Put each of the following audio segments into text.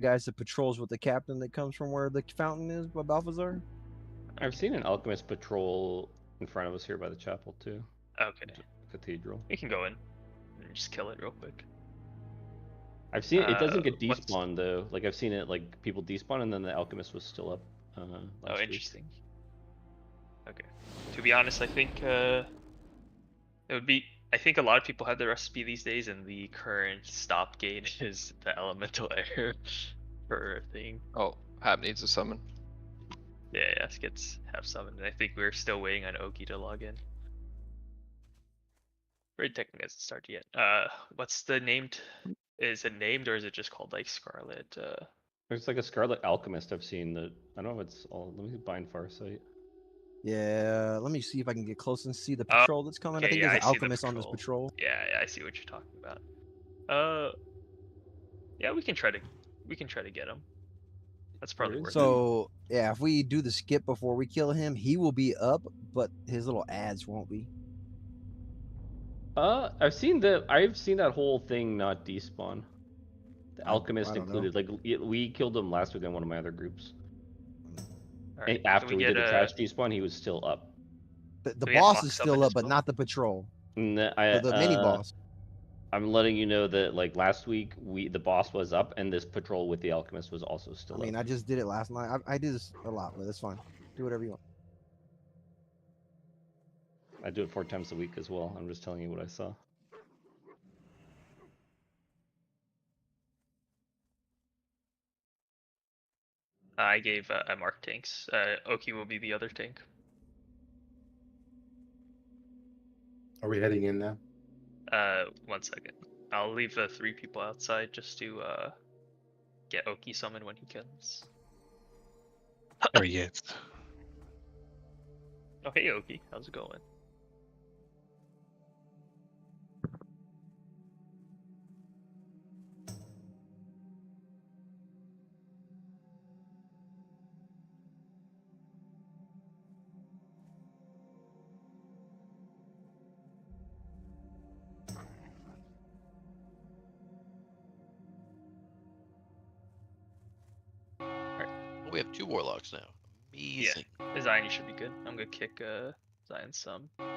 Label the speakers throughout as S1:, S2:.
S1: guys that patrols with the captain that comes from where the fountain is by Balthazar?
S2: I've seen an alchemist patrol in front of us here by the chapel too.
S3: Okay.
S2: Cathedral.
S3: We can go in and just kill it real quick.
S2: I've seen it doesn't get despawned though. Like I've seen it like people despawn and then the alchemist was still up.
S3: Oh, interesting. Okay. To be honest, I think it would be. I think a lot of people have the recipe these days, and the current stop gate is the elemental air for thing.
S4: Oh, Hap needs a summon.
S3: Yeah, gets half summoned. And I think we're still waiting on Oki to log in. Raid technically hasn't started yet. What's the named? Is it named or is it just called like Scarlet?
S2: There's like a Scarlet alchemist I've seen that I don't know if it's all. Let me bind Farsight.
S1: Yeah, let me see if I can get close and see the patrol that's coming.
S3: Okay,
S1: I think there's an alchemist on this patrol.
S3: Yeah, I see what you're talking about. Yeah, we can try to get him. That's probably worth it.
S1: So yeah, if we do the skip before we kill him, he will be up, but his little ads won't be.
S2: I've seen that whole thing not despawn. The alchemist included. Like we killed him last week in one of my other groups. Right, after we did the trash despawn, he was still up.
S1: The boss is still up, but not the patrol. The mini boss.
S2: I'm letting you know that like last week the boss was up and this patrol with the alchemist was also still up.
S1: I mean, I just did it last night. I do this a lot, but it's fine. Do whatever you want.
S2: I do it 4 times a week as well. I'm just telling you what I saw.
S3: I gave I marked tanks. Oki will be the other tank.
S5: Are we heading in now?
S3: 1 second. I'll leave the 3 people outside just to get Oki summoned when he comes.
S6: Oh yes.
S3: Oh hey Oki, how's it going?
S4: We have 2 warlocks now. Amazing.
S3: Yeah, Zion, you should be good. I'm gonna kick Zion some, probably.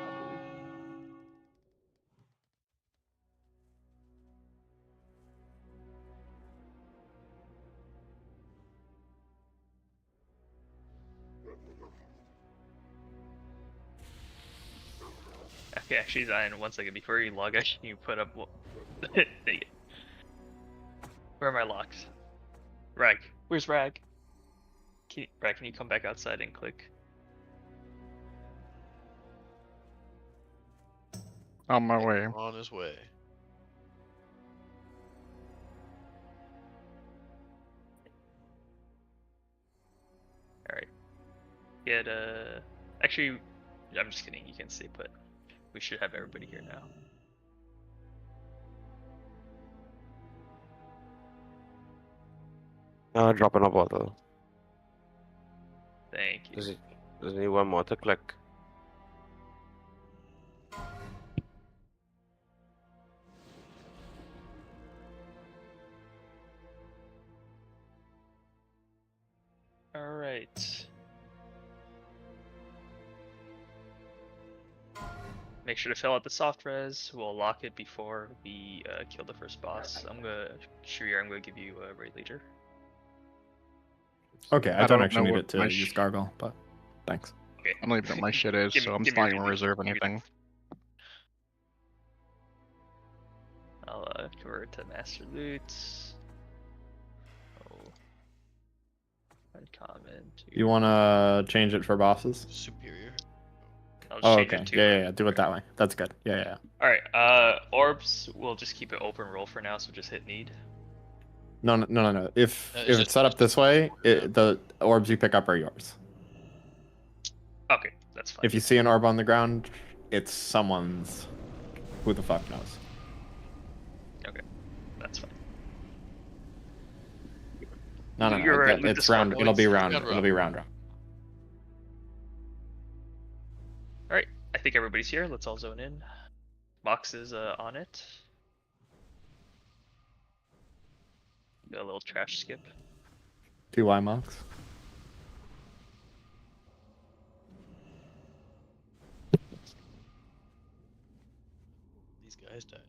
S3: Okay, actually, Zion, 1 second before you log out, can you put up? Dang it. Where are my locks? Rag, where's Rag? Rag, can you come back outside and click?
S6: On my way.
S4: On his way.
S3: Alright. Get actually, I'm just kidding, you can stay put. We should have everybody here now.
S7: Dropping a bottle.
S3: Thank you.
S7: Does need one more to click.
S3: Alright. Make sure to fill out the soft res. We'll lock it before we kill the first boss. I'm gonna give you a raid leader.
S8: Okay, I don't actually need it to use gargle, but thanks.
S3: Okay.
S6: I'm leaving what my shit is, so I'm just not even reserve anything.
S3: I'll convert to master loot. Oh. Uncommon.
S8: You want to change it for bosses?
S4: Superior.
S8: Oh, okay. Yeah. Do it that way. That's good. Yeah.
S3: Alright, orbs, we'll just keep it open roll for now, so just hit need.
S8: No. If it's set up this way, the orbs you pick up are yours.
S3: Okay, that's fine.
S8: If you see an orb on the ground, it's someone's. Who the fuck knows?
S3: Okay, that's fine.
S8: No. It's round. It'll be round. It'll be round.
S3: Alright, I think everybody's here. Let's all zone in. Box is on it. Got a little trash skip.
S8: 2 Y monks.
S4: These guys died.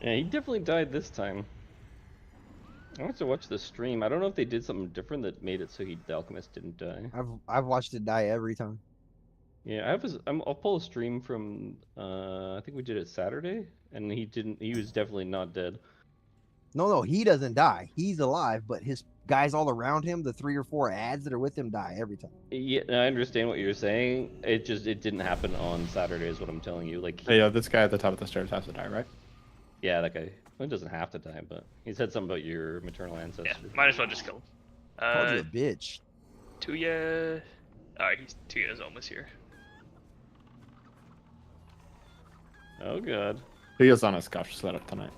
S2: Yeah, he definitely died this time. I wanted to watch the stream. I don't know if they did something different that made it so the alchemist didn't die.
S1: I've watched it die every time.
S2: Yeah, I'll pull a stream from I think we did it Saturday, and he was definitely not dead.
S1: No, he doesn't die. He's alive, but his guys all around him, the 3 or 4 ads that are with him, die every time.
S2: Yeah, I understand what you're saying. It didn't happen on Saturday, is what I'm telling you. Like,
S8: Hey, this guy at the top of the stairs has to die, right?
S2: yeah, that guy. Well, he doesn't have to die, but he said something about your maternal ancestor.
S3: Yeah, might as well just kill him.
S1: Called you a bitch.
S3: Tuya. Alright, Tuya's almost here.
S2: Oh god.
S8: He is on a scuff setup tonight.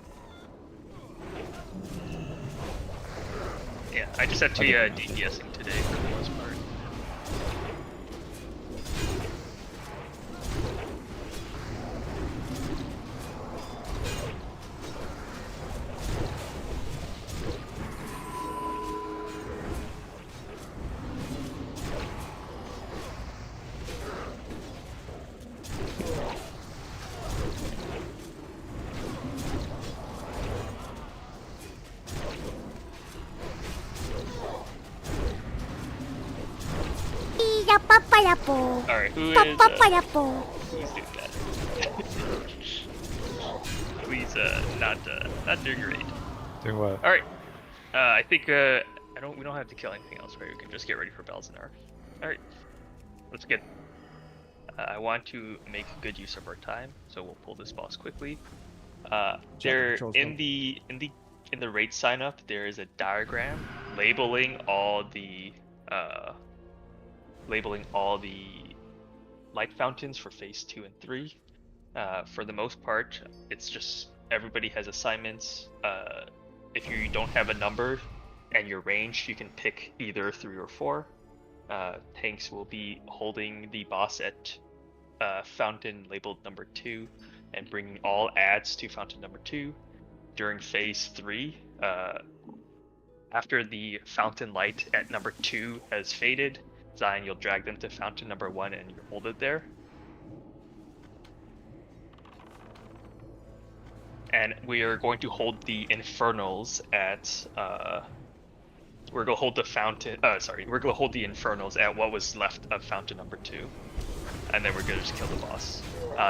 S3: Yeah, I just had Tuya DPSing today for the most part. Alright, who's doing that? Please, not doing great.
S6: Doing what?
S3: Alright, I think, we don't have to kill anything else, right? We can just get ready for Balzanar. Alright, let's get, I want to make good use of our time, so we'll pull this boss quickly. There, in the raid sign up, there is a diagram labeling all the light fountains for phase 2 and 3. For the most part, it's just everybody has assignments. If you don't have a number and your range, you can pick either 3 or 4. Tanks will be holding the boss at fountain labeled number 2 and bringing all adds to fountain number 2. During phase 3, after the fountain light at number 2 has faded, Zion, you'll drag them to fountain number 1 and you hold it there. And we are going to hold the infernals at we're gonna hold the fountain we're gonna hold the infernals at what was left of fountain number 2. And then we're gonna just kill the boss.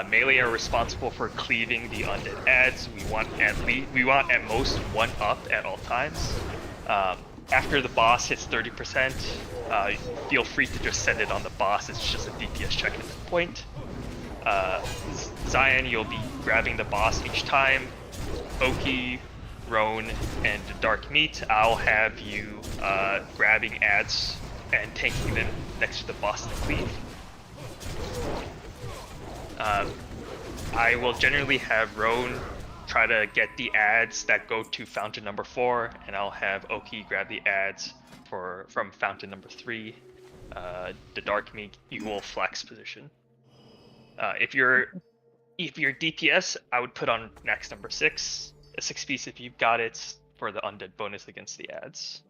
S3: Melee are responsible for cleaving the undead adds. We want at most 1 up at all times. After the boss hits 30%, feel free to just send it on the boss. It's just a DPS check at that point. Zion, you'll be grabbing the boss each time. Oki, Roan, and Dark Meat, I'll have you grabbing adds and tanking them next to the boss to cleave. I will generally have Roan try to get the adds that go to fountain number 4, and I'll have Oki grab the adds from fountain number 3. The Dark Meat, you will flex position. If you're DPS, I would put on next number 6, a 6 piece if you've got it for the undead bonus against the adds.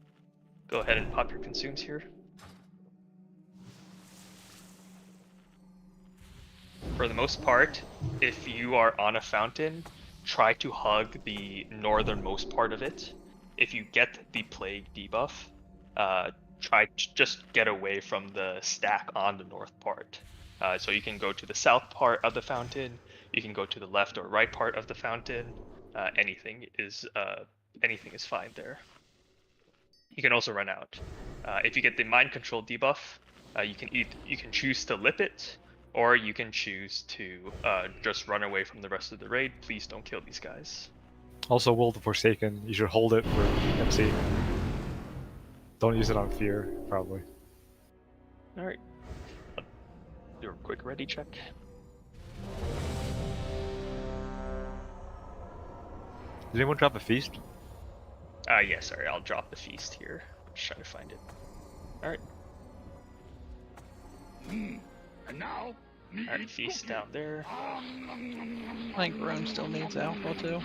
S3: Go ahead and pop your consumes here. For the most part, if you are on a fountain, try to hug the northernmost part of it. If you get the plague debuff, try to just get away from the stack on the north part. So you can go to the south part of the fountain, you can go to the left or right part of the fountain. Anything is fine there. You can also run out. If you get the mind control debuff, you can choose to lip it, or you can choose to just run away from the rest of the raid. Please don't kill these guys.
S9: Also, Will the Forsaken, you should hold it for MC. Don't use it on Fear, probably.
S3: Alright. Do a quick ready check.
S9: Did anyone drop a feast?
S3: Yeah, sorry, I'll drop the feast here. Just trying to find it. Alright.
S10: And now,
S3: alright, feast down there.
S6: I think Roan still needs alpha too.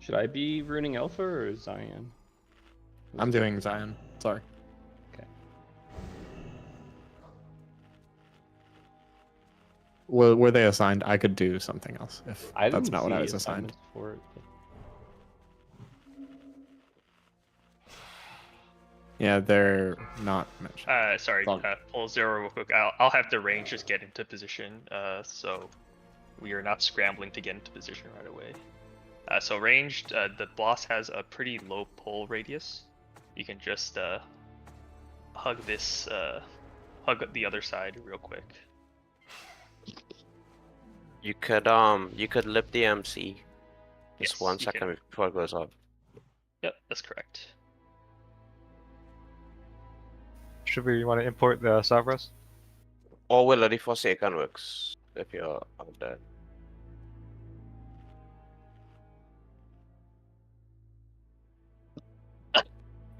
S2: Should I be ruining Alpha or Zion?
S8: I'm doing Zion. Sorry.
S2: Okay.
S8: Were they assigned? I could do something else if
S2: I
S8: that's
S2: didn't
S8: not what I
S2: see
S8: was assigned.
S2: assignments for it. But...
S8: Yeah, they're not mentioned.
S3: Sorry, pull 0 real quick. I'll have the range just get into position, so we are not scrambling to get into position right away. So ranged, the boss has a pretty low pull radius. You can just hug this, hug the other side real quick.
S7: You could lip the MC. Just
S3: Yes,
S7: 1 second before it goes up.
S3: Yep, that's correct.
S9: Should we want to import the Savras?
S7: Or will it for second works if you're out there.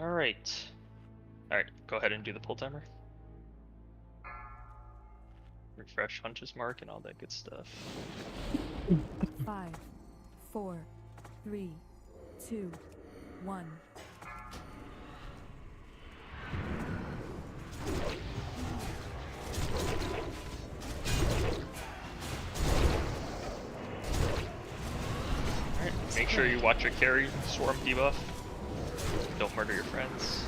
S3: Alright, go ahead and do the pull timer. Refresh Hunter's Mark and all that good stuff.
S11: 5, 4, 3, 2, 1.
S3: Alright, make sure you watch your carry, swarm debuff. Don't murder your friends.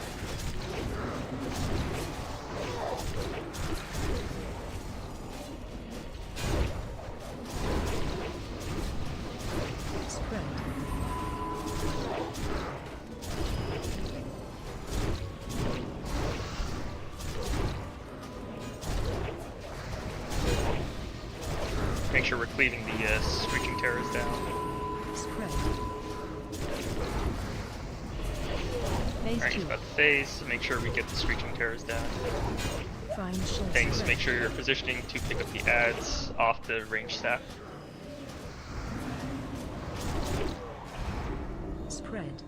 S3: Make sure we're cleaving the Screeching Terrors down. Alright, he's about to phase, so make sure we get the Screeching Terrors down. Thanks, make sure you're positioning to pick up the adds off the range stack.
S11: Spread.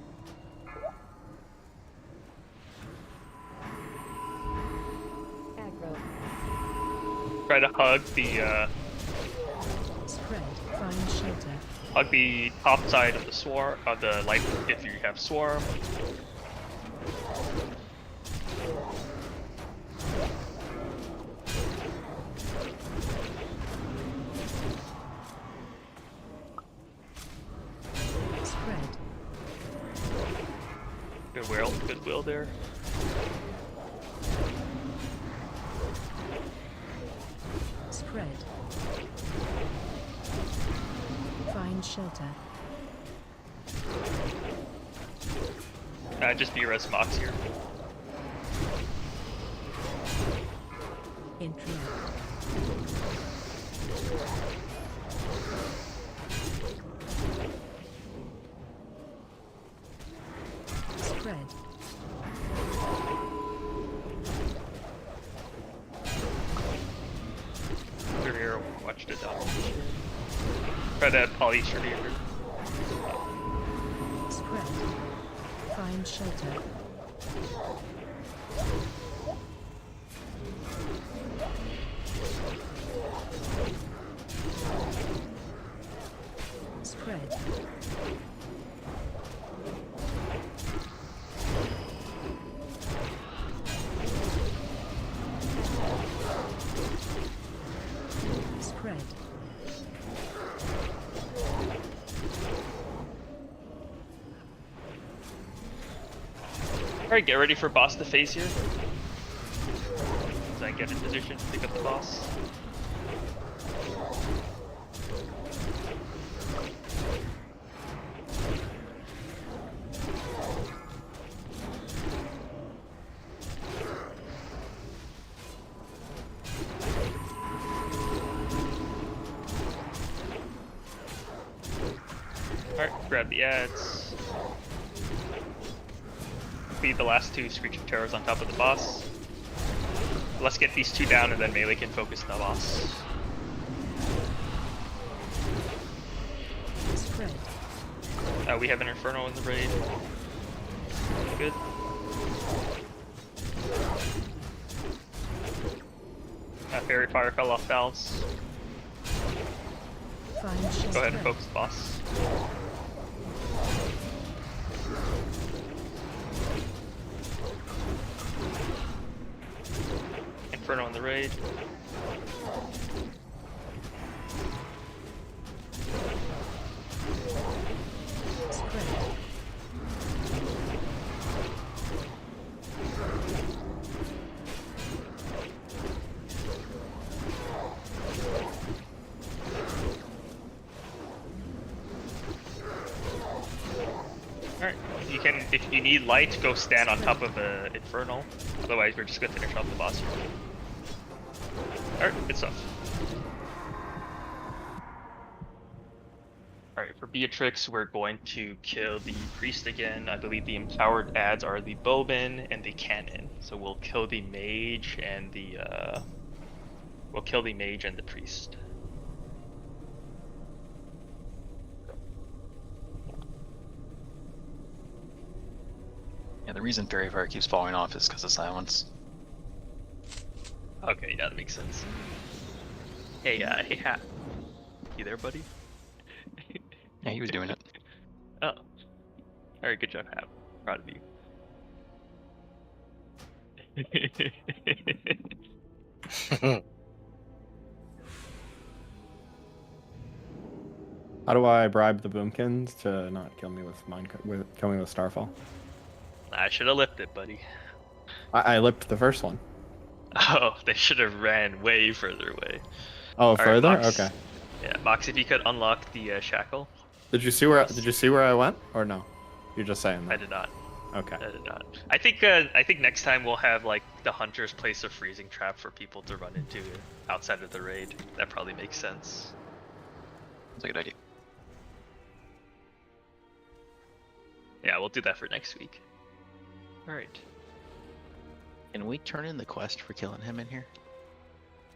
S11: Aggro.
S3: Try to hug the
S11: Spread. Find shelter.
S3: hug the top side of the swarm, of the light if you have swarm.
S11: Spread.
S3: Goodwill there.
S11: Spread. Find shelter.
S3: Just be res box here.
S11: Enclave. Spread.
S3: They're here, watch it down. Try that poly here.
S11: Spread. Find shelter. Spread. Spread.
S3: Alright, get ready for boss to phase here. As I get in position to pick up the boss. Alright, grab the adds. Feed the last two Screeching Terrors on top of the boss. Let's get these two down and then melee can focus on the boss.
S11: Spread.
S3: We have an Inferno in the raid. Good. Fairy Fire fell off balance.
S11: Find shelter.
S3: Go ahead and focus the boss. Inferno on the raid.
S11: Spread.
S3: Alright, if you need light, go stand on top of Infernal. Otherwise, we're just gonna finish off the boss here. Alright, good stuff. Alright, for Beatrix, we're going to kill the priest again. I believe the empowered adds are the bowman and the cannon. So we'll kill the mage and the priest.
S6: Yeah, the reason Fairy Fire keeps falling off is because of silence.
S3: Okay, yeah, that makes sense. Hey, hey, Hat. You there, buddy?
S6: Yeah, he was doing it.
S3: Oh. Alright, good job, Hat. Proud of you.
S8: How do I bribe the Boomkins to not kill me with kill me with Starfall?
S3: I should have lipped it, buddy.
S8: I lipped the first one.
S3: Oh, they should have ran way further away.
S8: Oh,
S3: All
S8: further?
S3: Right, Mox,
S8: okay.
S3: Yeah, Mox, if you could unlock the shackle.
S8: Did you see where I went, or no? You're just saying that.
S3: I did not.
S8: Okay.
S3: I did not. I think next time we'll have like the hunters place a freezing trap for people to run into outside of the raid. That probably makes sense.
S6: That's a good idea.
S3: Yeah, we'll do that for next week. Alright.
S4: Can we turn in the quest for killing him in here?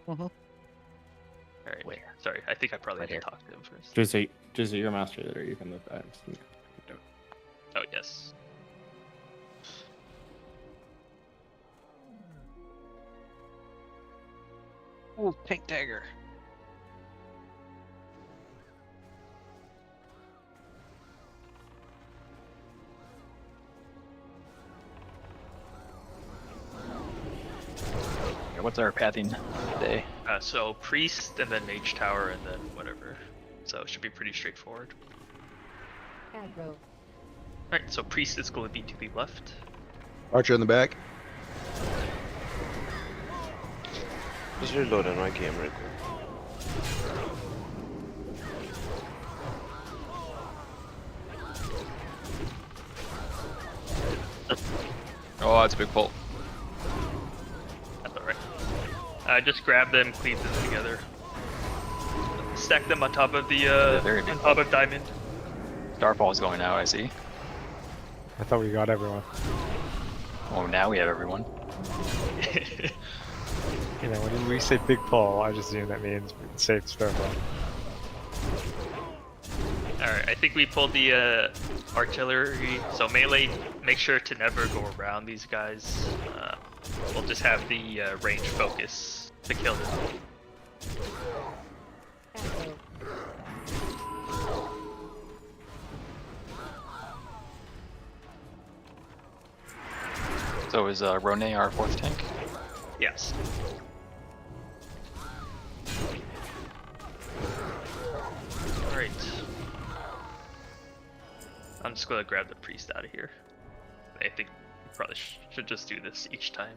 S3: Alright.
S4: Where?
S3: Sorry, I think I probably
S4: Right
S3: need to
S4: here.
S3: talk to him first.
S8: Just your master leader. You can look at it.
S3: Oh, yes.
S4: Oh, pink dagger.
S6: Okay, what's our pathing today?
S3: So priest and then mage tower and then whatever. So it should be pretty straightforward.
S11: Aggro.
S3: Alright, so priest is going to be to the left.
S1: Archer in the back.
S7: Just reload on my game real quick.
S6: Oh, that's a big pull.
S3: That's alright. Just grab them, cleave them together. Stack them on top of the on top of diamond.
S6: Starfall's going out, I see.
S9: I thought we got everyone.
S6: Oh, now we have everyone.
S9: You know, when we say big pull, I just assume that means safe Starfall.
S3: Alright, I think we pulled the artillery, so melee, make sure to never go around these guys. We'll just have the range focus to kill them.
S11: Aggro.
S6: So is Rone our fourth tank?
S3: Yes. Alright. I'm just gonna grab the priest out of here. I think we probably should just do this each time.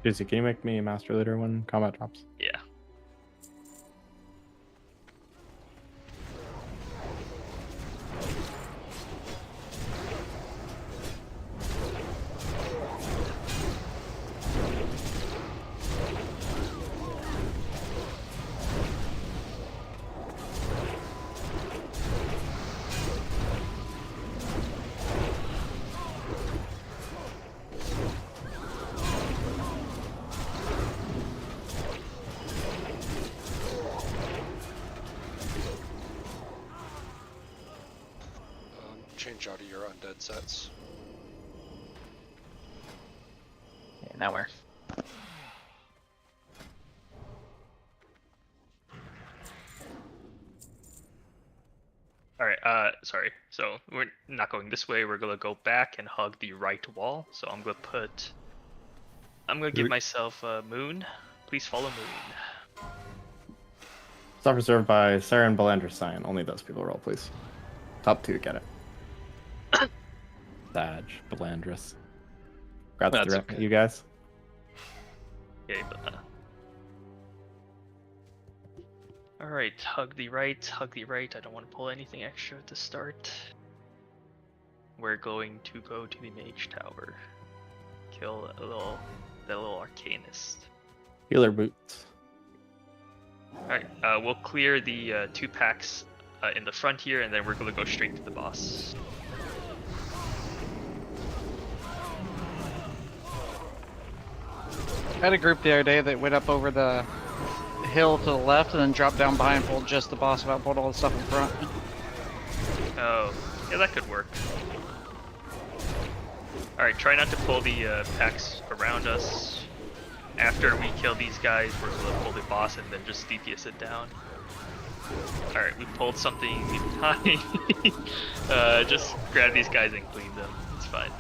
S8: Jizzy, can you make me a master leader when combat drops?
S3: Yeah.
S12: Change out of your undead sets.
S6: Yeah, now where?
S3: Alright, sorry. So we're not going this way, we're gonna go back and hug the right wall. So I'm gonna put I'm gonna give myself a moon. Please follow moon.
S8: Stuff reserved by Sarah and Belandra sign. Only those people roll, please. Top 2 get it. Sag, Belandris. Congrats to
S3: okay.
S8: you guys.
S3: Okay, but alright, hug the right, hug the right. I don't want to pull anything extra to start. We're going to go to the mage tower. Kill that little arcanist.
S8: Healer boots.
S3: Alright, we'll clear the 2 packs in the front here, and then we're gonna go straight to the boss.
S13: I had a group the other day that went up over the hill to the left and then dropped down behind and pulled just the boss without pulled all the stuff in front.
S3: Oh, yeah, that could work. Alright, try not to pull the packs around us. After we kill these guys, we're gonna pull the boss and then just DPS it down. Alright, we pulled something behind. Just grab these guys and clean them. It's fine.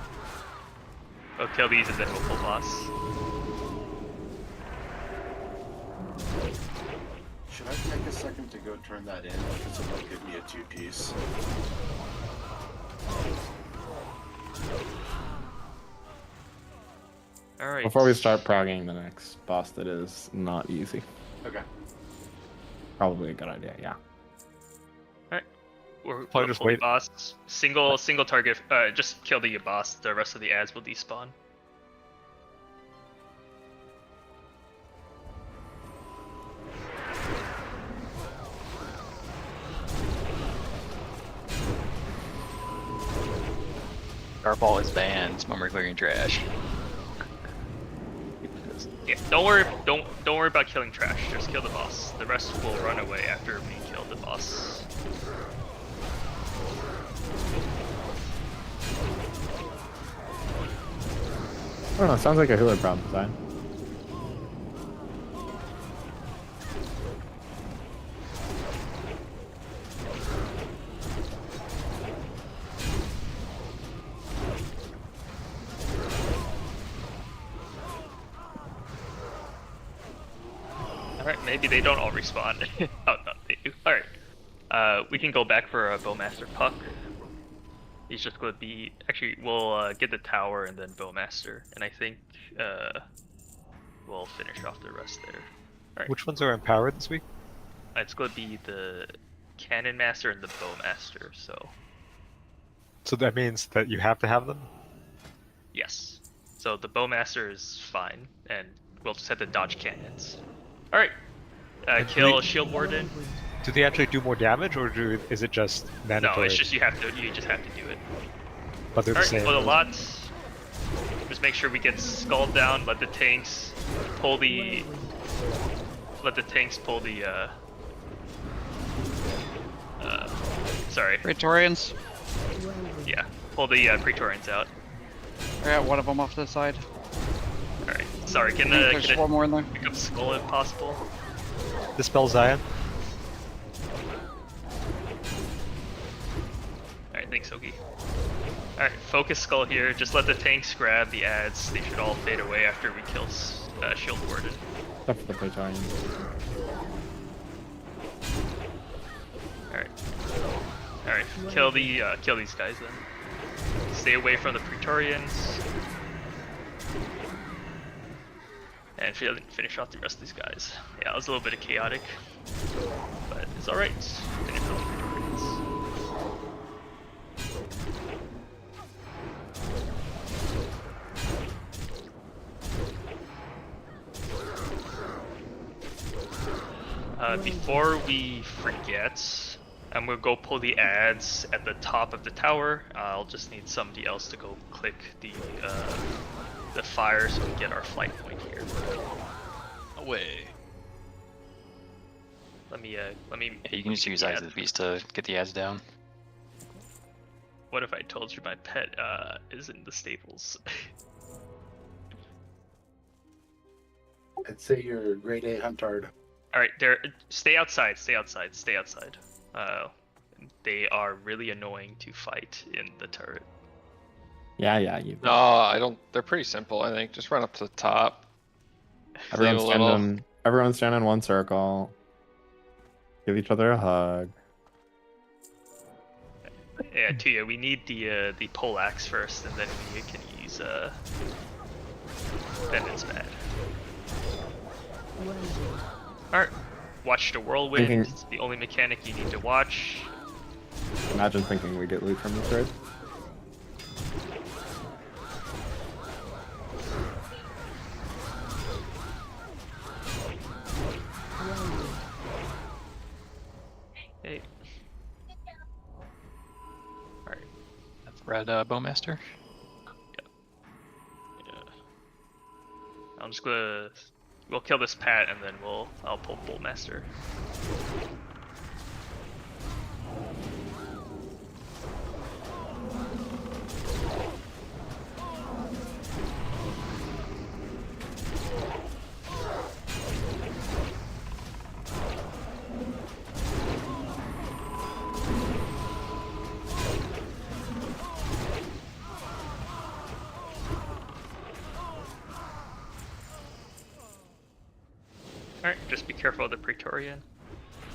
S3: We'll kill these and then we'll pull boss.
S5: Should I take a second to go turn that in? Because it might give me a 2-piece.
S3: Alright.
S8: Before we start progging the next boss that is not easy.
S5: Okay.
S8: Probably a good idea, yeah.
S3: Alright. We're
S9: Probably just
S3: pull the
S9: wait.
S3: boss. Single target, just kill the boss. The rest of the ads will despawn.
S6: Garball is banned when we're clearing trash.
S3: Yeah, don't worry about killing trash. Just kill the boss. The rest will run away after we kill the boss.
S8: I don't know, sounds like a healer problem design.
S3: Alright, maybe they don't all respawn. Oh, no, they do. Alright. We can go back for a Bowmaster Puck. He's just going to be... Actually, we'll get the tower and then Bowmaster. And I think we'll finish off the rest there. Alright.
S9: Which ones are empowered this week?
S3: It's going to be the Cannon Master and the Bowmaster, so...
S9: So that means that you have to have them?
S3: Yes. So the Bowmaster is fine, and we'll just have to dodge cannons. Alright. Kill Shield Warden.
S9: Do they actually do more damage, or is it just mandatory?
S3: No, it's just you just have to do it.
S9: But they're the same.
S3: For the lot, just make sure we get Skull down, let the tanks pull the... sorry.
S13: Praetorians.
S3: Yeah, pull the Praetorians out.
S13: I got one of them off to the side.
S3: Alright, sorry, can
S13: there's 4 more in there.
S3: pick up Skull if possible?
S9: Dispel Zion.
S3: Alright, thanks, Ogi. Alright, focus Skull here. Just let the tanks grab the ads. They should all fade away after we kill Shield Warden.
S8: Except for the Praetorian.
S3: Alright. Alright, kill these guys then. Stay away from the Praetorians. And finish off the rest of these guys. Yeah, it was a little bit of chaotic. But it's alright. Finish off the Praetorians. Before we forget, I'm gonna go pull the ads at the top of the tower. I'll just need somebody else to go click the fire so we get our flight point here.
S4: Away.
S3: Let me.
S6: Yeah, you can just use Eyes of the Beast to get the ads down.
S3: What if I told you my pet is in the stables?
S5: I'd say you're a grade A huntard.
S3: Alright, stay outside, stay outside, stay outside. They are really annoying to fight in the turret.
S8: Yeah, you.
S14: No, I don't. They're pretty simple. I think just run up to the top.
S8: Everyone's standing in one circle. Give each other a hug.
S3: Yeah, Tuya, we need the poleaxe first, and then we can use then it's bad. Alright, watch the whirlwind. It's the only mechanic you need to watch.
S8: Imagine thinking we get loot from this raid.
S3: Hey. Alright.
S6: Red Bowmaster.
S3: Yeah. I'm just gonna... We'll kill this Pat and then I'll pull Bullmaster. Alright, just be careful of the Praetorian.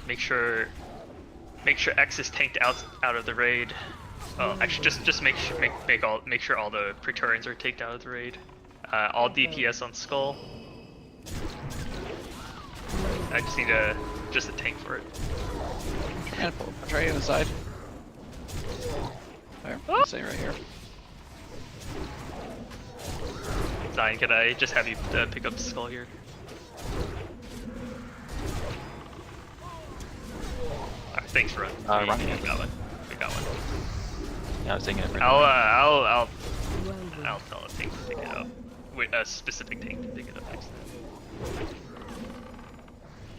S3: Make sure X is tanked out of the raid. Oh, actually, just make sure all the Praetorians are tanked out of the raid. All DPS on Skull. I just need just a tank for it.
S13: And pull Praetorian inside. There, same right here.
S3: Zion, can I just have you pick up Skull here? Alright, thanks, Run. We got one. We got one.
S6: Yeah, I was thinking it.
S3: I'll tell a tank to pick it up. Wait, a specific tank to pick it up next time.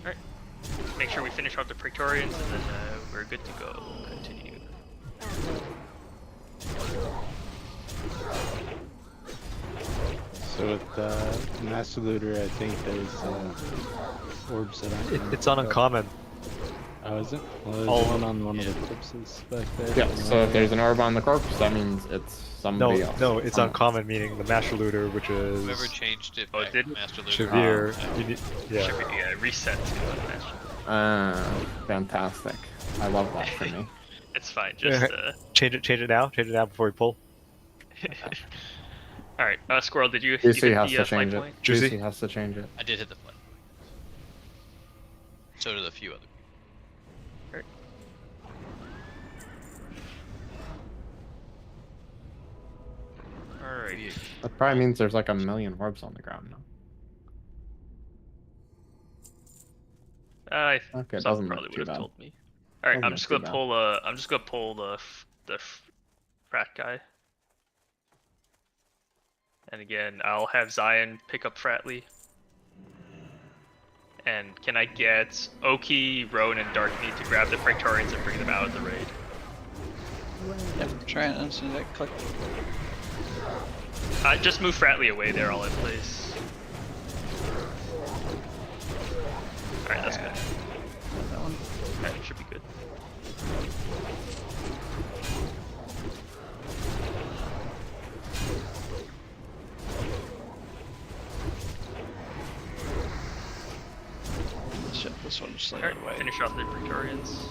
S3: Alright. Make sure we finish off the Praetorians and then we're good to go. Continue.
S15: So with Master Looter, I think there's orbs that
S9: It's on uncommon.
S15: Oh, is it? Well, there's one on one of the corpses back there.
S8: Yeah, so if there's an orb on the corpse, that means it's somebody else.
S9: No, it's uncommon, meaning the Master Looter, which is...
S4: Whoever changed it
S3: Oh,
S4: back
S3: did
S4: to Master Looter.
S9: Severe.
S3: Yeah. Reset to Master.
S8: Fantastic. I love that for me.
S3: It's fine, just
S9: Change it now before we pull.
S3: Alright, Squirrel, did you
S8: Juicy
S3: hit
S8: has
S3: the
S8: to
S3: flight
S8: change it.
S3: point?
S8: Juicy has to change it.
S4: I did hit the flight. So did a few other people.
S3: Right. Alright.
S8: That probably means there's like a million orbs on the ground now. Okay, it doesn't
S3: probably
S8: look too
S3: would have
S8: bad.
S3: told me. Alright,
S8: Doesn't
S3: I'm just
S8: look
S3: gonna
S8: too
S3: pull the frat guy. And again, I'll have Zion pick up Fratley. And can I get Oki, Roan, and Darkmeat to grab the Praetorians and bring them out of the raid?
S13: Yep, try it as soon as I click.
S3: Just move Fratley away, they're all in place. Alright, that's good.
S13: That one.
S3: Alright, should be good.
S13: Shit, this one just like
S3: Alright, finish off the Praetorians.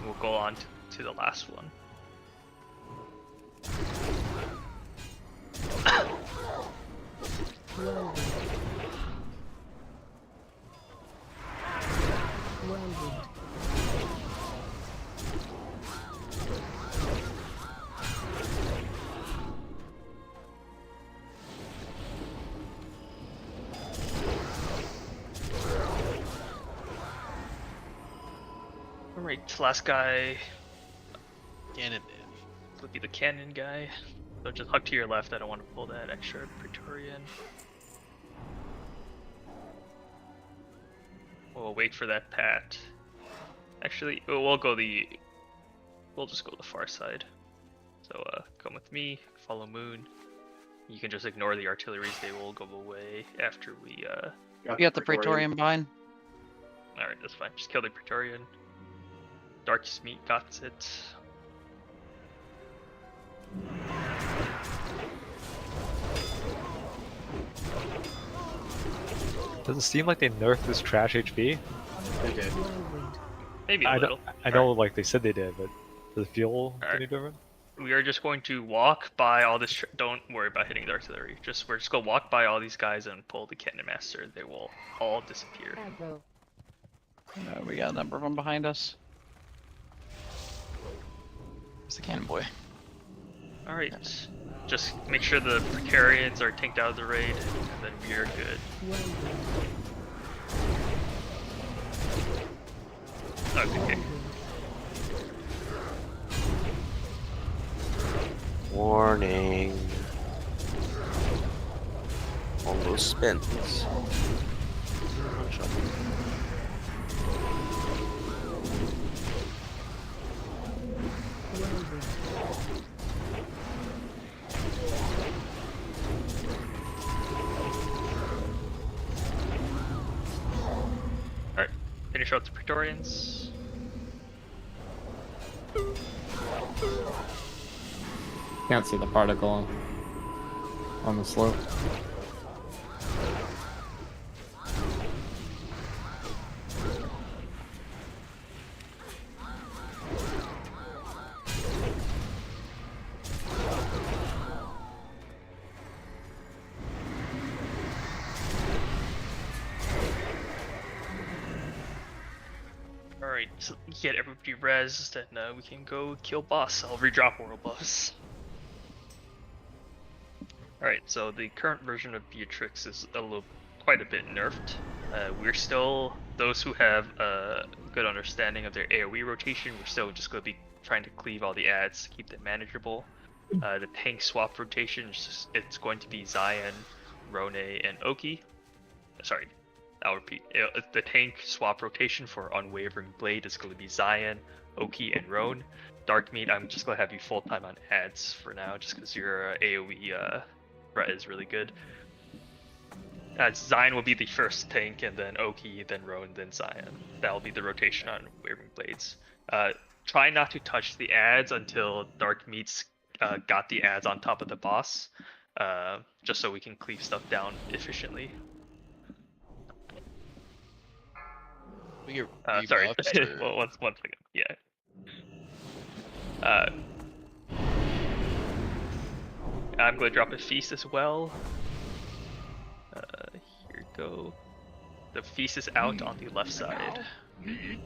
S3: We'll go on to the last one. Alright, last guy
S4: Cannon
S3: would be the cannon guy. So just hug to your left, I don't want to pull that extra Praetorian. We'll wait for that Pat. Actually, we'll just go the far side. So come with me, follow Moon. You can just ignore the artilleries, they will go away after we
S13: You got the Praetorian behind?
S3: Alright, that's fine. Just kill the Praetorian. Darkest Meat got it.
S9: Does it seem like they nerfed this trash HP?
S5: They did.
S3: Maybe a little.
S9: I know, like they said they did, but does it feel any different?
S3: We are just going to walk by all this. Don't worry about hitting the artillery. We're just gonna walk by all these guys and pull the cannon master. They will all disappear.
S13: We got a number of them behind us.
S6: It's the cannon boy.
S3: All right. Just make sure the Precarians are tanked out of the raid, and then we are good. Okay.
S7: Warning. Almost spent.
S3: Alright, finish out the Praetorians.
S8: Can't see the particle on the slope.
S3: Alright, so get everybody rezzed, and we can go kill boss. I'll redrop World Boss. Alright, so the current version of Beatrix is quite a bit nerfed. We're still, those who have a good understanding of their AoE rotation, we're still just going to be trying to cleave all the adds to keep them manageable. The tank swap rotation, it's going to be Zion, Rone, and Oki. Sorry, I'll repeat. The tank swap rotation for Unwavering Blade is going to be Zion, Oki, and Roan. Darkmeat, I'm just going to have you full-time on adds for now, just because your AoE threat is really good. Zion will be the first tank, and then Oki, then Roan, then Zion. That'll be the rotation on Wavering Blades. Try not to touch the adds until Darkmeat's got the adds on top of the boss, just so we can cleave stuff down efficiently. Sorry, well, one second. Yeah. I'm going to drop a feast as well. Here we go. The feast is out on the left side.
S13: We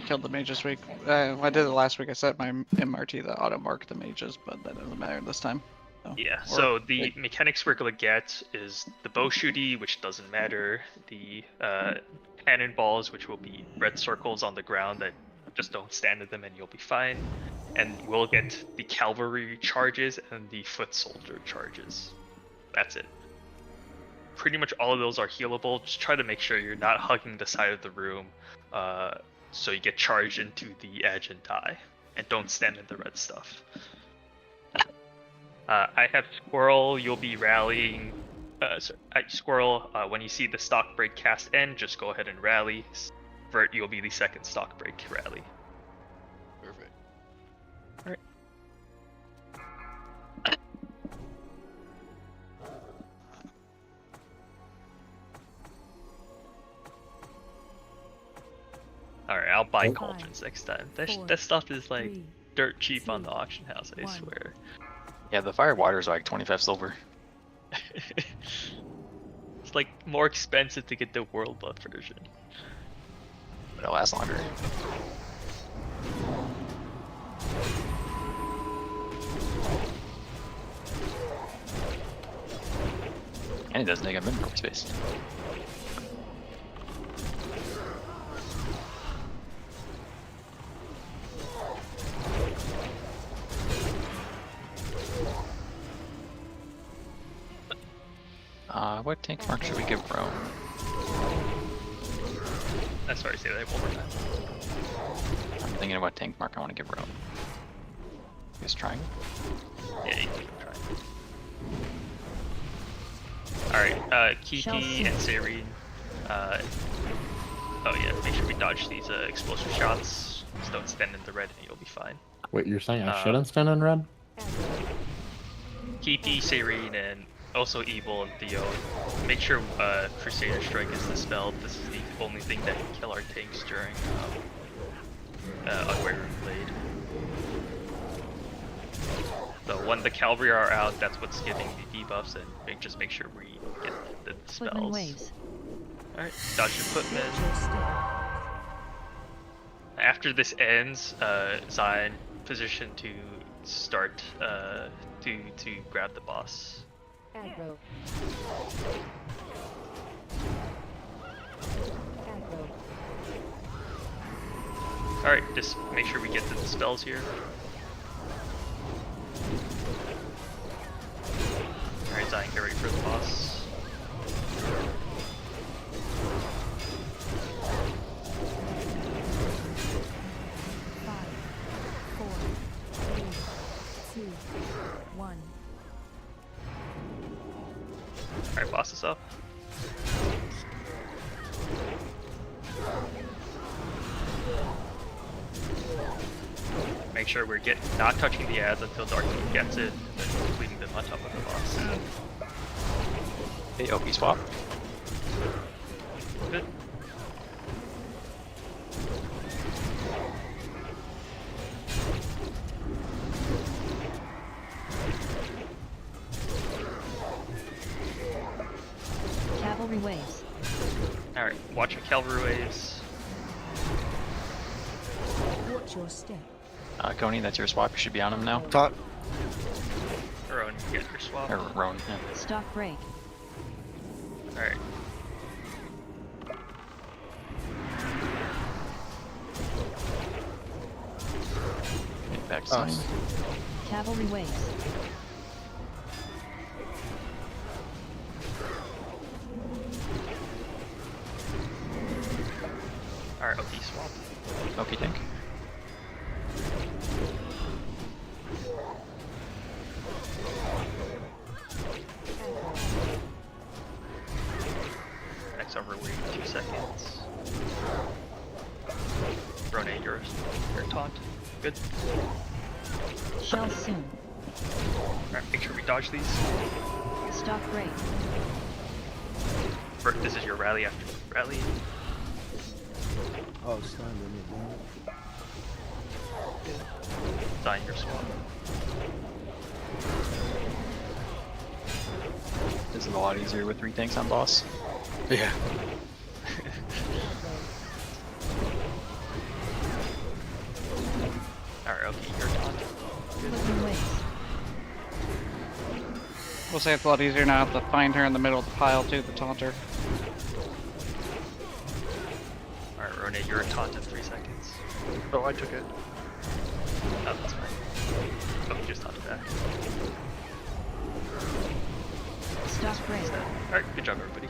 S13: killed the mage this week. I did it last week. I set my MRT to auto mark the mages, but that doesn't matter this time.
S3: Yeah, so the mechanics we're going to get is the bow shooty, which doesn't matter, the cannonballs, which will be red circles on the ground that just don't stand in them and you'll be fine. And we'll get the cavalry charges and the foot soldier charges. That's it. Pretty much all of those are healable. Just try to make sure you're not hugging the side of the room so you get charged into the edge and die. And don't stand in the red stuff. I have Squirrel, you'll be rallying. Squirrel, when you see the stock break cast end, just go ahead and rally. Vert, you'll be the second stock break rally.
S4: Perfect.
S3: Alright. Alright, I'll buy cauldrons next time. That stuff is like dirt cheap on the auction house, I swear.
S6: Yeah, the fire waters are like 25 silver.
S3: It's like more expensive to get the world buff version.
S6: But it'll last longer. And it doesn't take up inventory space. What tank mark should we give Rome?
S3: Sorry, say that one more time.
S6: I'm thinking of what tank mark I want to give Rome. Is triangle?
S3: Yeah, you can try. Alright, Kiki and Serene. Oh yeah, make sure we dodge these explosive shots. Just don't stand in the red and you'll be fine.
S8: Wait, you're saying I shouldn't stand in red?
S3: Kiki, Serene, and also Evil and Theo. Make sure Crusader Strike is dispelled. This is the only thing that can kill our tanks during Unwary Blade. So when the cavalry are out, that's what's giving the debuffs, and just make sure we get the spells. Alright, dodge your footman. After this ends, Zion position to start to grab the boss.
S11: Aggro.
S3: Alright, just make sure we get to the spells here. Alright, Zion, get ready for the boss. Alright, boss is up. Make sure we're not touching the ads until Dark King gets it, and then leaving them on top of the boss.
S6: Hey, OP swap.
S3: Good.
S11: Cavalry waves.
S3: Alright, watch your cavalry waves.
S11: Watch your step.
S6: Coney, that's your swap. You should be on him now.
S7: Top.
S3: Rowan, get your swap.
S6: Or Rowan, yeah.
S11: Stock break.
S3: Alright.
S6: Get back sign.
S11: Cavalry waves.
S3: Alright, OP swap.
S6: Okay, tank.
S3: Next over, wait 2 seconds. Ronay, your taunt. Good.
S11: Shell soon.
S3: Alright, make sure we dodge these.
S11: Stock break.
S3: This is your rally after rally.
S1: Oh, stunned me.
S3: Sign your swap.
S6: This is a lot easier with 3 tanks on boss.
S7: Yeah.
S3: Alright, okay, your taunt.
S13: We'll say it's a lot easier now to find her in the middle of the pile too, the taunter.
S3: Alright, Ronay, you're a taunt in 3 seconds.
S7: Oh, I took it.
S3: Oh, that's fine. Oh, you just taunted back.
S11: Stock break.
S3: Alright, good job, everybody.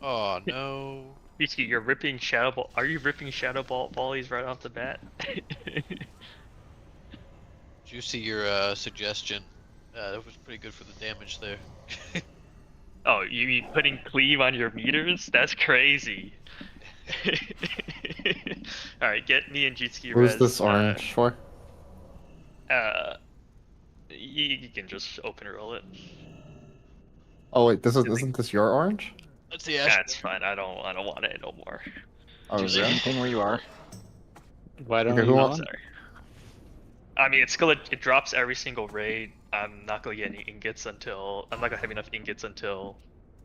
S4: Oh no.
S3: Ichi, you're ripping shadow ball. Are you ripping shadow ball volleys right off the bat?
S4: Juicy your suggestion. That was pretty good for the damage there.
S3: Oh, you mean putting cleave on your meters? That's crazy. Alright, get me and Jitsuki
S8: Who's
S3: res.
S8: this orange for?
S3: You can just open roll it.
S8: Oh wait, isn't this your orange?
S4: Let's see.
S3: That's fine. I don't want it no more.
S8: Oh,
S6: Do
S8: really?
S6: anything where you are.
S15: Why don't
S8: Okay,
S15: you
S8: who
S3: I'm
S8: wants?
S3: sorry. I mean, it drops every single raid. I'm not gonna get any ingots until I'm not gonna have enough ingots until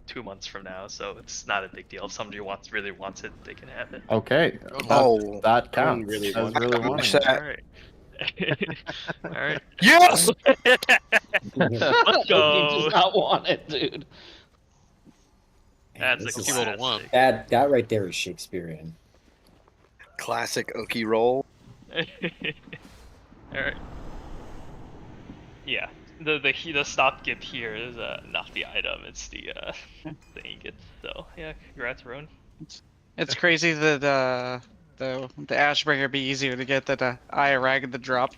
S3: 2 months from now. So it's not a big deal. If somebody really wants it, they can have it.
S8: Okay.
S7: Oh,
S8: that
S7: Cohen
S8: counts.
S7: really
S8: I was
S7: wanted
S8: really
S7: to
S8: wanting
S7: push
S8: that.
S3: All right. All right.
S7: Yes!
S3: Let's go.
S16: He does not want it, dude.
S3: That's
S4: This
S3: a
S4: is roll to 1.
S16: That right there is Shakespearean.
S7: Classic Oki roll.
S3: Alright. Yeah. The stop gip here is not the item, it's the ingot. So yeah, congrats, Rowan.
S13: It's crazy that the Ashbringer be easier to get than the Irag the drop.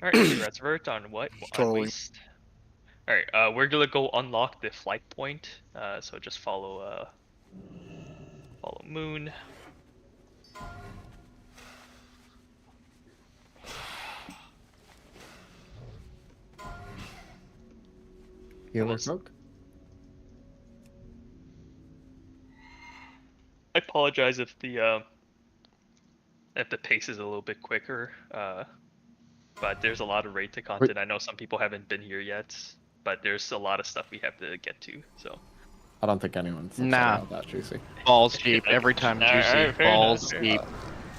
S3: Alright, congrats, Vert, on what?
S7: Totally.
S3: Waste. Alright, we're gonna go unlock the flight point. So just follow Moon.
S8: Healer smoke.
S3: I apologize if the pace is a little bit quicker, but there's a lot of raid to content. I know some people haven't been here yet, but there's a lot of stuff we have to get to. So
S8: I don't think anyone's upset about that, Juicy.
S13: Balls deep every time, Juicy. Balls deep.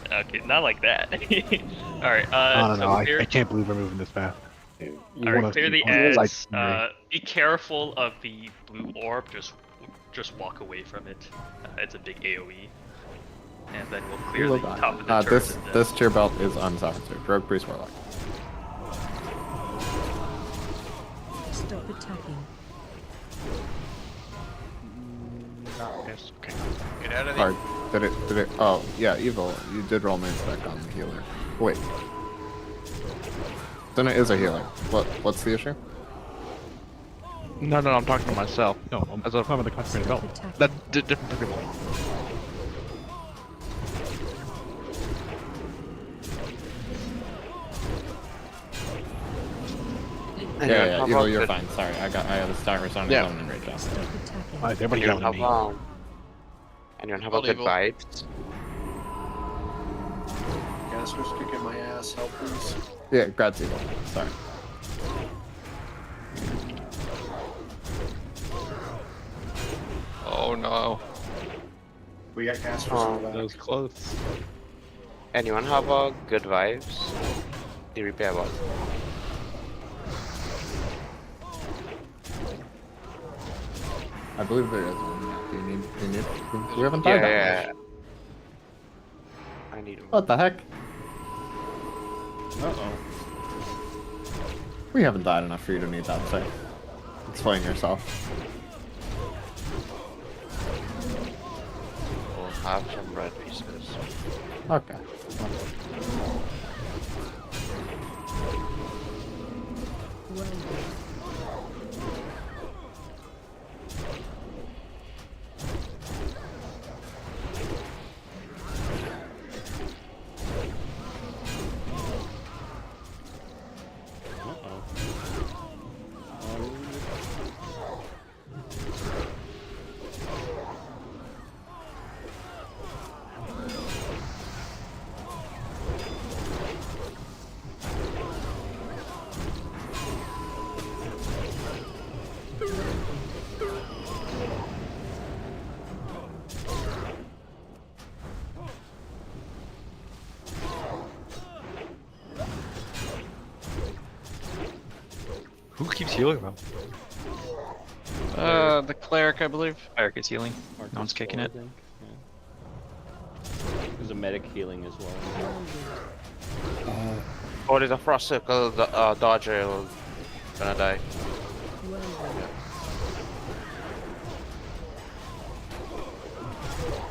S3: Okay, not like that. All right.
S9: I don't know.
S3: So
S9: I can't believe we're moving this fast.
S3: All right, clear the ads. Be careful of the blue orb. Just walk away from it. It's a big AOE. And then we'll clear the top of the turret.
S8: This tier belt is unsilenced. Rogue Priest Warlock.
S11: Stop attacking.
S9: Yes, okay.
S4: Get out of
S8: there. Did it? Oh, yeah, Evil. You did roll main spec on the healer. Wait. Then it is a healer. What's the issue?
S13: No, I'm talking to myself.
S9: No, as I'm talking about the consecrated belt.
S13: That's different people.
S8: Yeah, Evil, you're fine. Sorry, I had to start resounding zone and rage out.
S15: Anyone have good vibes?
S5: Gasper's kicking my ass, help please.
S8: Yeah, Grad's Evil. Sorry.
S14: Oh no.
S5: We got Gasper's
S15: Oh,
S9: that was close.
S15: Anyone have good vibes? The repair bot.
S8: I believe there is one. Do you need? We haven't died that much.
S15: I need one.
S8: What the heck?
S2: Uh-oh.
S8: We haven't died enough for you to need that, so explain yourself.
S15: We'll have some red pieces.
S8: Okay.
S9: Who keeps healing them?
S13: The cleric, I believe.
S6: Cleric is healing. No one's kicking it.
S2: There's a medic healing as well.
S15: Oh, there's a frost circle. The dodger will gonna die.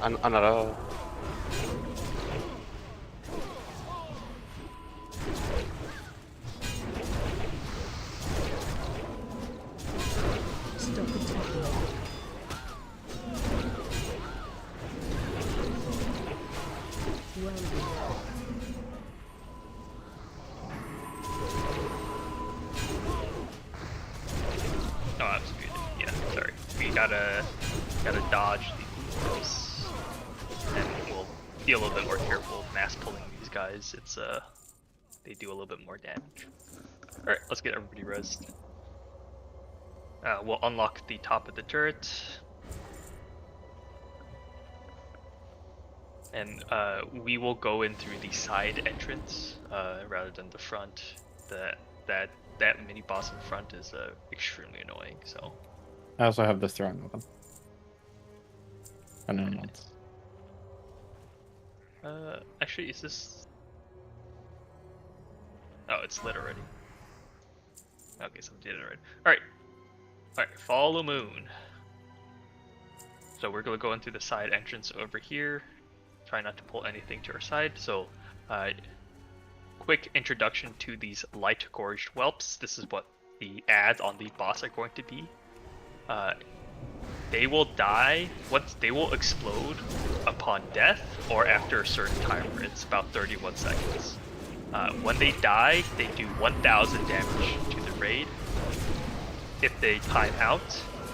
S15: Another.
S11: Stop attacking. Well done.
S3: Oh, absolutely. Yeah, sorry. We gotta dodge these, and we'll be a little bit more careful mass pulling these guys. It's they do a little bit more damage. All right, let's get everybody rezzed. We'll unlock the top of the turret, and we will go in through the side entrance rather than the front. That mini boss in front is extremely annoying. So
S8: I also have this throwing with them. And then once.
S3: Actually, is this? Oh, it's lit already. Okay, someone did it already. Alright, follow moon. So we're gonna go in through the side entrance over here. Try not to pull anything to our side. So, quick introduction to these light gorged whelps. This is what the ads on the boss are going to be. They will die once they will explode upon death or after a certain timer. It's about 31 seconds. When they die, they do 1,000 damage to the raid. if they time out,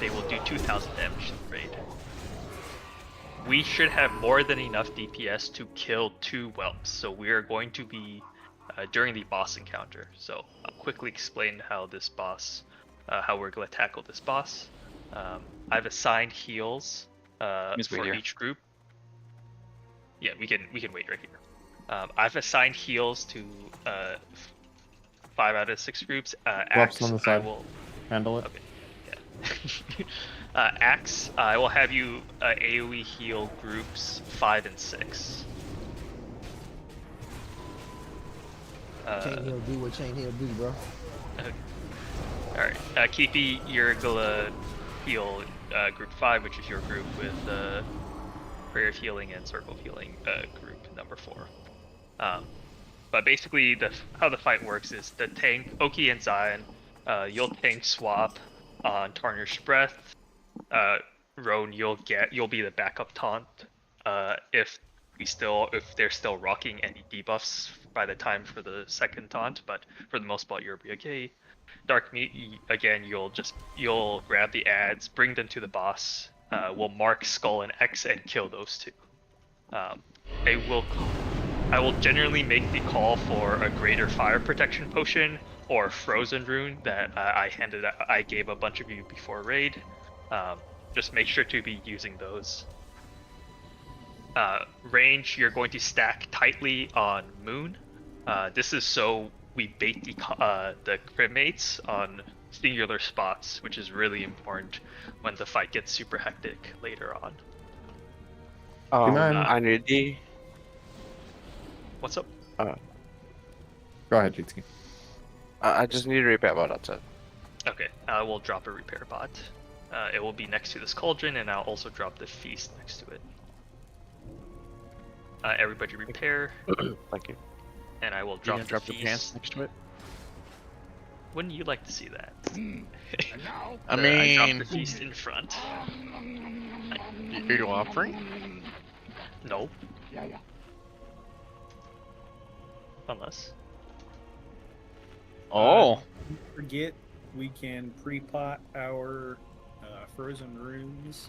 S3: they will do 2,000 damage to the raid. We should have more than enough DPS to kill 2 whelps, so we are going to be during the boss encounter. So I'll quickly explain how this boss, how we're going to tackle this boss. I've assigned heals for each group. Yeah, we can wait right here. I've assigned heals to 5 out of 6 groups. Axe,
S8: on the side.
S3: I will
S8: handle it.
S3: Okay. Yeah. Axe, I will have you AoE heal groups 5 and 6.
S1: Chain heal do what chain heal do, bro.
S3: Alright, Keepy, you're gonna heal group 5, which is your group with Prayer of Healing and Circle of Healing group number 4. But basically, how the fight works is the tank, Oki and Zion, you'll tank swap on Tarnished Breath. Roan, you'll be the backup taunt if they're still rocking any debuffs by the time for the second taunt, but for the most part you'll be okay. Dark Meat, again, you'll grab the ads, bring them to the boss. We'll mark Skull and X and kill those 2. I will generally make the call for a greater fire protection potion or frozen rune that I gave a bunch of you before raid. Just make sure to be using those. Range, you're going to stack tightly on Moon. This is so we bait the crit mates on singular spots, which is really important when the fight gets super hectic later on.
S7: I need the...
S3: What's up?
S8: Go ahead, Jitsuki.
S7: I just need a repair bot, that's it.
S3: Okay, I will drop a repair bot. It will be next to this cauldron, and I'll also drop the feast next to it. Everybody repair.
S7: Thank you.
S3: And I will drop the
S13: drop
S3: feast.
S13: your pants next to it.
S3: Wouldn't you like to see that?
S13: I mean,
S3: I dropped the feast in front.
S13: You offering?
S3: No.
S10: Yeah.
S3: Unless.
S13: Oh.
S17: Forget we can pre-pot our frozen runes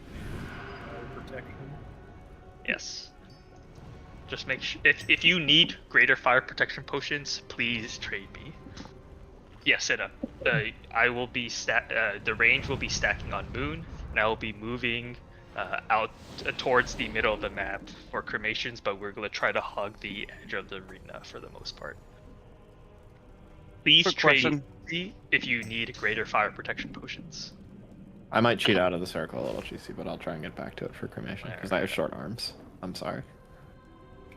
S17: and protection.
S3: Yes. Just make sure if you need greater fire protection potions, please trade me. Yes, I will be the range will be stacking on Moon, and I will be moving out towards the middle of the map for cremations, but we're gonna try to hug the edge of the arena for the most part. Please
S13: Quick
S3: trade
S13: question.
S3: me if you need greater fire protection potions.
S8: I might cheat out of the circle a little, GC, but I'll try and get back to it for cremation because I have short arms. I'm sorry.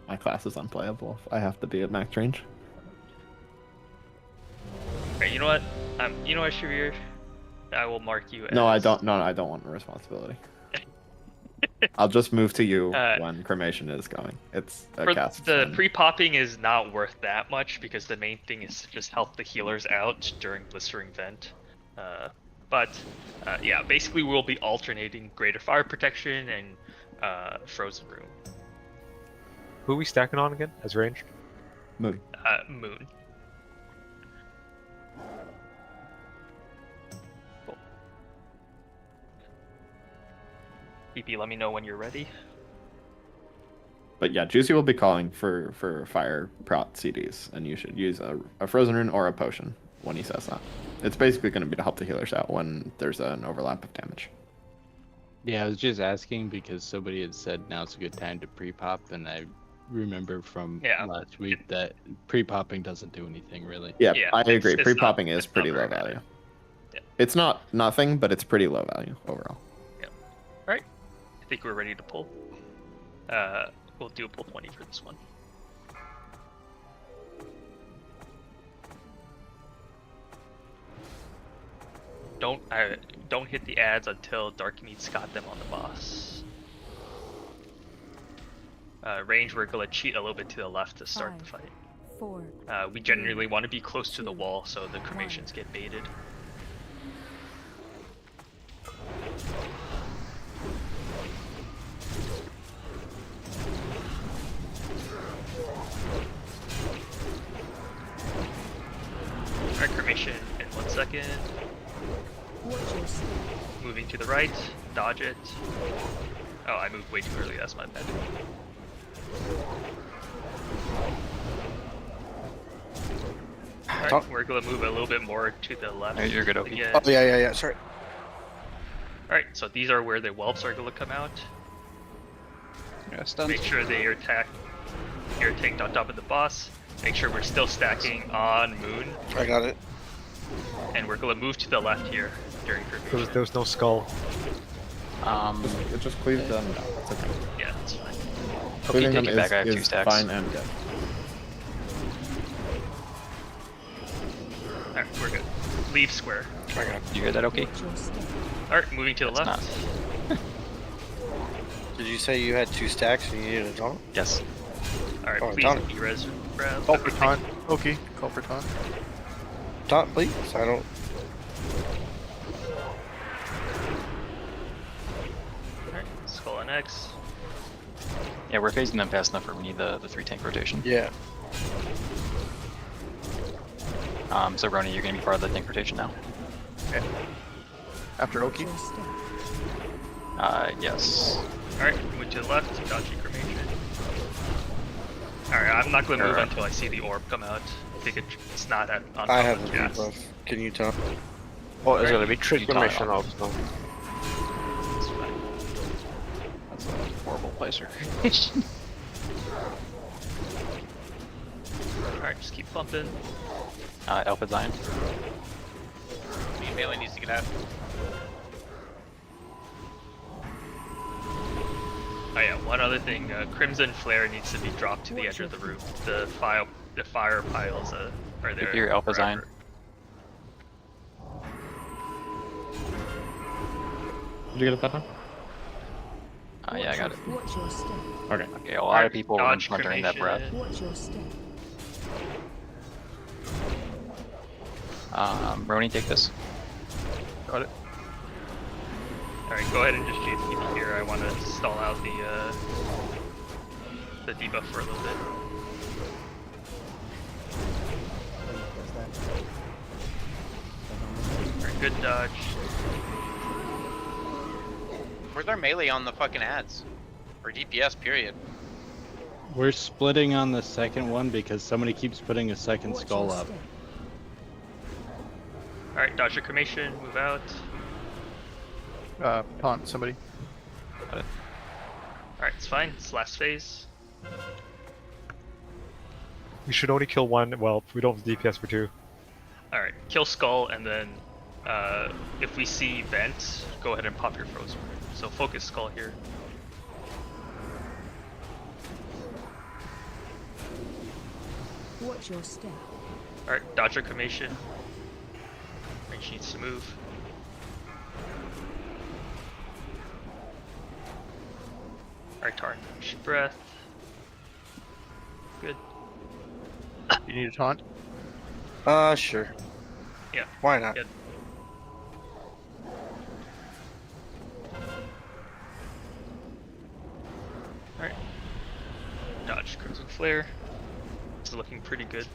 S8: My class is unplayable if I have to be at max range.
S3: Alright, you know what? You know what, Shavir? I will mark you as...
S8: No, I don't. No, I don't want the responsibility. I'll just move to you when cremation is going. It's a cast.
S3: The pre-popping is not worth that much because the main thing is to just help the healers out during Blistering Vent. Yeah, basically we'll be alternating greater fire protection and frozen room.
S9: Who are we stacking on again as range?
S8: Moon.
S3: Moon. Cool. PP, let me know when you're ready.
S8: But yeah, Juicy will be calling for fire prot CDs, and you should use a frozen rune or a potion when he says that. It's basically going to be to help the healers out when there's an overlap of damage.
S15: Yeah, I was just asking because somebody had said now's a good time to pre-pop, and I remember from last week that pre-popping doesn't do anything really.
S8: Yeah, I agree. Pre-popping is pretty low value.
S3: Yeah.
S8: It's not nothing, but it's pretty low value overall.
S3: Yep. Alright. I think we're ready to pull. We'll do a pull 20 for this one. Don't hit the ads until Dark Meat's got them on the boss. Range, we're gonna cheat a little bit to the left to start the fight.
S11: 4.
S3: We generally want to be close to the wall so the cremations get baited. Alright, cremation in 1 second. Moving to the right, dodge it. Oh, I moved way too early, that's my bad. Alright, we're gonna move a little bit more to the left.
S6: You're good, okay.
S12: Oh, yeah, sorry.
S3: Alright, so these are where the whelps are gonna come out. Make sure they are tanked on top of the boss. Make sure we're still stacking on Moon.
S12: I got it.
S3: And we're gonna move to the left here during formation.
S9: There's no skull.
S8: It just cleaves them. No, it's okay.
S3: Yeah, that's fine.
S8: Cleaving them
S6: back, I have 2
S8: is
S6: stacks.
S8: fine and good.
S3: Alright, we're good. Leave square.
S6: You hear that okay?
S3: Alright, moving to the left.
S12: Did you say you had 2 stacks and you needed a taunt?
S6: Yes.
S3: Alright,
S12: Oh,
S3: please
S12: taunt.
S3: be res.
S12: Call for taunt. Okay, call for taunt. Taunt, please. I don't.
S3: Alright, skull and X.
S6: Yeah, we're phasing them fast enough for me the 3 tank rotation.
S12: Yeah.
S6: So Roni, you're gonna be part of the tank rotation now.
S12: Okay. After Oki?
S3: Yes. Alright, move to the left, dodgy cremation. Alright, I'm not gonna move until I see the orb come out. I think it's not on top
S12: I have
S3: of
S12: a
S3: gas.
S12: debuff. Can you taunt?
S7: Oh, it's gonna be trick mission also.
S6: That's a horrible placer.
S3: Alright, just keep pumping.
S6: Alpha Zion.
S13: Melee needs to get out.
S3: Oh yeah, one other thing, Crimson Flare needs to be dropped to the edge of the room. The fire piles are there.
S6: Your Alpha Zion.
S8: Did you get that done?
S6: Yeah, I got it.
S8: Okay.
S6: Okay, a lot of people were during that breath. Roni, take this.
S12: Got it.
S3: Alright, go ahead and just keep it here. I want to stall out the debuff for a little bit. Alright, good dodge.
S13: Where's our melee on the fucking ads? Or DPS, period.
S15: We're splitting on the second one because somebody keeps putting a second skull up.
S3: Alright, dodge your cremation, move out.
S12: Taunt somebody.
S3: Got it. Alright, it's fine. It's last phase.
S9: We should only kill one. Well, we don't have DPS for 2.
S3: Alright, kill skull, and then if we see vent, go ahead and pop your frozen. So focus skull here.
S11: Watch your step.
S3: Alright, dodge your cremation. Range needs to move. Alright, Tarn, deep breath. Good.
S12: You need a taunt? Sure.
S3: Yeah.
S12: Why not?
S3: Good. Alright. Dodge Crimson Flare. This is looking pretty good.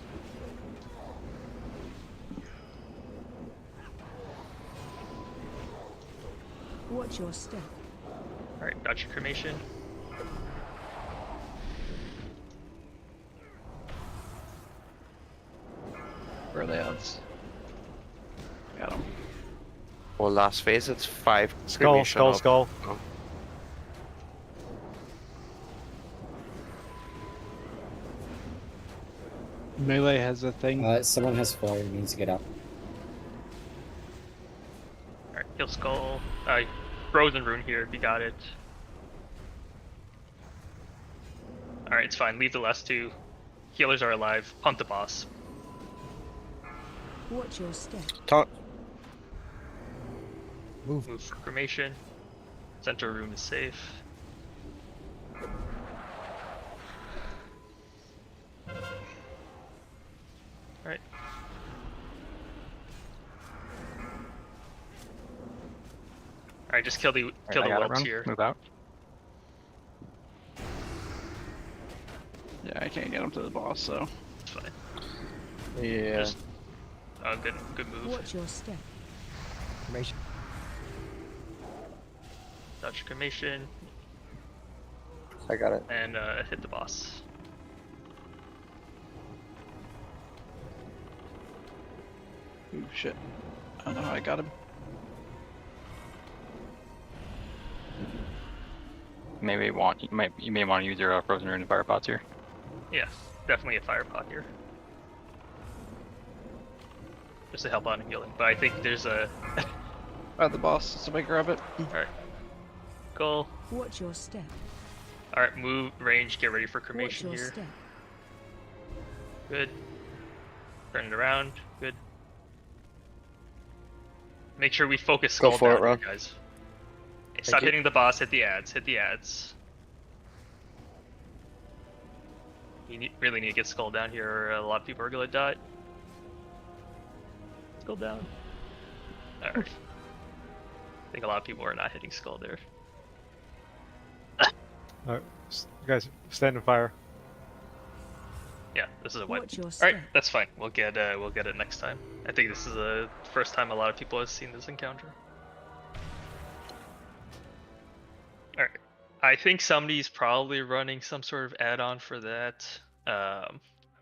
S11: Watch your step.
S3: Alright, dodge your cremation.
S6: Where are the odds? Got him.
S7: Well, last phase it's 5
S9: Skull,
S7: cremation
S9: skull,
S7: up.
S9: skull.
S7: Oh.
S15: Melee has a thing.
S16: Someone has fire, needs to get up.
S3: Alright, kill skull. Frozen rune here if you got it. Alright, it's fine. Leave the last 2. Healers are alive. Pump the boss.
S11: Watch your step.
S12: Taunt.
S3: Move for cremation. Center room is safe. Alright. Alright, just kill the whelps here.
S6: Move out.
S13: Yeah, I can't get him to the boss, so.
S3: It's fine.
S12: Yeah.
S3: Good move.
S11: Watch your step.
S1: Information.
S3: Dodge cremation.
S7: I got it.
S3: And hit the boss.
S13: Ooh, shit. Oh no, I got him.
S6: Maybe you may want to use your frozen rune and fire pots here.
S3: Yeah, definitely a fire pot here. Just to help out in healing. But I think there's a
S13: The boss, somebody grab it.
S3: Alright. Go.
S11: Watch your step.
S3: Alright, move, range, get ready for
S11: Watch
S3: cremation
S11: your
S3: here.
S11: step.
S3: Good. Turn it around. Good. Make sure we focus
S7: Go
S3: skull
S7: for
S3: down
S7: it, Ron.
S3: here, guys. Stop hitting the boss, hit the ads, hit the ads. You really need to get skull down here or a lot of people are gonna die. Skull down. Alright. I think a lot of people are not hitting skull there.
S9: Alright, guys, stand and fire.
S3: Yeah, this is a wipe.
S11: Watch your
S3: Alright,
S11: step.
S3: that's fine. We'll get it next time. I think this is the first time a lot of people have seen this encounter. Alright. I think somebody's probably running some sort of add-on for that. I'm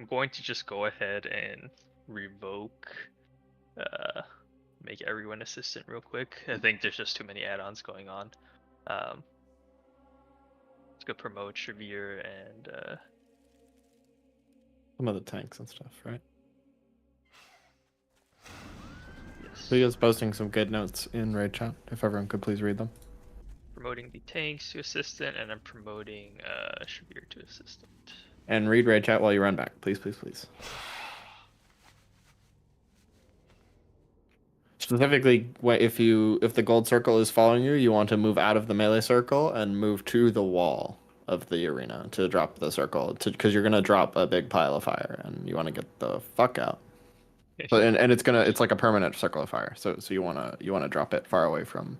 S3: going to just go ahead and revoke make everyone assistant real quick. I think there's just too many add-ons going on. Let's go promote Shavir and
S8: Some of the tanks and stuff, right?
S3: yes.
S8: So you guys posting some good notes in raid chat, if everyone could please read them.
S3: Promoting the tanks to assistant, and I'm promoting Shavir to assistant.
S8: And read raid chat while you run back, please, please, please. Specifically, if the gold circle is following you, you want to move out of the melee circle and move to the wall of the arena to drop the circle, because you're gonna drop a big pile of fire, and you want to get the fuck out. So, and it's like a permanent circle of fire. So you wanna drop it far away from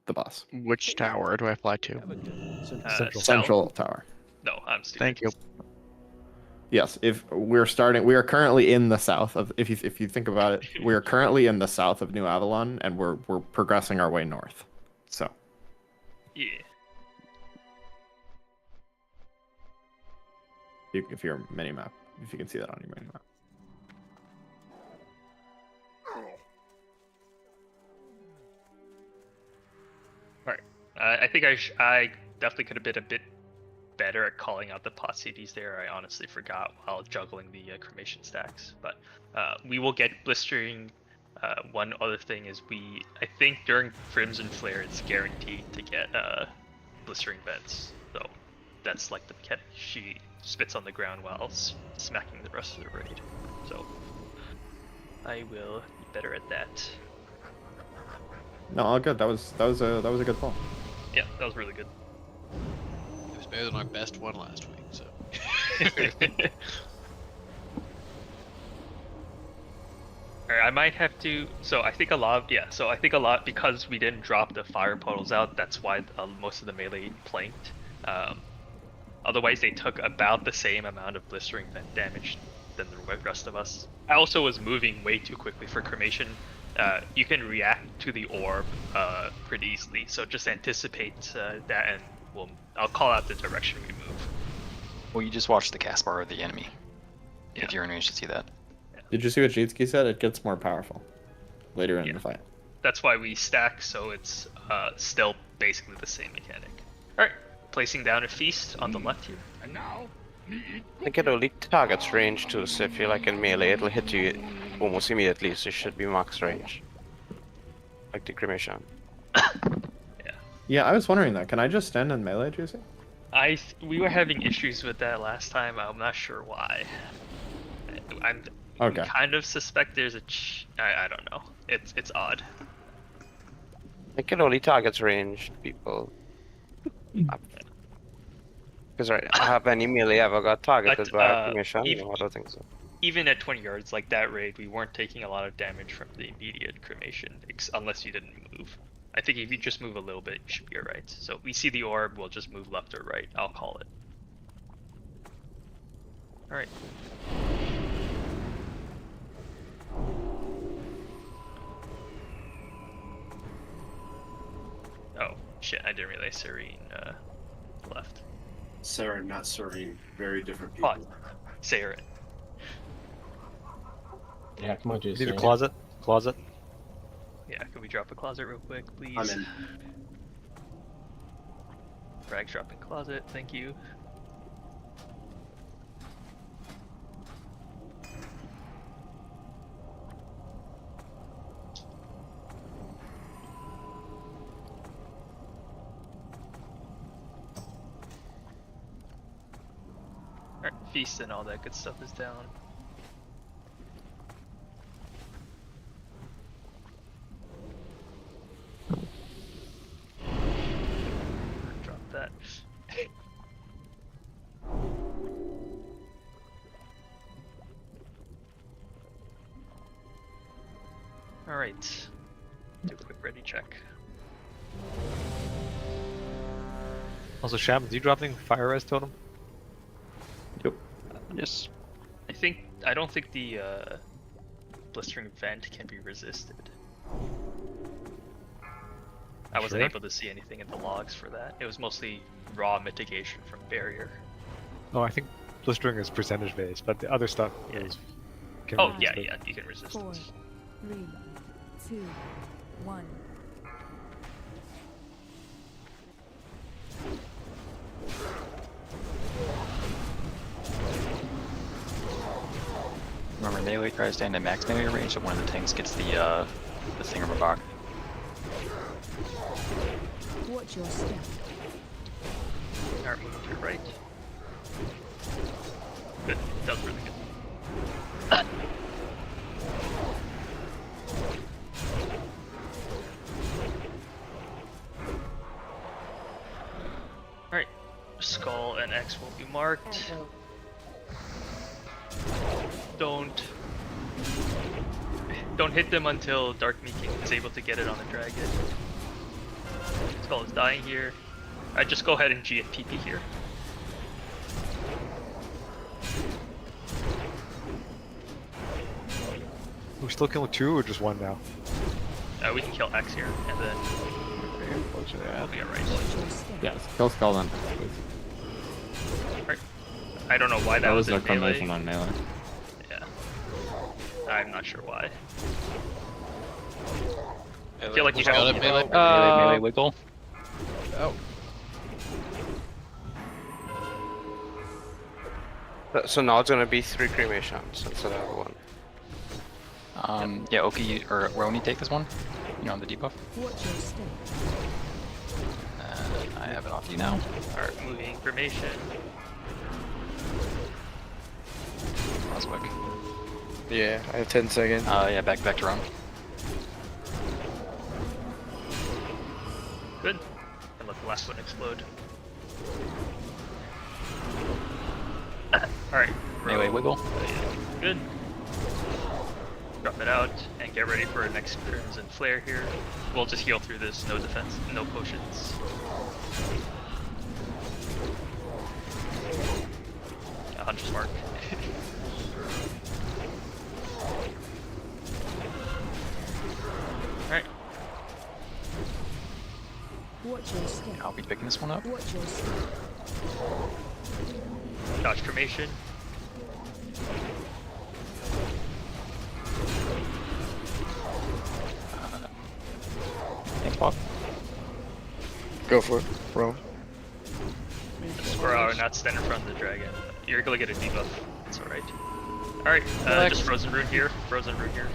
S8: the boss.
S12: Which tower do I fly to?
S8: Central tower.
S3: No, I'm stupid.
S12: Thank you.
S8: Yes, we are currently in the south of. If you think about it, we are currently in the south of New Avalon, and we're progressing our way north. So.
S3: Yeah.
S8: If your mini map, if you can see that on your mini map.
S3: Alright. I think I definitely could have been a bit better at calling out the pot CDs there. I honestly forgot while juggling the cremation stacks. But we will get blistering. One other thing is I think during Crimson Flare it's guaranteed to get blistering vents. So that's like the mechanic. She spits on the ground while smacking the rest of the raid. So I will be better at that.
S8: No, all good. That was a good fall.
S3: Yeah, that was really good.
S4: It was better than our best one last week, so.
S3: Alright, I might have to. So I think a lot because we didn't drop the fire portals out. That's why most of the melee planked. Otherwise, they took about the same amount of blistering vent damage than the rest of us. I also was moving way too quickly for cremation. You can react to the orb pretty easily, so just anticipate that, and I'll call out the direction we move.
S6: Well, you just watch the cast bar of the enemy. Yeah. If you're in range to see that.
S8: Yeah. Did you see what Jitsuki said? It gets more powerful later in the fight.
S3: That's why we stack, so it's still basically the same mechanic. Alright, placing down a feast on the left here.
S10: And now,
S7: I think it only targets range too, so if you're like in melee, it'll hit you almost immediately, so it should be max range. Like the cremation.
S8: Yeah, I was wondering that. Can I just stand in melee, Juicy?
S3: We were having issues with that last time. I'm not sure why.
S8: Okay.
S3: Kind of suspect there's I don't know. It's odd.
S7: I think it only targets ranged people. Because have any melee ever got targeted by a cremation? No, I don't think so.
S3: Even at 20 yards, like that raid, we weren't taking a lot of damage from the immediate cremation, unless you didn't move. I think if you just move a little bit, you should be alright. So we see the orb, we'll just move left or right. I'll call it. Alright. Oh, Shit, I didn't realize Serene left.
S5: Sarah, not Serene. Very different people.
S3: Sarah.
S16: Yeah, come on, Jason.
S9: Need a closet? Closet?
S3: Yeah, can we drop a closet real quick, please?
S5: I'm in.
S3: Frag dropping closet, thank you. Alright, feast and all that good stuff is down. Drop that. Alright. Do a quick ready check.
S9: Also, Sham, do you drop anything fire res totem?
S8: Yep.
S3: Yes. I don't think the blistering vent can be resisted. I wasn't able to see anything in the logs for that. It was mostly raw mitigation from barrier.
S9: Oh, I think blistering is percentage based, but the other stuff is.
S3: Oh yeah, you can resist
S11: 4,
S3: this.
S11: 3, 2, 1.
S6: Remember, melee tries to end at max melee range, so one of the tanks gets the thingamabog.
S11: Watch your step.
S3: Alright, moving to your right. Good, that was really good. Alright, Skull and X will be marked. Don't hit them until Dark Meeking is able to get it on the dragon. Skull is dying here. Alright, just go ahead and G and PP here.
S9: We're still killing 2 or just 1 now?
S3: We can kill X here, and then we'll be alright.
S8: Yes, kill Skull then.
S3: Right. I don't know why that was
S8: a
S3: in melee.
S8: combination on melee.
S3: Yeah. I'm not sure why. I feel like you have to
S6: melee wiggle.
S7: Oh. So now it's gonna be 3 cremations instead of 1.
S6: Yeah, Oki or Roni take this one. You're on the debuff.
S11: Watch your step.
S6: I have it off you now.
S3: Alright, moving cremation.
S6: Oswick.
S12: Yeah, I have 10 seconds.
S6: Yeah, back to Ron.
S3: Good. And let the last one explode. Alright.
S6: Melee wiggle.
S3: Good. Drop it out and get ready for our next Crimson Flare here. We'll just heal through this, no defense, no potions. Hunter's Mark. Alright.
S11: Watch your step.
S6: I'll be picking this one up.
S11: Watch your step.
S3: Dodge cremation.
S6: Thanks, Bob.
S12: Go for it, bro.
S3: Square hour, not stand in front of the dragon. You're gonna get a debuff. It's alright. Alright, just Frozen Rune here. Frozen Rune here.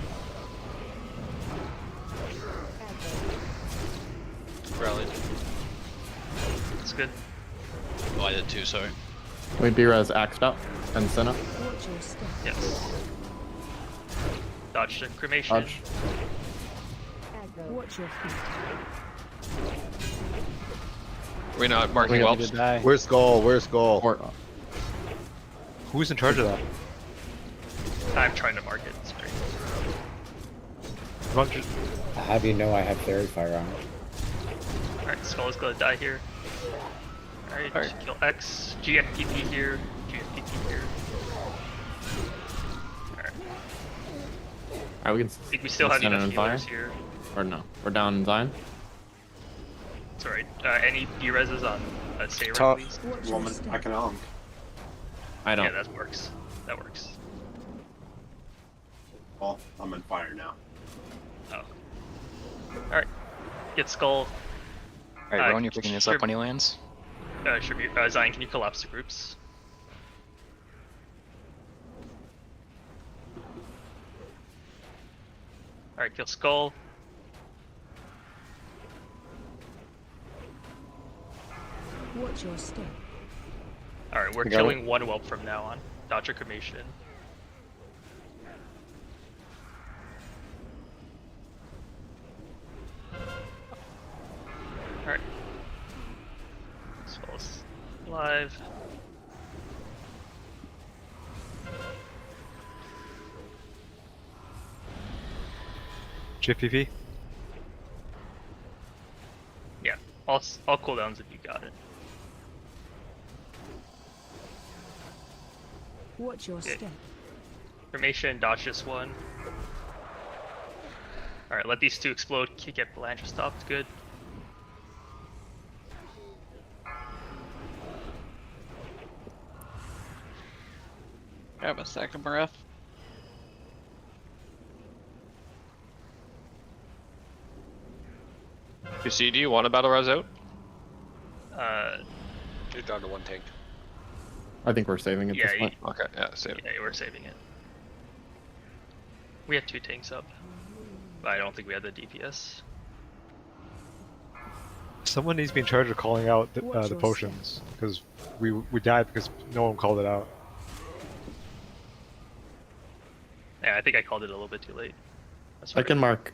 S4: Rallied.
S3: That's good.
S4: Oh, I did too, sorry.
S8: Wait, B-Res axed up and Senna.
S11: Watch your step.
S3: Yes. Dodge the cremation.
S8: Dodge.
S11: Watch your feet.
S14: We're not marking well.
S12: Where's Skull? Where's Skull?
S9: Who's in charge of that?
S3: I'm trying to mark it. Sorry.
S16: How do you know I have fairy fire on?
S3: Alright, Skull is gonna die here. Alright, kill X. GFPP here. GFPP here.
S8: Alright, we can.
S3: I think we still have enough healers here.
S8: Or no, we're down in Zion.
S3: That's alright. Any D-reses on Saber,
S12: Top.
S3: please?
S5: Woman, I can on.
S8: I don't.
S3: Yeah, that works. That works.
S5: Well, I'm in fire now.
S3: Oh. Alright. Get Skull.
S6: Alright, Rowan, you're picking this up when he lands?
S3: Should be, Zion, can you collapse the groups? Alright, kill Skull.
S11: Watch your step.
S3: Alright, we're killing one whelp from now on. Dodge your cremation. Alright. Skull's live.
S9: GPP?
S3: Yeah, all cooldowns if you got it.
S11: Watch your step.
S3: Cremation, dodge this one. Alright, let these two explode. Get Belandra stopped. Good.
S13: Have a second breath.
S14: PC, do you want to battle res out?
S3: You're down to one tank.
S8: I think we're saving it this point.
S14: Okay, yeah, save it.
S3: Yeah, we're saving it. We had 2 tanks up, but I don't think we had the DPS.
S9: Someone needs to be in charge of calling out the potions, because we died because no one called it out.
S3: Yeah, I think I called it a little bit too late.
S8: I can mark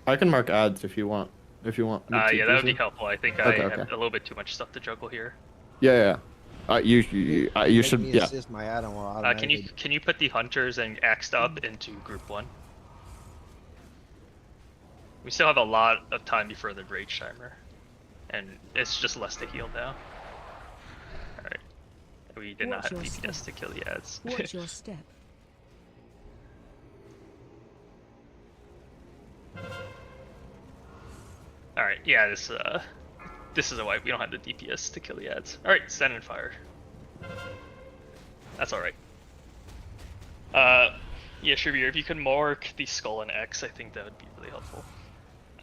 S8: ads if you want. If you want.
S3: Yeah, that would be helpful. I think I have
S8: okay.
S3: a little bit too much stuff to juggle here.
S8: Yeah. You should. Yeah.
S1: Assist my add-on will
S3: Can you put the hunters and axed up into group 1? We still have a lot of time before the rage timer, and it's just less to heal now. All right, we did not have DPS to kill the ads.
S11: Watch your step.
S3: All right, yeah, this is a wipe. We don't have the DPS to kill the ads. All right, stand and fire. That's all right. Yeah, Shrevere, if you could mark the skull and X, I think that would be really helpful.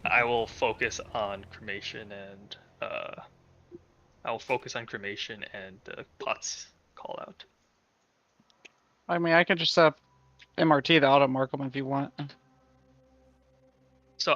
S3: I will focus on cremation and Potts call out.
S13: I mean, I could just MRT the auto mark them if you want.
S3: So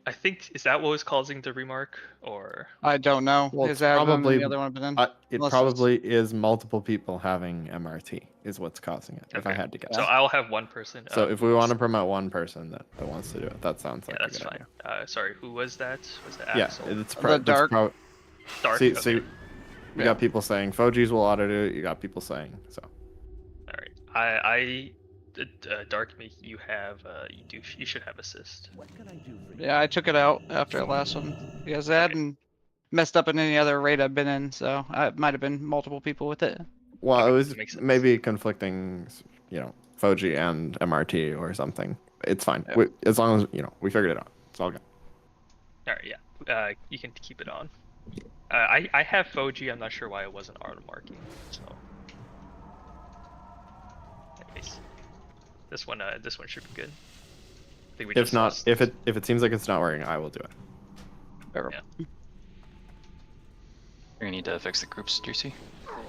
S3: I think, is that what was causing the remark, or?
S13: I don't know.
S8: Well,
S13: Is
S8: it's probably
S13: the other one been in?
S8: It probably is multiple people having MRT is what's causing it. If I had to guess.
S3: So I'll have one person.
S8: So if we want to promote one person that wants to do it, that sounds like
S3: that's
S8: a good
S3: fine.
S8: idea.
S3: Sorry, who was that? Was that
S8: Yeah,
S3: Axel?
S8: it's
S13: Dark.
S3: Dark.
S8: See,
S3: okay.
S8: you got people saying Fogies will auto do it. You got people saying so.
S3: All right, Dark, you have you should have assist.
S13: Yeah, I took it out after the last one because it hadn't messed up in any other raid I've been in, so it might have been multiple people with it.
S8: Well, it was maybe conflicting, Fogi and MRT or something. It's fine.
S13: Yeah.
S8: As long as we figured it out. It's all good.
S3: All right, yeah, you can keep it on. I have Fogi. I'm not sure why it wasn't auto marking. So, anyways, this one should be good. I think we
S8: If not, if it seems like it's not working, I will do it.
S3: Yeah.
S6: You're gonna need to fix the groups, Juicy.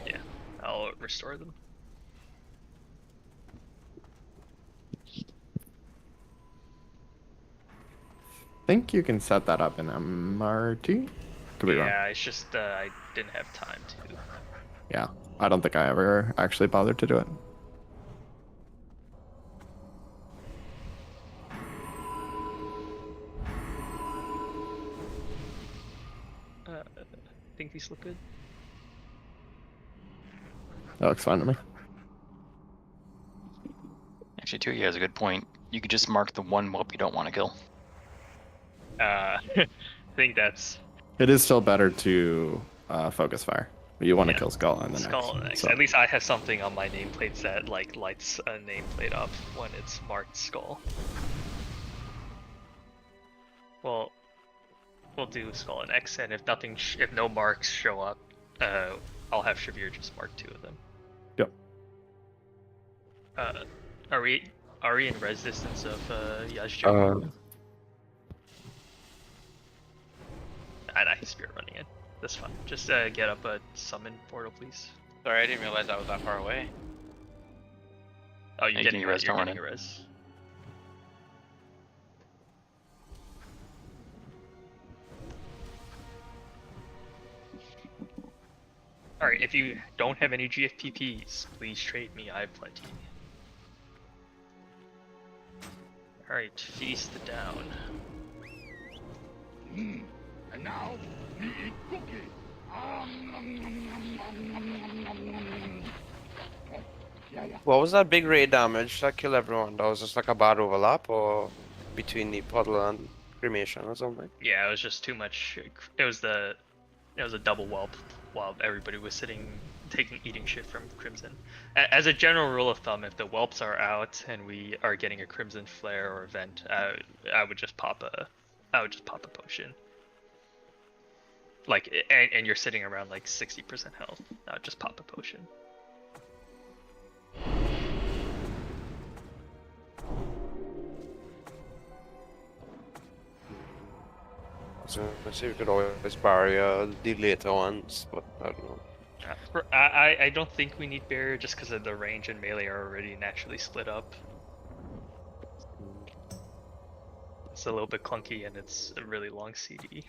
S3: Yeah, I'll restore them.
S8: I think you can set that up in MRT. Could be wrong.
S3: Yeah, it's just I didn't have time to.
S8: Yeah, I don't think I ever actually bothered to do it.
S3: I think these look good.
S8: That looks fine to me.
S6: Actually, too, he has a good point. You could just mark the one whelp you don't want to kill.
S3: I think that's.
S8: It is still better to focus fire. But you want to kill Skull and the
S3: Skull
S8: next.
S3: next.
S8: So.
S3: At least I have something on my nameplates that lights a nameplate up when it's marked Skull. Well, we'll do Scarlet X, and if nothing, if no marks show up, I'll have Shavir just mark 2 of them.
S8: Yep.
S3: Are we in res distance of Yajjo? I spirit running in. That's fine. Just get up a summon portal, please.
S7: Sorry, I didn't realize I was that far away.
S3: Oh, you're getting a res. You're getting a res. Alright, if you don't have any GFPPs, please trade me. I have plenty. Alright, feast the down.
S10: And now, we eat cookie.
S7: What was that big raid damage that killed everyone? That was just like a bad overlap, or between the puddle and cremation or something?
S3: Yeah, it was just too much. It was a double whelp while everybody was eating shit from Crimson. As a general rule of thumb, if the whelps are out and we are getting a Crimson Flare or event, I would just pop a potion. Like, and you're sitting around like 60% health. I would just pop a potion.
S7: So let's see, we could always barrier the later ones, but I don't know.
S3: I don't think we need barrier just because of the range and melee are already naturally split up. It's a little bit clunky and it's a really long CD.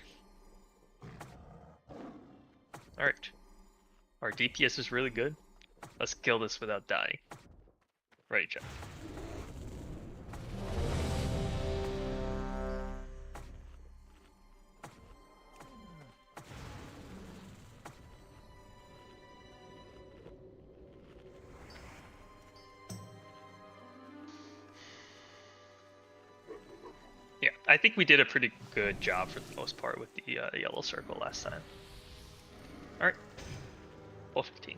S3: Alright. Our DPS is really good. Let's kill this without dying. Right, Jeff. Yeah, I think we did a pretty good job for the most part with the yellow circle last time. Alright. 12:15.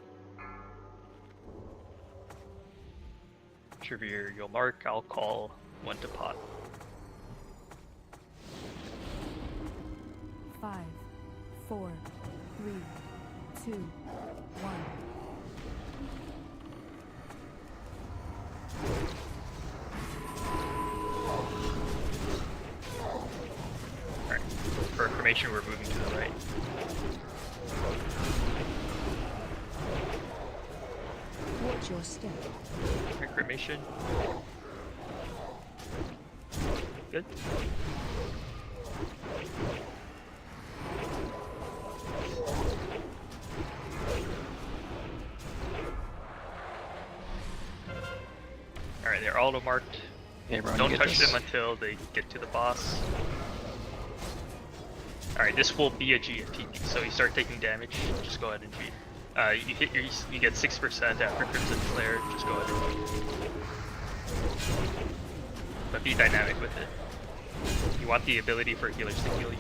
S3: Shavir, you'll mark, I'll call 1 to pot.
S11: 5, 4, 3, 2, 1.
S3: Alright, for information, we're moving to the right.
S11: Watch your step.
S3: Cremation. Good. Alright, they're auto marked.
S6: Hey, bro,
S3: don't touch them until they get to the boss. Alright, this will be a GFP, so you start taking damage, just go ahead and G. You get 6% after Crimson Flare, just go ahead and G. But be dynamic with it. You want the ability for healers to heal you.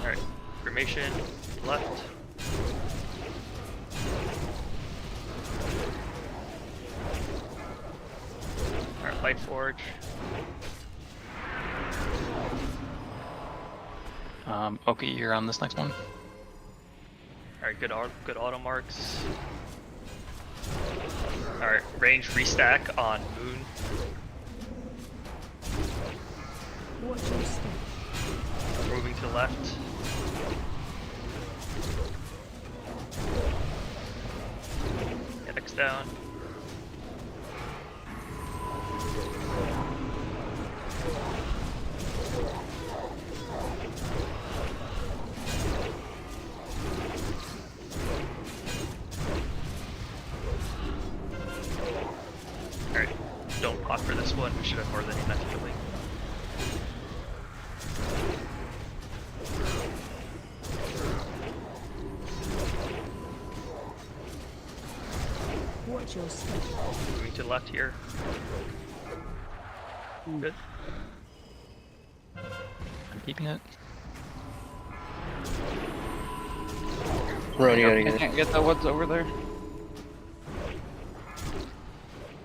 S3: Alright, cremation, left. Alright, Light Forge.
S6: Okay, you're on this next one.
S3: Alright, good auto marks. Alright, range restack on Moon.
S11: Watch your step.
S3: Moving to the left. Get X down. Alright, don't pot for this one, we should have more than enough healing.
S11: Watch your step.
S3: Moving to the left here. Good.
S6: I'm keeping it.
S7: Ron, you gotta
S13: I
S7: get it.
S13: can't get the woods over there.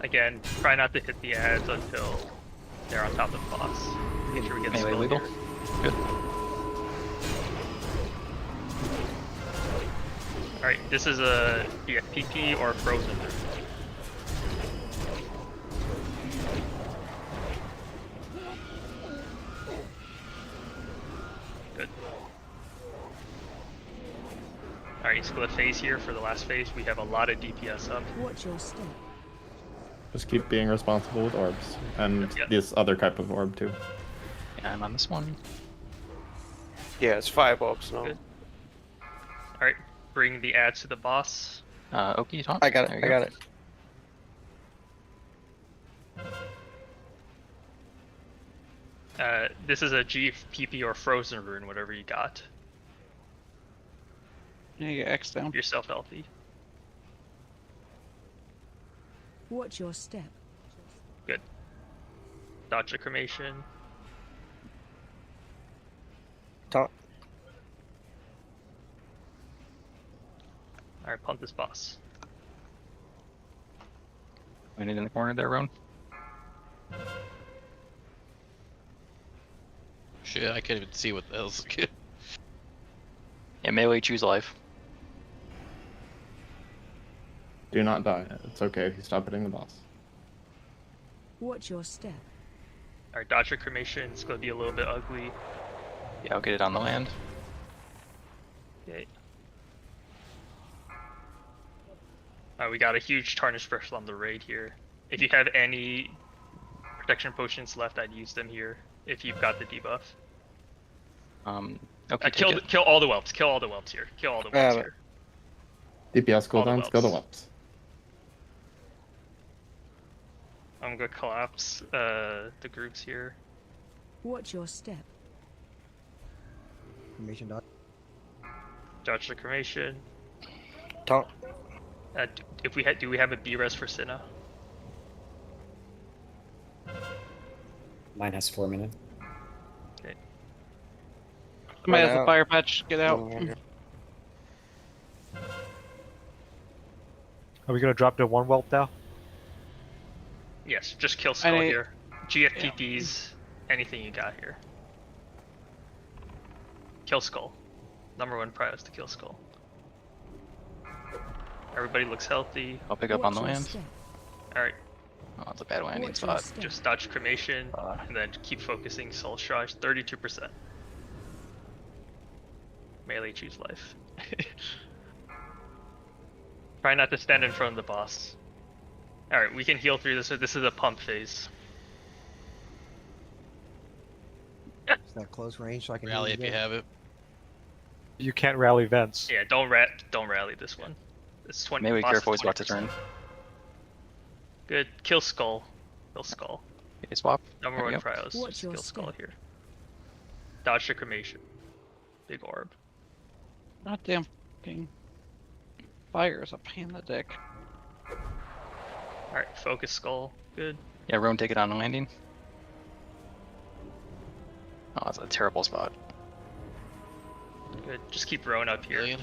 S3: Again, try not to hit the ads until they're on top of the boss. Make sure we get
S6: Melee
S3: skill
S6: legal.
S3: here.
S6: Good.
S3: Alright, this is a PP or frozen. Good. Alright, split phase here for the last phase. We have a lot of DPS up.
S11: Watch your step.
S8: Just keep being responsible with orbs. And
S3: Yep.
S8: this other type of orb too.
S6: Yeah, I'm on this one.
S7: Yeah, it's 5 orbs now.
S3: Good. Alright, bring the ads to the boss.
S6: Oki, taunt.
S7: I got it.
S6: There
S7: I
S6: you
S7: got it.
S3: This is a PP or frozen rune, whatever you got.
S13: Yeah, you get X down.
S3: Keep yourself healthy.
S11: Watch your step.
S3: Good. Dodge the cremation.
S7: Taunt.
S3: Alright, punt this boss.
S6: Waiting in the corner there, Roan.
S4: Shit, I can't even see what the hell's good.
S6: Yeah, melee, choose life.
S8: Do not die. It's okay if you stop hitting the boss.
S11: Watch your step.
S3: Alright, dodge the cremation. It's gonna be a little bit ugly.
S6: Yeah, I'll get it on the land.
S3: Okay. We got a huge tarnish brush on the raid here. If you have any protection potions left, I'd use them here. If you've got the debuff.
S6: Okay,
S3: kill all the whelps. Kill all the whelps here. Kill all the whelps here.
S8: DPS
S3: All the
S8: cooldowns, go the
S3: whelps.
S8: whelps.
S3: I'm gonna collapse the groups here.
S11: Watch your step.
S1: Cremation dodge.
S3: Dodge the cremation.
S7: Taunt.
S3: If we do we have a B-res for Cinna?
S16: Mine has 4 minutes.
S3: Okay.
S13: Somebody has a fire patch. Get out.
S9: Are we gonna drop to 1 whelp now?
S3: Yes, just kill Skull here. GFPPs, anything you got here. Kill Skull. #1 prize to kill Skull. Everybody looks healthy.
S6: I'll pick up on the land.
S3: Alright.
S6: Oh, that's a bad landing spot.
S3: Just dodge cremation, and then keep focusing Soul Charge, 32%. Melee choose life. Try not to stand in front of the boss. Alright, we can heal through this, so this is a pump phase.
S1: Is that close range so I can
S4: Rally if you have it.
S9: You can't rally vents.
S3: Yeah, don't rally this one. It's 20.
S6: Melee
S3: boss
S6: careful,
S3: is
S6: he's about to
S3: 20%.
S6: turn.
S3: Good. Kill Skull. Kill Skull.
S6: Okay, swap.
S3: #1 prize.
S11: Watch
S3: Just
S11: your
S3: kill Skull
S11: step.
S3: here. Dodge the cremation. Big orb.
S13: Goddamn fucking fire is a pain in the dick.
S3: Alright, focus Skull. Good.
S6: Yeah, Roan, take it on the landing. Oh, that's a terrible spot.
S3: Good. Just keep rowing up here.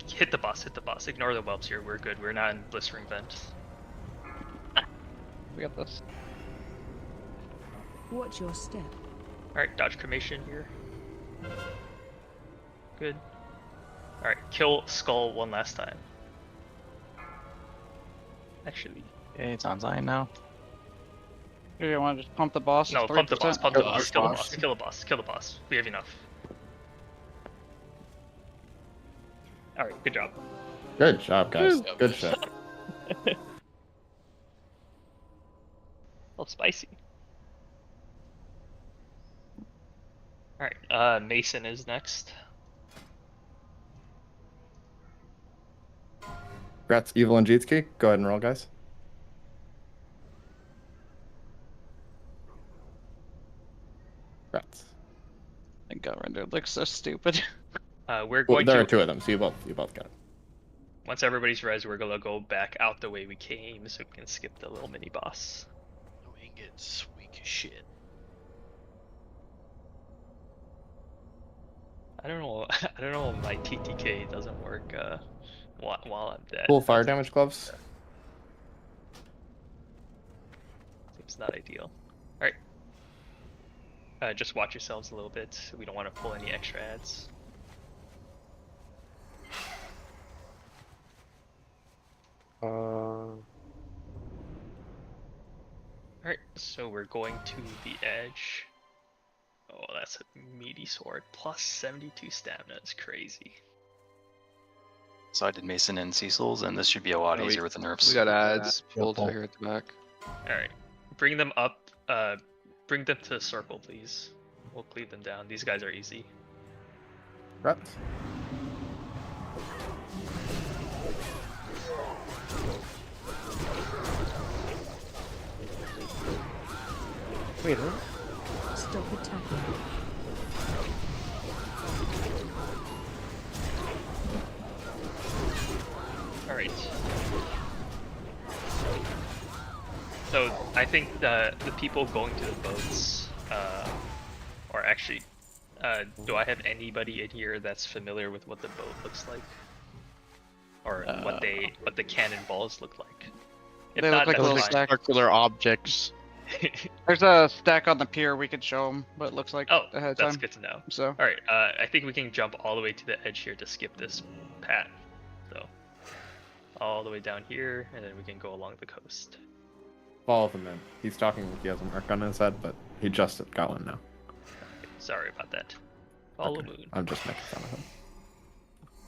S3: Hit the boss, hit the boss. Ignore the whelps here. We're good. We're not in blistering vent.
S13: We got this.
S11: Watch your step.
S3: Alright, dodge cremation here. Good. Alright, kill Skull one last time. Actually.
S6: Okay, it's on Zion now.
S13: You want to just pump the boss?
S3: No,
S13: It's
S3: pump the boss,
S13: 3%?
S3: pump the boss, kill the boss, kill the boss, kill the boss. We have enough. Alright, good job.
S8: Good job, guys.
S3: Woo.
S8: Good shit.
S3: Oh, spicy. Alright, Mason is next.
S8: Congrats, Evil and Jeetski. Go ahead and roll, guys. Congrats.
S13: Thank God, Render looks so stupid.
S3: We're
S8: Well,
S3: going
S8: there
S3: to...
S8: are 2 of them, so you both got it.
S3: Once everybody's res, we're gonna go back out the way we came so we can skip the little mini boss.
S4: No ingots, weak as shit.
S3: I don't know. I don't know if my TTK doesn't work while I'm dead.
S8: Cool fire damage gloves.
S3: Seems not ideal. All right. Just watch yourselves a little bit. We don't want to pull any extra ads. Alright, so we're going to the edge. Oh, that's a meaty sword. Plus 72 stamina is crazy.
S6: So I did Mason and Cecil's, and this should be a lot easier with the nerfs.
S14: We got ads pulled here at the back.
S3: Alright, bring them up. Bring them to the circle, please. We'll cleave them down. These guys are easy.
S8: Right.
S7: Wait, what?
S11: Stop attacking.
S3: Alright. So I think the people going to the boats, or actually, do I have anybody in here that's familiar with what the boat looks like, or what the cannonballs look like? If
S13: They
S3: not,
S13: look like
S3: that's
S13: little
S3: fine.
S12: Circular objects.
S13: There's a stack on the pier. We could show them what it looks like
S3: Oh,
S13: ahead of
S3: that's
S13: time.
S3: good to know.
S13: So,
S3: all right, I think we can jump all the way to the edge here to skip this path. So, all the way down here, and then we can go along the coast.
S8: Follow them in. He's talking like he has a mark on his head, but he just got one now.
S3: Sorry about that. Follow Moon.
S8: I'm just making fun of him.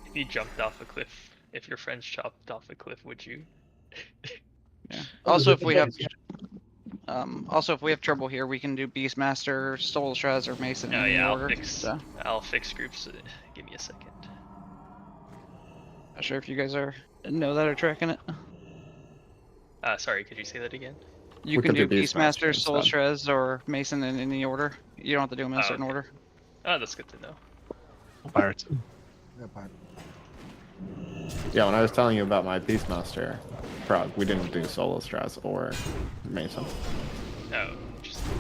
S3: If you jumped off a cliff, if your friends chopped off a cliff, would you?
S13: yeah. Also, if we have trouble here, we can do Beastmaster, Soul Shrez, or Mason.
S3: Oh
S13: in
S3: yeah,
S13: order,
S3: I'll fix groups. Give me a second.
S13: Not sure if you guys know that or tracking it.
S3: Sorry, could you say that again?
S13: You can do Beastmaster, Soul Shrez, or Mason in any order. You don't have to do them in a certain order.
S3: Oh, that's good to know.
S9: Pirates.
S1: Yeah, pirate.
S8: Yeah, when I was telling you about my Beastmaster prog, we didn't do Solo Stress or Mason.
S3: Oh, interesting.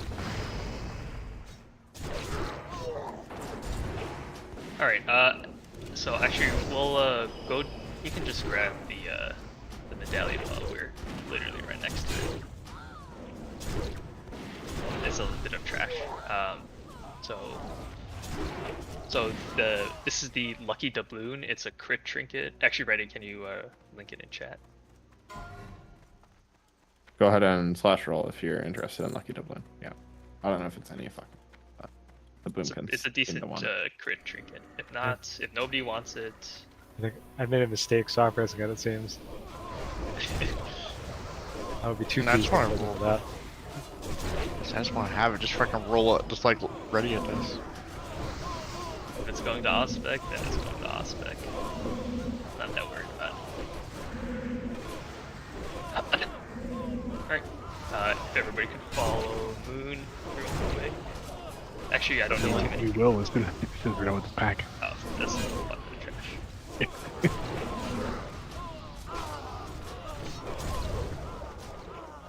S3: Alright, so actually, we'll, go, you can just grab the medallion while we're literally right next to it. It's a bit of trash. This is the Lucky Doubloon. It's a crit trinket. Actually, Reddy, can you link it in chat?
S8: Go ahead and slash roll if you're interested in Lucky Doubloon. Yeah. I don't know if it's any fucking.
S3: It's a decent crit trinket. If not, if nobody wants it.
S9: I think I made a mistake stop pressing it, it seems. I would be too
S12: I just
S9: pleased
S12: want
S9: with
S12: to
S9: all that.
S12: I just want to have it. Just freaking roll it, just like ready it does.
S3: If it's going to Ospec, then it's going to Ospec. Not that worried about it. Alright, if everybody could follow Moon real quick. Actually, I don't need too many.
S9: We will as soon as we're done with the pack.
S3: Oh, that's a lot of trash.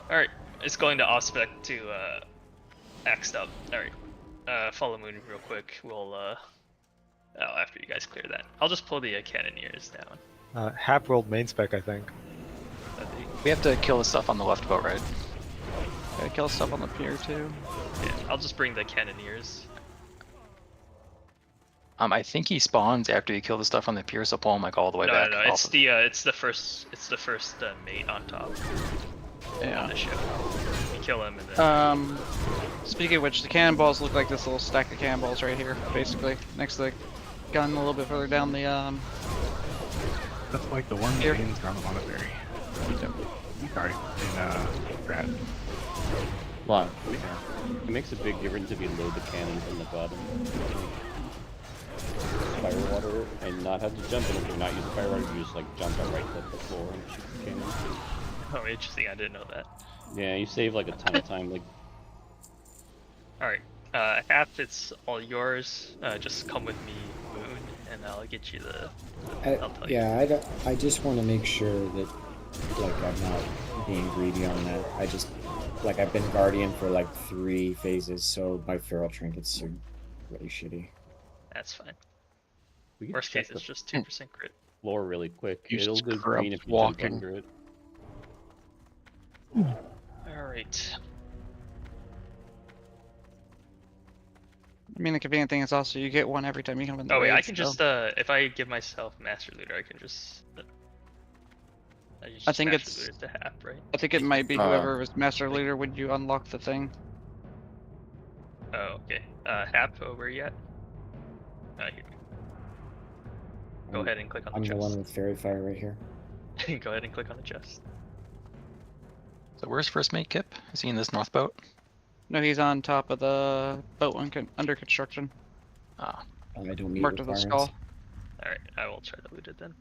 S3: Alright, it's going to Ospec to Axed up. Alright, follow Moon real quick. We'll after you guys clear that. I'll just pull the cannoneers down.
S9: Hap rolled main spec, I think.
S6: We have to kill the stuff on the left boat, right?
S13: Gotta kill stuff on the pier too.
S3: Yeah, I'll just bring the cannoneers.
S6: I think he spawns after you kill the stuff on the pier, so pull him like all the way back.
S3: No, it's the first mate on top.
S13: Yeah.
S3: On the ship. You kill him and then.
S13: Speaking of which, the cannonballs look like this little stack of cannonballs right here, basically, next to the gun, a little bit further down the
S9: That's like the one
S13: here.
S9: thing on the monastery. Sorry, in Brad.
S8: What?
S2: It makes a big difference if you load the cannon from the bottom. Fire water and not have to jump in if you're not using fire water, you just like jump and right click the floor and shoot the cannon.
S3: Oh, interesting, I didn't know that.
S2: Yeah, you save like a ton of time. Like,
S3: alright, Hap, it's all yours. Just come with me, Moon, and I'll get you the. I'll tell you.
S16: I just want to make sure that, like, I'm not being greedy on that. I've been Guardian for like 3 phases, so my feral trinkets are really shitty.
S3: That's fine.
S2: We can
S3: Worst
S2: check
S3: case, it's
S2: the
S3: just 2% crit.
S2: floor really quick.
S15: You
S2: It'll go
S15: scrub
S2: green if you
S15: walking.
S2: jump under it.
S3: Alright.
S13: I mean, the convenient thing is also you get one every time you come in the
S3: Oh wait,
S13: raid,
S3: I can just if I give myself Master Looter, I can just.
S13: I think
S3: Master
S13: it's.
S3: Looter to Hap, right?
S13: I think it might be whoever was Master Leader when you unlock the thing.
S3: Oh, okay. Hap, where you at? Here. Go ahead and click on the
S16: I'm
S3: chest.
S16: the one with Fairy Fire right here.
S3: Go ahead and click on the chest.
S6: So where's first mate Kip? Is he in this north boat?
S13: No, he's on top of the boat under construction.
S6: Ah.
S16: I don't need
S13: Marked with a skull.
S3: Alright, I will try to loot it then.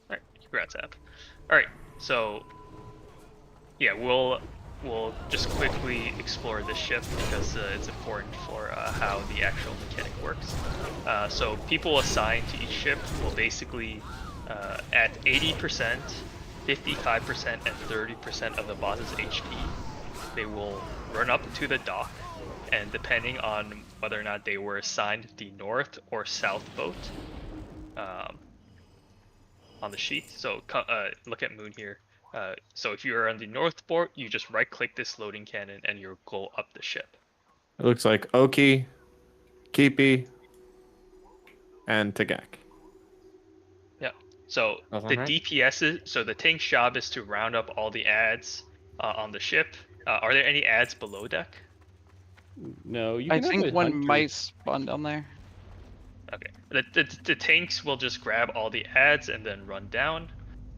S3: Alright, congrats, App. Alright, so yeah, we'll just quickly explore this ship because it's important for how the actual mechanic works. So people assigned to each ship will basically at 80%, 55%, and 30% of the boss's HP, they will run up to the dock, and depending on whether or not they were assigned the north or south boat on the sheet. So look at Moon here. So if you're on the north port, you just right click this loading cannon and you'll go up the ship.
S8: It looks like Oki, Kipi, and Tagak.
S3: Yeah. So the DPS so the tank's job is to round up all the adds on the ship. Are there any adds below deck?
S2: No, you
S13: I
S2: can
S13: think one might spawn down there.
S3: Okay. The tanks will just grab all the adds and then run down.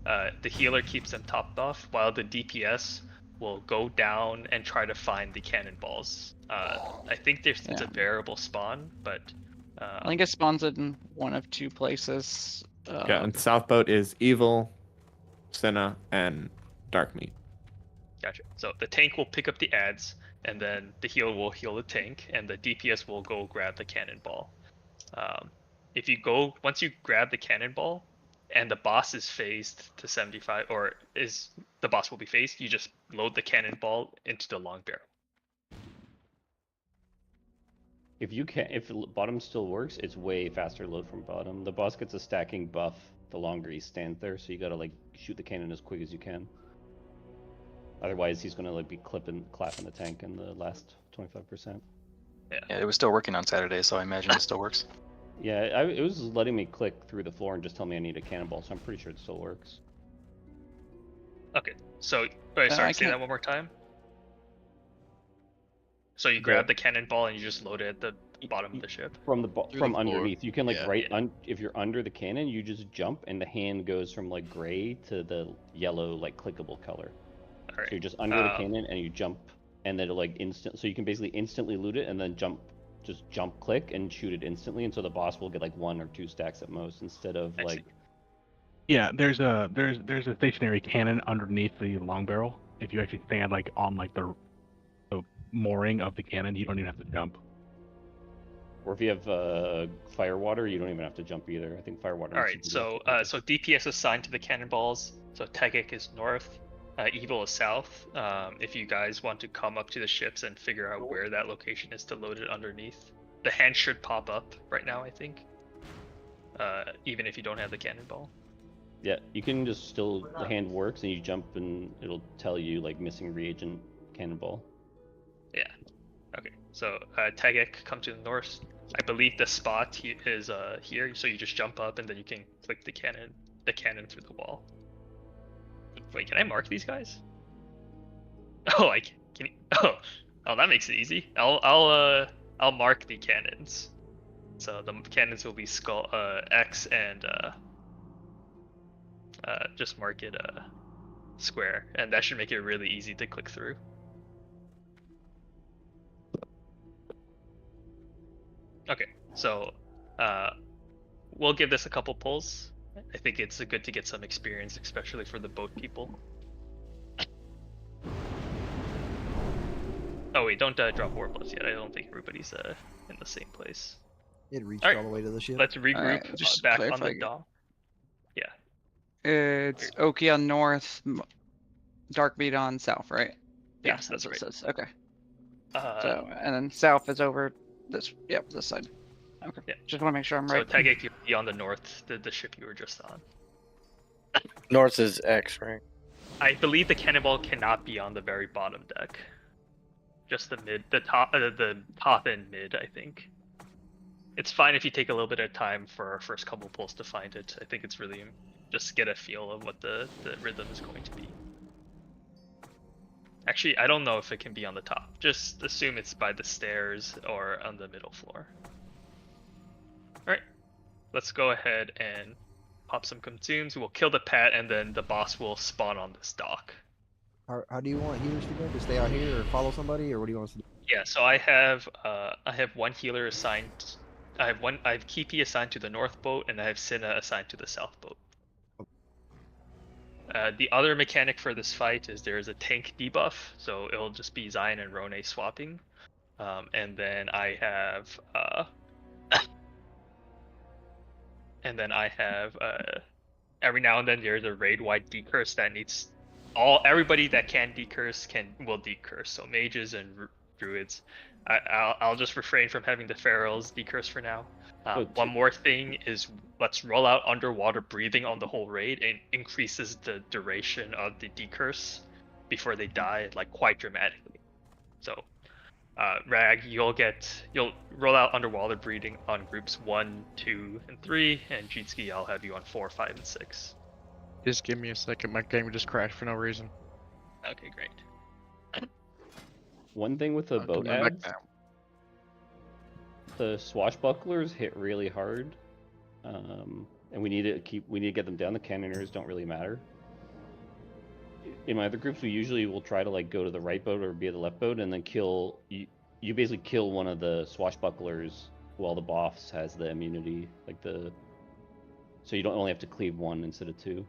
S3: The healer keeps them topped off, while the DPS will go down and try to find the cannonballs. I think it's a variable spawn, but
S13: I think it spawns in one of two places.
S8: Yeah, and South Boat is Evil, Senna, and Darkmeat.
S3: Gotcha. So the tank will pick up the adds, and then the healer will heal the tank, and the DPS will go grab the cannonball. Once you grab the cannonball, and the boss is phased to 75, or the boss will be phased, you just load the cannonball into the long barrel.
S2: If bottom still works, it's way faster load from bottom. The boss gets a stacking buff the longer he stands there, so you gotta like shoot the cannon as quick as you can. Otherwise, he's gonna like be clapping the tank in the last 25%.
S6: Yeah, it was still working on Saturday, so I imagine it still works.
S2: Yeah, it was letting me click through the floor and just tell me I need a cannonball, so I'm pretty sure it still works.
S3: Okay, so sorry, say that one more time. So you grab the cannonball and you just load it at the bottom of the ship.
S2: From underneath, you can like if you're under the cannon, you just jump and the hand goes from like gray to the yellow like clickable color.
S3: All right.
S2: So you're just under the cannon and you jump, and then it'll like so you can basically instantly loot it and then just jump click and shoot it instantly, and so the boss will get like 1 or 2 stacks at most instead of like.
S9: Yeah, there's a stationary cannon underneath the long barrel. If you actually stand like on like the mooring of the cannon, you don't even have to jump.
S2: Or if you have fire water, you don't even have to jump either. I think fire water.
S3: All right, so DPS assigned to the cannonballs. So Tegek is north, Evil is south. If you guys want to come up to the ships and figure out where that location is to load it underneath, the hand should pop up right now, I think. Even if you don't have the cannonball.
S2: Yeah, you can just the hand works and you jump and it'll tell you like missing reagent cannonball. Yeah.
S3: Okay. So Tegek, come to the north. I believe the spot is here, so you just jump up and then you can click the cannon through the wall. Wait, can I mark these guys? Oh, I can. Oh, that makes it easy. I'll mark the cannons. So the cannons will be skull X and just mark it square, and that should make it really easy to click through. Okay, so we'll give this a couple pulls. I think it's good to get some experience, especially for the boat people. Oh wait, don't drop warbloods yet. I don't think everybody's in the same place.
S1: It reached all the way to the ship.
S3: Let's regroup back on the dock. Yeah.
S13: It's Oki on north, Darkbeat on south, right?
S3: Yes,
S13: that's what
S3: right.
S13: it says. Okay.
S3: So,
S13: and then south is over this. Yep, this side. Okay.
S3: Yeah.
S13: Just want to make sure I'm right.
S3: So Tegek, you'll be on the north, the ship you were just on.
S7: North is X, right?
S3: I believe the cannonball cannot be on the very bottom deck. Just the top and mid, I think. It's fine if you take a little bit of time for our first couple pulls to find it. I think it's really just get a feel of what the rhythm is going to be. Actually, I don't know if it can be on the top. Just assume it's by the stairs or on the middle floor. Alright, let's go ahead and pop some consumes. We'll kill the pet and then the boss will spawn on this dock.
S1: How do you want healers to go? To stay out here or follow somebody, or what do you want us to do?
S3: Yeah, so I have one healer assigned. I have Kipi assigned to the north boat, and I have Cinna assigned to the south boat. The other mechanic for this fight is there is a tank debuff, so it'll just be Zion and Rone swapping, and then I have every now and then there's a raid-wide decurse that needs everybody that can decurse will decurse. So mages and druids. I'll just refrain from having the ferals decurse for now. One more thing is let's roll out underwater breathing on the whole raid. It increases the duration of the decurse before they die like quite dramatically. So Rag, you'll roll out underwater breathing on groups 1, 2, and 3, and Jitsuki, I'll have you on 4, 5, and 6.
S12: Just give me a second. My game just crashed for no reason.
S3: Okay, great.
S2: One thing with the boat ads, the swashbucklers hit really hard, and we need to get them down. The cannoneers don't really matter. In my other groups, we usually will try to like go to the right boat or be at the left boat, and then kill you basically kill one of the swashbucklers while the boss has the immunity, so you don't only have to cleave one instead of 2.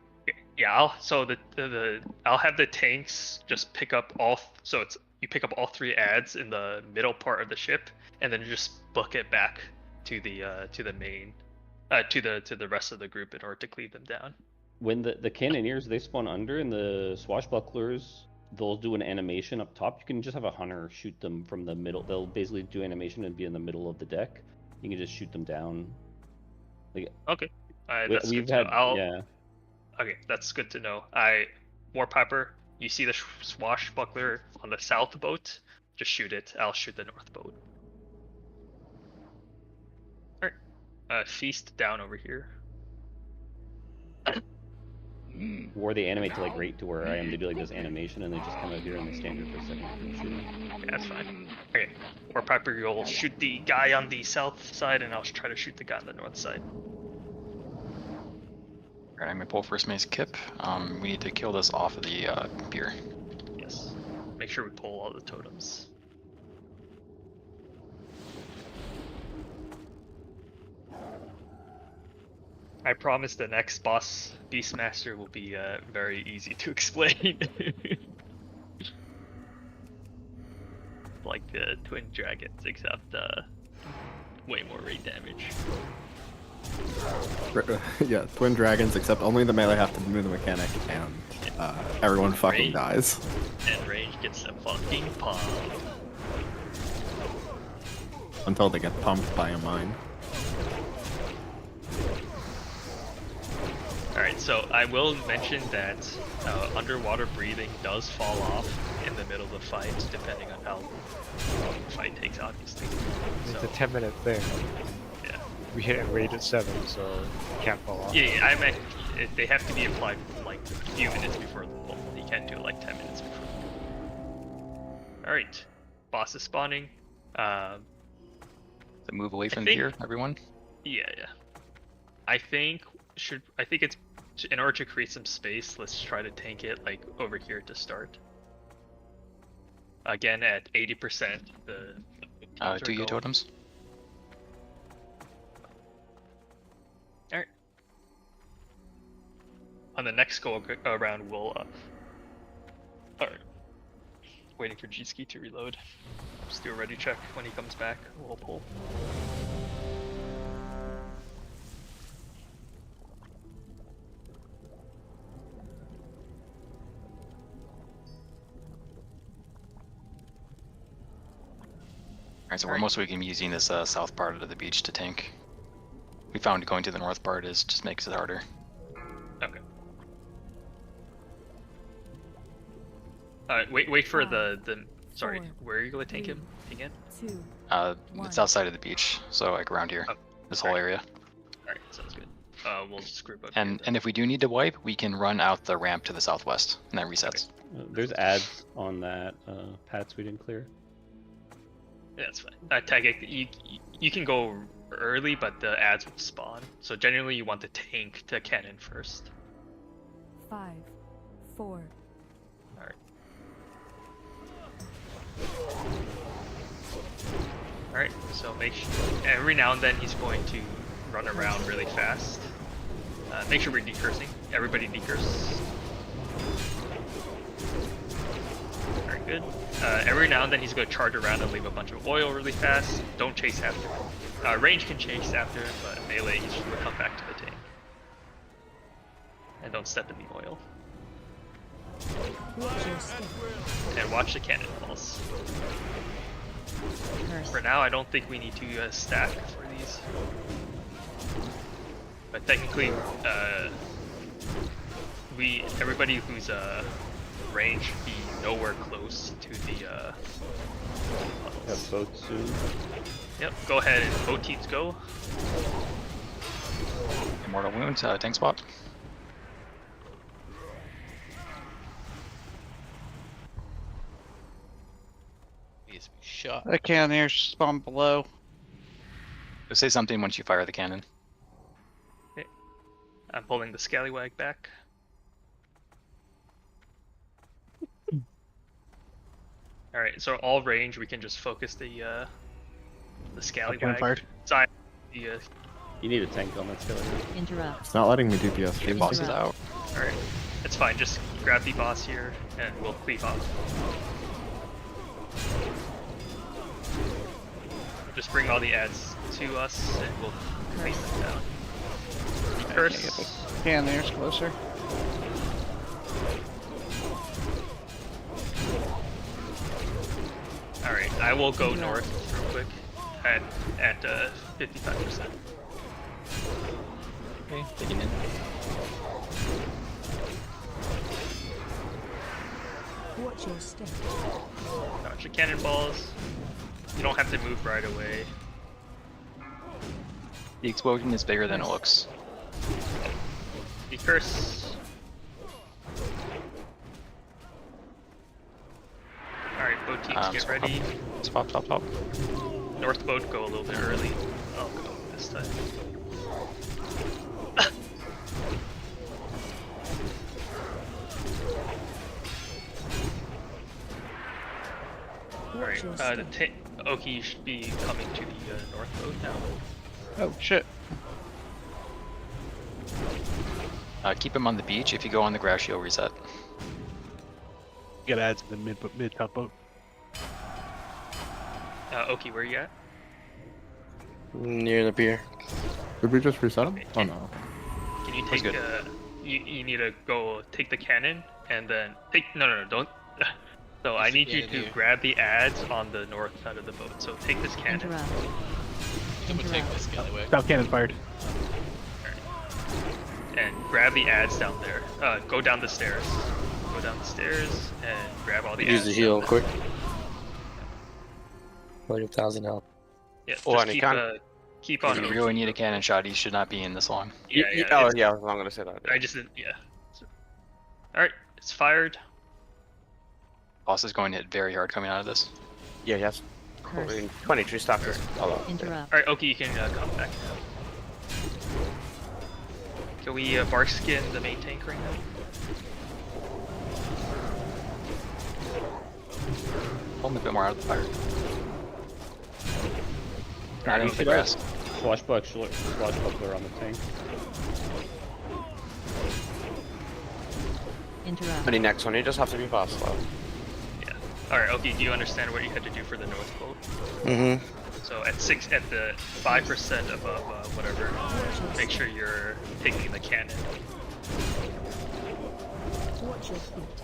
S3: Yeah, I'll have the tanks just pick up you pick up all 3 ads in the middle part of the ship, and then just book it back to the main, to the rest of the group in order to cleave them down.
S2: When the cannoneers, they spawn under, and the swashbucklers, they'll do an animation up top. You can just have a hunter shoot them from the middle. They'll basically do animation and be in the middle of the deck. You can just shoot them down.
S3: Okay, that's good to know.
S2: Yeah.
S3: Okay, that's good to know. Warpiper, you see the swashbuckler on the south boat, just shoot it. I'll shoot the north boat. Alright, Feast down over here.
S2: Or they animate to like right to where I am. They do like this animation, and they just come out here and they stand here for a second.
S3: Yeah, that's fine. Okay, Warpiper, you'll shoot the guy on the south side, and I'll try to shoot the guy on the north side.
S6: Alright, I'm gonna pull first mace Kip. We need to kill this off of the pier.
S3: Yes. Make sure we pull all the totems. I promise the next boss, Beastmaster, will be very easy to explain. Like the Twin Dragons, except way more raid damage.
S8: Yeah, Twin Dragons, except only the melee have to do the mechanic, and everyone fucking dies.
S3: And range gets a fucking pump.
S8: Until they get pumped by a mine.
S3: Alright, so I will mention that underwater breathing does fall off in the middle of the fight, depending on how long the fight takes, obviously.
S18: It's a 10-minute thing.
S3: Yeah.
S18: We hit it rate at 7, so it can't fall off.
S3: Yeah, I meant they have to be applied like a few minutes before the pull. You can't do it like 10 minutes before. Alright, boss is spawning.
S6: So move away from here, everyone?
S3: Yeah. I think it's in order to create some space, let's try to tank it like over here to start. Again at 80%.
S6: Do your totems.
S3: Alright. On the next go around, we'll alright. Waiting for G-Ski to reload. Just do a ready check when he comes back. We'll pull.
S6: Alright, so we're mostly going to be using this south part of the beach to tank. We found going to the north part is just makes it harder.
S3: Okay. Wait for the sorry, where are you going to tank him again?
S6: The south side of the beach, so like around here, this whole area.
S3: Alright, sounds good. We'll just group up.
S6: And if we do need to wipe, we can run out the ramp to the southwest, and that resets.
S2: There's ads on that paths we didn't clear.
S3: Yeah, that's fine. Tag it. You can go early, but the ads will spawn. So generally, you want to tank the cannon first.
S11: 5, 4.
S3: Alright. Alright, so make sure every now and then he's going to run around really fast. Make sure we're decursing. Everybody decurse. Very good. Every now and then he's going to charge around and leave a bunch of oil really fast. Don't chase after him. Range can chase after him, but melee he should come back to the tank. And don't step in the oil. And watch the cannonballs. For now, I don't think we need to stack for these. But technically, everybody who's range should be nowhere close to the
S2: Have boats soon.
S3: Yep, go ahead and boat teams go.
S6: Immortal wounds, tank spot.
S4: Shot.
S13: The cannoneers spawn below.
S6: Just say something once you fire the cannon.
S3: Okay. I'm pulling the scallywag back. Alright, so all range, we can just focus the scallywag. Side,
S2: You need a tank on that scallywag.
S11: Interrupt.
S8: It's not letting me do PS.
S6: The boss is out.
S3: Alright, it's fine. Just grab the boss here, and we'll cleave off. Just bring all the ads to us, and we'll clean them down. Curse.
S13: Cannoneers closer.
S3: Alright, I will go north real quick at 55%.
S6: Okay, taking in.
S11: Watch your step.
S3: Dodge your cannonballs. You don't have to move right away.
S6: The explosion is bigger than it looks.
S3: The curse. Alright, boat teams get ready.
S6: Stop.
S3: North boat, go a little bit early. I'll go this time. Alright, Oki, you should be coming to the north boat now.
S13: Oh shit.
S6: Keep him on the beach. If you go on the grass, he'll reset.
S9: Get ads to the mid top boat.
S3: Oki, where you at?
S7: Near the pier.
S8: Did we just reset him? Oh no.
S3: Can you take you need to go take the cannon and then take no don't. So I need you to grab the ads on the north side of the boat. So take this cannon.
S4: I'm gonna take this scallywag.
S9: South cannon fired.
S3: Right. And grab the ads down there. Go down the stairs. Go down the stairs and grab all the ads.
S7: Use the heal quick. 100,000 health.
S3: Yeah, just keep on.
S6: If you really need a cannon shot, he should not be in this long.
S3: Yeah,
S7: oh yeah, I'm gonna say that.
S3: I just didn't. Yeah. Alright, it's fired.
S6: Boss is going to hit very hard coming out of this.
S7: Yeah, yes. 23 stackers.
S11: Interrupt.
S3: Alright, Oki, you can come back now. Can we bark skin the main tank right now?
S6: Pull him a bit more out of the fire. Not into the grass.
S2: Swashbuckler on the tank.
S11: Interrupt.
S7: But the next one, you just have to be fast though.
S3: Alright, Oki, do you understand what you had to do for the north boat?
S7: Mm-hmm.
S3: So at the 5% above whatever, make sure you're taking the cannon.
S11: Watch your feet.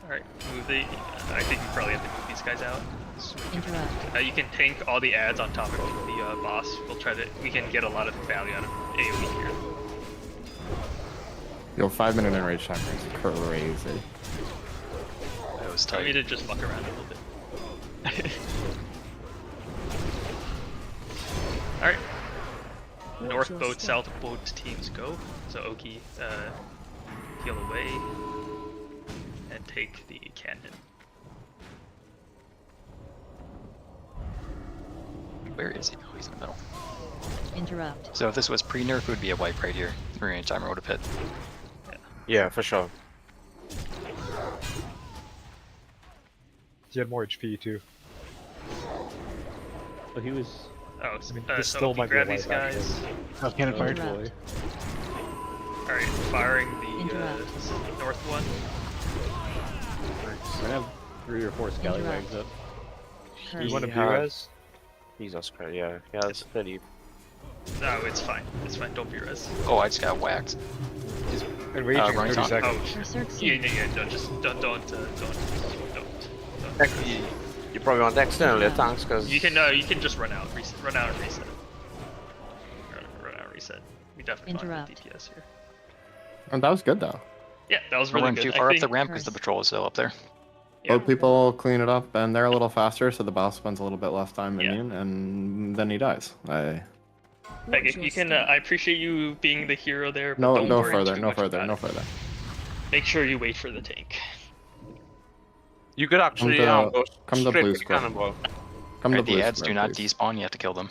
S3: Alright, move I think you probably have to move these guys out. You can tank all the ads on top of the boss. We can get a lot of value out of AoE here.
S8: Yo, 5 minute enrage time is crazy.
S6: That was
S3: I
S6: tight.
S3: need to just fuck around a little bit. Alright. North boat, south boat teams go. So Oki, heal away and take the cannon.
S6: Where is he? Oh, he's in the middle.
S11: Interrupt.
S6: So if this was pre-nerf, it would be a wipe right here. 3-range timer would have hit.
S7: Yeah, for sure.
S18: He had more HP too.
S2: Oh, he was.
S3: Oh,
S18: I mean, this still might be
S3: grab
S18: a
S3: these
S18: wipe,
S3: guys.
S9: Oh, cannon fired.
S2: Boy.
S3: Alright, firing the north one.
S2: We're gonna have 3 or 4 scallywags up.
S18: You want to be res?
S7: Jesus Christ, yeah. Yeah, that's pretty.
S3: No, it's fine. It's fine. Don't be res.
S6: Oh, I just got whacked.
S18: Enraging
S6: running
S18: 30
S6: on.
S18: seconds.
S3: Don't.
S7: You probably want external tanks because
S3: You can just run out, reset, run out and reset. Run out, reset. We definitely want DPS here.
S8: And that was good though.
S3: Yeah, that was
S6: We're
S3: really
S6: running
S3: good.
S6: too far up the ramp because the patrol is still up there.
S8: Both people clean it up, and they're a little faster, so the boss spends a little bit less time immune, and then he dies.
S3: You can. I appreciate you being the hero there. But
S8: No,
S3: don't
S8: no
S3: worry
S8: further,
S3: too
S8: no
S3: much
S8: further,
S3: about
S8: no
S3: it.
S8: further.
S3: Make sure you wait for the tank.
S7: you could actually
S8: Come
S7: go
S8: to
S7: straight
S8: blue
S7: for the
S8: square.
S7: cannonball.
S8: Come to
S6: Right,
S8: blue
S6: the ads
S8: square,
S6: do not
S8: please.
S6: despawn, you have to kill them.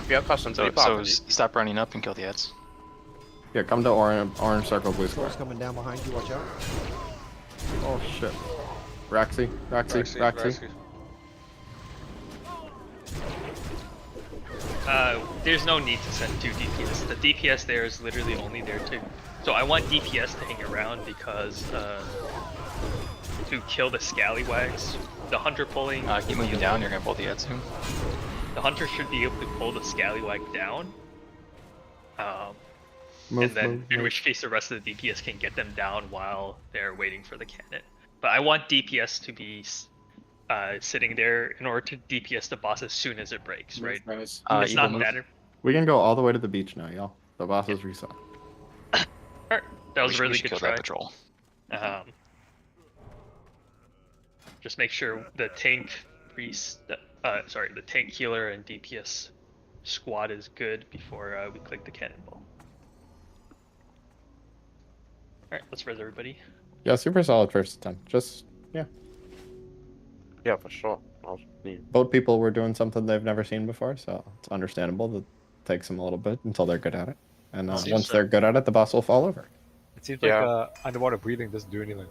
S7: If you're accustomed to
S6: So,
S7: the property.
S6: stop running up and kill the ads.
S8: Yeah, come to orange circle, blue square.
S1: Patrol's coming down behind you. Watch out.
S8: Oh shit. Raxi.
S3: There's no need to send 2 DPS. The DPS there is literally only there to. So I want DPS to hang around because to kill the scallywags, the hunter pulling.
S6: Keep moving down, you're gonna pull the ads soon.
S3: The hunter should be able to pull the scallywag down. In which case the rest of the DPS can get them down while they're waiting for the cannon. But I want DPS to be sitting there in order to DPS the boss as soon as it breaks, right? It's not matter.
S8: We can go all the way to the beach now, y'all. The boss is reset.
S3: Alright, that was a really good
S6: kill
S3: try.
S6: that patrol.
S3: Just make sure the tank the tank healer and DPS squad is good before we click the cannonball. Alright, let's res everybody.
S8: Yeah, super solid first attempt.
S7: Yeah, for sure.
S8: Both people were doing something they've never seen before, so it's understandable that it takes them a little bit until they're good at it. And once they're good at it, the boss will fall over.
S18: It seems like underwater breathing doesn't do anything.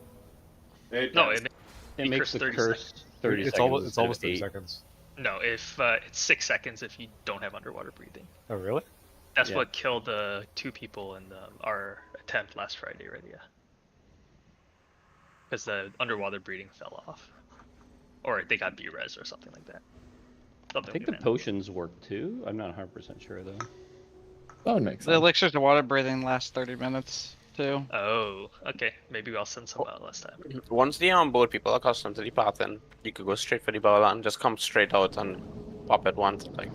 S3: No, it
S2: makes the
S3: 30
S2: curse
S3: seconds.
S2: 30
S18: It's
S2: seconds.
S18: almost 30
S2: 8.
S18: seconds.
S3: No, if it's 6 seconds if you don't have underwater breathing.
S18: Oh, really?
S3: That's what killed 2 people in our attempt last Friday, right? Yeah. Because the underwater breathing fell off. Or they got B-res or something like that.
S2: I think the potions work too. I'm not 100% sure though.
S8: That would make
S13: The
S8: sense.
S13: elixirs of water breathing last 30 minutes too.
S3: Oh, okay. Maybe I'll send some out last time.
S7: Once the onboard people are accustomed to the path, then you could go straight for the barrel and just come straight out and pop at once. Like.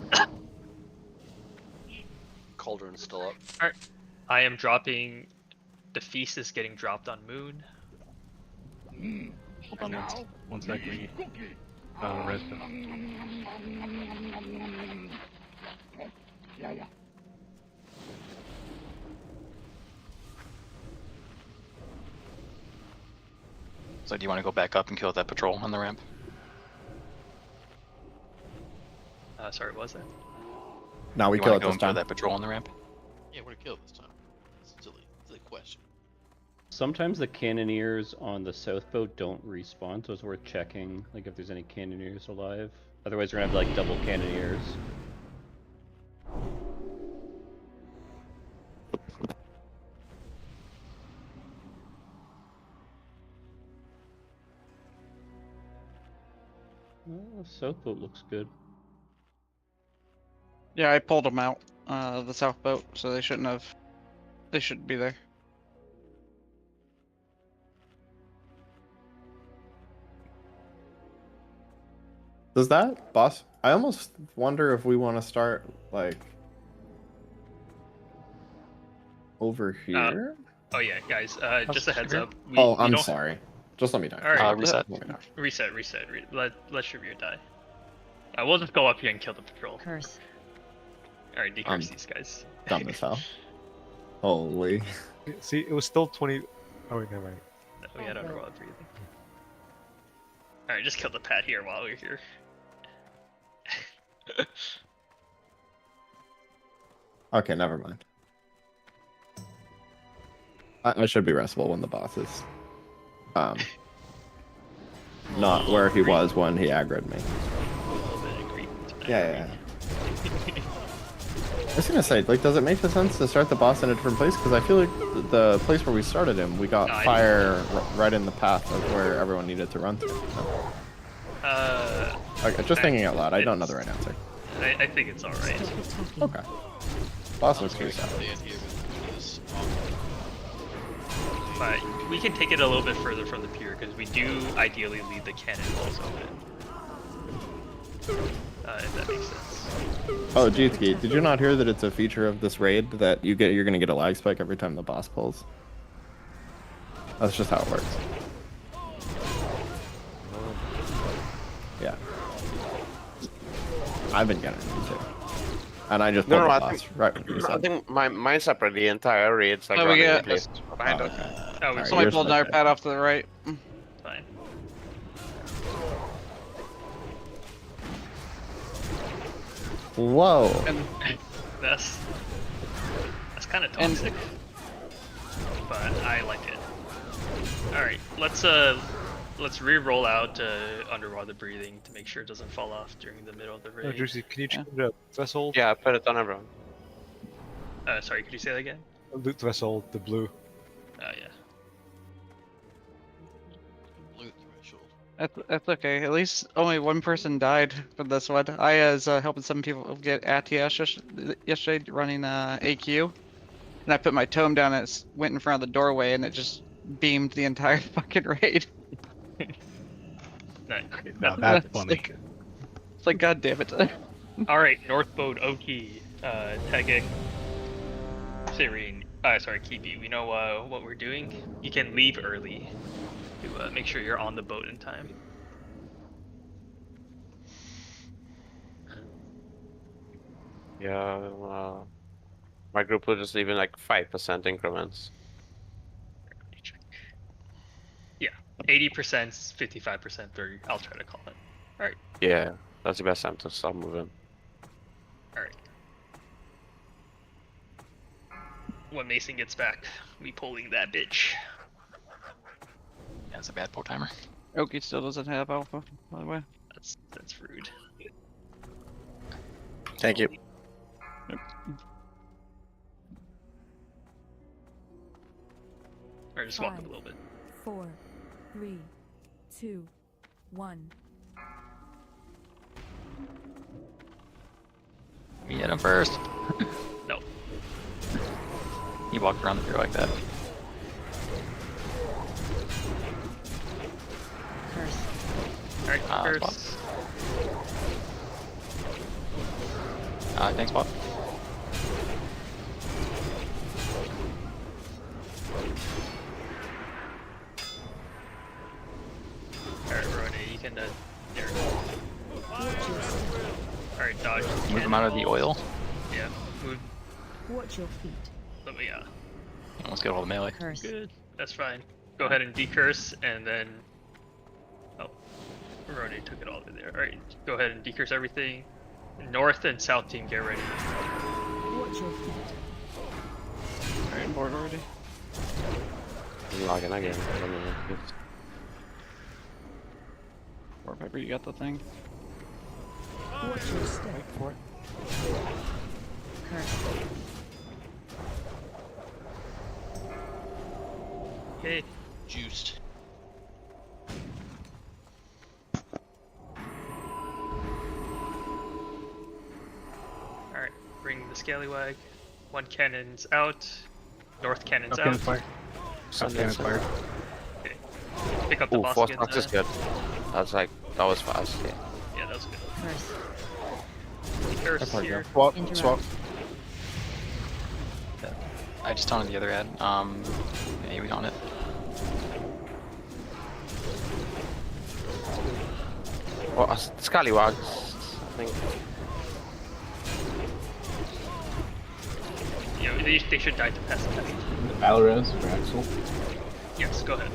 S4: Cauldron's still up.
S3: Alright. I am dropping. The feast is getting dropped on Moon.
S9: Hold on one sec. We res
S6: So do you want to go back up and kill that patrol on the ramp?
S3: Sorry, what was that?
S8: Now we
S6: you
S8: kill
S6: want
S8: it
S6: to go
S8: this
S6: and kill
S8: time.
S6: that patrol on the ramp?
S4: Yeah, we're gonna kill this time. It's a silly question.
S2: Sometimes the cannoneers on the south boat don't respawn, so it's worth checking, like if there's any cannoneers alive. Otherwise, we're gonna have like double cannoneers. Well, the south boat looks good.
S13: Yeah, I pulled them out, the south boat, so they shouldn't have. They shouldn't be there.
S8: Does that boss? I almost wonder if we want to start like over here.
S3: Oh yeah, guys. Just a heads up.
S8: I'm sorry. Just let me die.
S3: All right.
S6: Reset.
S3: Reset. Let Shrevere die. We'll just go up here and kill the patrol.
S11: Curse.
S3: All right, decurse these guys.
S8: Dumb as hell. Holy.
S18: See, it was still 20. Oh wait, never mind.
S3: No, we had underwater breathing. All right, just kill the pad here while we're here.
S8: Okay, never mind. I should be restful when the boss is not where he was when he aggroed me. Yeah. I was gonna say, like, does it make sense to start the boss in a different place? Because I feel like the place where we started him, we got fire right in the path of where everyone needed to run through. Okay, just thinking out loud. I don't know the right answer.
S3: I think it's all right.
S8: Okay. Boss looks pretty solid.
S3: But we can take it a little bit further from the pier because we do ideally leave the cannonballs open. If that makes sense.
S8: Oh, Jeetski, did you not hear that it's a feature of this raid that you're gonna get a lag spike every time the boss pulls? That's just how it works. Yeah. I've been getting them too. And I just pulled the boss right when you said.
S7: I think mine's separate. The entire raid's like
S13: we get
S7: behind us.
S13: Somebody pulled our pad off to the right.
S3: Fine.
S8: Whoa.
S3: And that's kind of toxic, but I like it. All right, let's re-roll out underwater breathing to make sure it doesn't fall off during the middle of the raid.
S18: Juicy, can you change the threshold?
S7: Yeah, put it on everyone.
S3: Sorry, could you say that again?
S18: The threshold, the blue.
S3: Yeah.
S13: That's okay. At least only one person died from this one. I was helping some people get ATS yesterday running AQ. And I put my tome down and it went in front of the doorway and it just beamed the entire fucking raid.
S9: No, that's funny.
S13: It's like, god damn it.
S3: Alright, North Boat, Oki, Tegek, Serene, Kibi, we know what we're doing. You can leave early to make sure you're on the boat in time.
S7: Yeah, my group will just leave in like 5% increments.
S3: Yeah, 80%, 55%, 30%. I'll try to call it. Alright.
S7: Yeah, that's the best time to stop moving.
S3: Alright. When Mason gets back, we pulling that bitch.
S6: Yeah, it's a bad boat timer.
S13: Oki still doesn't have alpha, by the way.
S3: That's rude.
S7: Thank you.
S13: Yep.
S3: Alright, just walk up a little bit.
S19: 4, 3, 2, 1.
S6: We hit him first.
S3: No.
S6: He walked around the pier like that.
S3: Alright, curse.
S6: Thanks, Bob.
S3: Alright, Rony, you can there. Alright, dodge.
S6: Move him out of the oil.
S3: Yeah, move.
S19: Watch your feet.
S3: Let me
S6: Almost get all the melee.
S19: Curse.
S3: Good. That's fine. Go ahead and decurse and then Rony took it all over there. Alright, go ahead and decurse everything. North and South team, get ready.
S19: Watch your feet.
S13: Alright, on board already.
S7: I'm logging again.
S13: Or Pepper, you got the thing.
S19: Watch your step.
S18: Wait for it.
S19: Curse.
S3: Okay.
S4: Juiced.
S3: Alright, bring the scallywag. One cannon's out. North cannon's
S9: South
S3: out.
S9: cannon fire. South cannon fire.
S3: Okay. Pick up the boss
S7: fourth
S3: again.
S7: box is good. That was fast. Yeah.
S3: Yeah, that was good. Curse here.
S12: Swap.
S6: I just taunted the other ad. Yeah, we on it.
S7: Well, Scallywags, I think.
S3: Yeah, they should die to pass the test.
S15: Valorez for Axel.
S3: Yes, go ahead.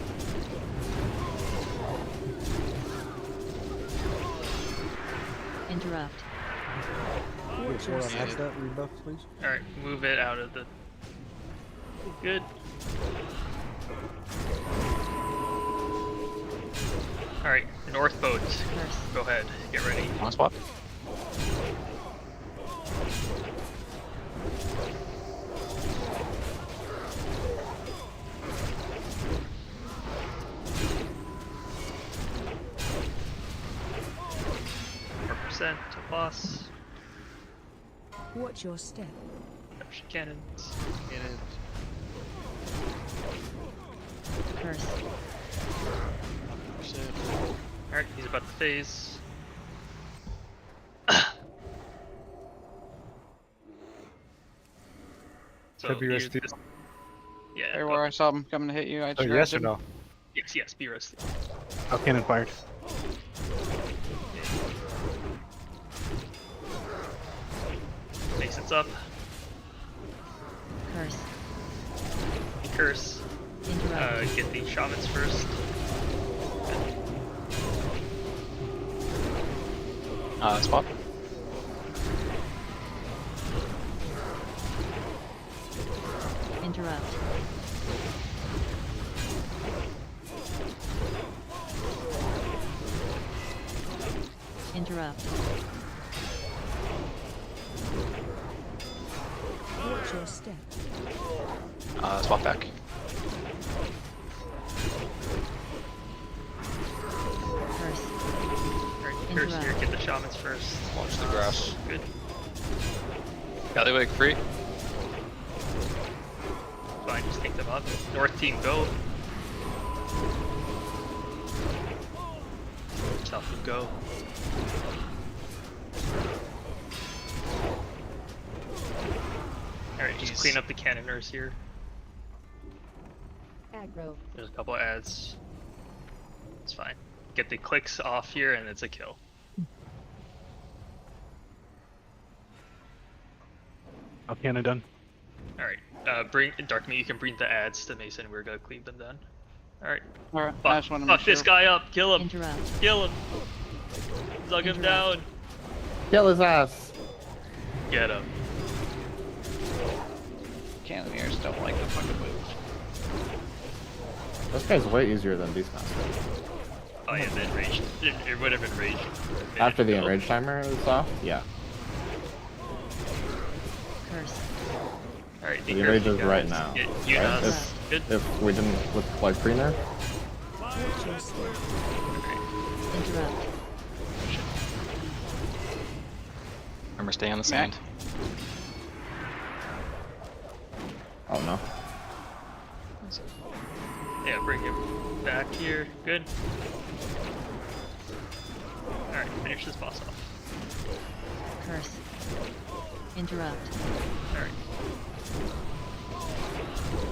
S11: Interrupt.
S1: Wait, hold on, has that rebuff, please?
S3: Alright, move it out of the... Good. Alright, north boat. Go ahead, get ready.
S6: On spot.
S3: Percent to boss.
S19: Watch your step.
S3: Cannons.
S11: Curse.
S3: Alright, he's about to phase. So
S18: Should be rested.
S3: Yeah.
S13: There where I saw him coming to hit you. I
S18: Oh, yes or no?
S3: Yes, be roasted.
S9: Oh, cannon fired.
S3: Makes it up.
S11: Curse.
S3: Curse.
S11: Interrupt.
S3: Get the shamans first.
S6: Spot.
S11: Interrupt. Interrupt.
S19: Watch your step.
S6: Spot back.
S11: Curse.
S3: Curse here, get the shamans first.
S14: Launch the grass.
S3: Good.
S14: Scallywag free.
S3: Fine, just take them up. North team, go. South team, go. Alright, just clean up the cannoners here.
S11: Aggro.
S3: There's a couple of ads. It's fine. Get the clicks off here and it's a kill.
S9: Oh, cannon done.
S3: Alright, bring Darkmeat, you can bring the ads to Mason, we're gonna cleave them down. Alright.
S13: Alright, I just want to make
S3: Fuck this
S13: sure.
S3: guy up, kill him!
S11: Interrupt.
S3: Kill him! Zug him down!
S8: Kill his ass.
S3: Get him.
S13: Cannoneers don't like the fucking move.
S8: This guy's way easier than Beastmaster.
S3: Oh yeah, the enraged. It would have enraged.
S8: After the enrage timer is off? Yeah.
S11: Curse.
S3: Alright,
S8: The enrage is right now.
S3: You
S8: Right?
S3: guys. Good.
S8: If we didn't with like pre-nerf,
S19: Watch your step.
S11: Interrupt.
S6: Remember, stay on the sand.
S8: oh no.
S3: Yeah, bring him back here. Good. Alright, finish this boss off.
S11: Curse. Interrupt.
S3: Alright.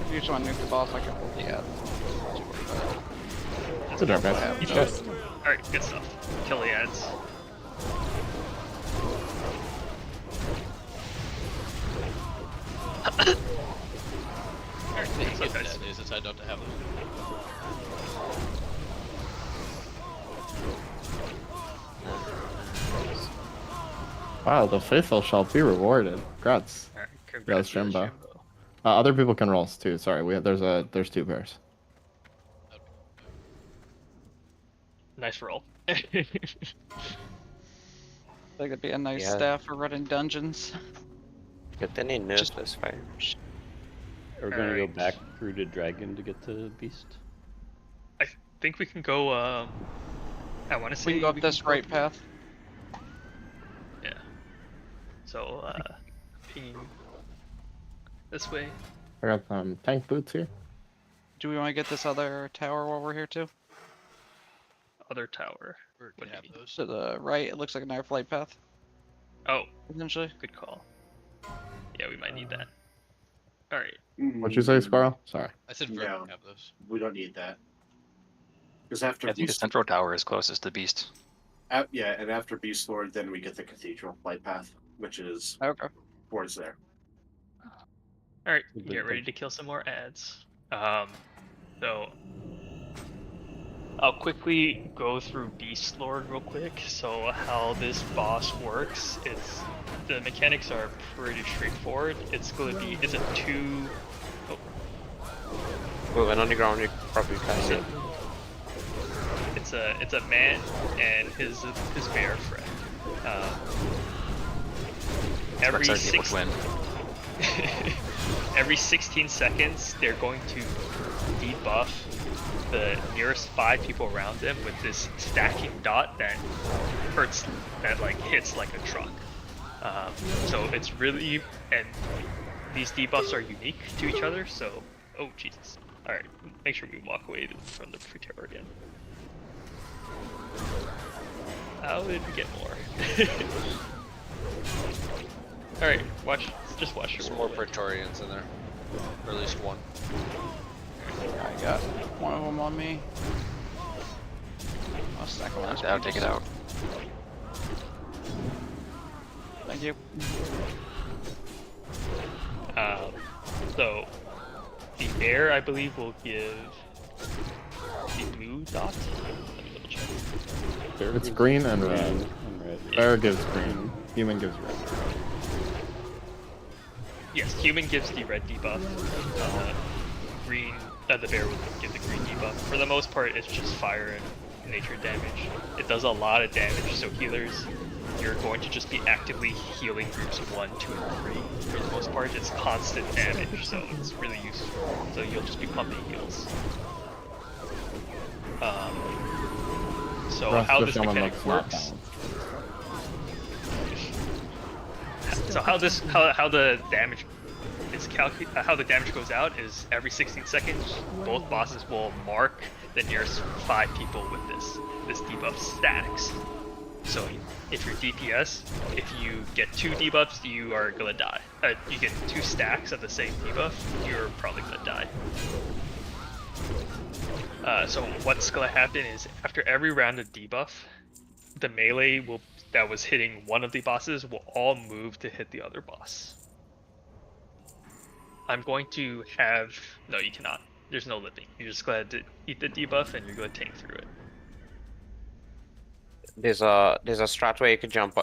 S13: If you just want to nuke the boss, I can hold the ad.
S8: Good job, guys.
S3: Yes. Alright, good stuff. Kill the ads. Alright, good stuff, guys.
S4: They decide not to have them.
S8: Wow, the faithful shall be rewarded. Congrats.
S3: Alright,
S8: Congrats,
S3: congrats,
S8: Jimbo. Other people can roll too. Sorry, there's two pairs.
S3: Nice roll.
S13: I think it'd be a nice
S7: Yeah.
S13: staff for running dungeons.
S7: Get any nerf this fire.
S15: Are we gonna go back through the dragon to get the beast?
S3: I think we can go, I want to say
S13: We can go up this
S3: go-
S13: right path.
S3: Yeah. So, ping this way.
S8: I got some tank boots here.
S13: Do we want to get this other tower while we're here too?
S3: Other tower. What do you mean?
S4: Those.
S13: To the right, it looks like an air flight path.
S3: Oh,
S13: Essentially.
S3: good call. Yeah, we might need that. All right.
S8: What'd you say, Scarl? Sorry.
S4: I said Vert
S5: No,
S4: would have those.
S5: we don't need that. Because after
S6: I think the
S5: Beast,
S6: central tower is closest to Beast.
S5: yeah, and after Beast Lord, then we get the Cathedral flight path, which is towards there.
S3: All right, get ready to kill some more ads. So I'll quickly go through Beast Lord real quick. So how this boss works, the mechanics are pretty straightforward. It's a 2.
S7: Moving on the ground, you probably can't see it.
S3: It's a man and his bear friend. Every 16 seconds, they're going to debuff the nearest 5 people around them with this stacking dot that hits like a truck. So it's really, and these debuffs are unique to each other. So, oh Jesus! All right, make sure we walk away from the pre-terror again. How did we get more? All right, just watch your.
S4: There's more Praetorians in there, or at least one.
S13: I got one of them on me. I'll stack them
S6: Out, take it out.
S13: Thank you.
S3: So the bear, I believe, will give the blue dot. Let me double check.
S8: It's green and red. Bear gives green. Human gives red.
S3: Yes, human gives the red debuff. The bear will give the green debuff. For the most part, it's just fire and nature damage. It does a lot of damage, so healers, you're going to just be actively healing groups 1, 2, and 3. For the most part, it's constant damage, so it's really useful. So you'll just be pumping heals. So how this mechanic works. So how the damage is how the damage goes out is every 16 seconds, both bosses will mark the nearest 5 people with this debuff stacks. So if you're DPS, if you get 2 debuffs, you are gonna die. You get 2 stacks of the same debuff, you're probably gonna die. So what's gonna happen is after every round of debuff, the melee that was hitting one of the bosses will all move to hit the other boss. I'm going to have... No, you cannot. There's no living. You're just glad to eat the debuff and you're going to tank through it.
S7: There's a strat where you could jump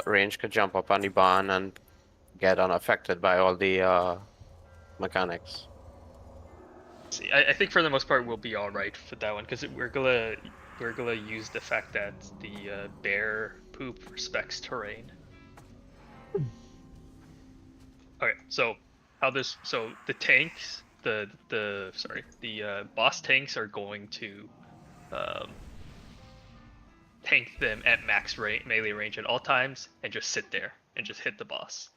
S7: up on the barn and get unaffected by all the mechanics.
S3: See, I think for the most part we'll be all right for that one because we're gonna use the fact that the bear poop respects terrain. Okay, so the tanks, the boss tanks are going to tank them at max melee range at all times and just sit there and just hit the boss.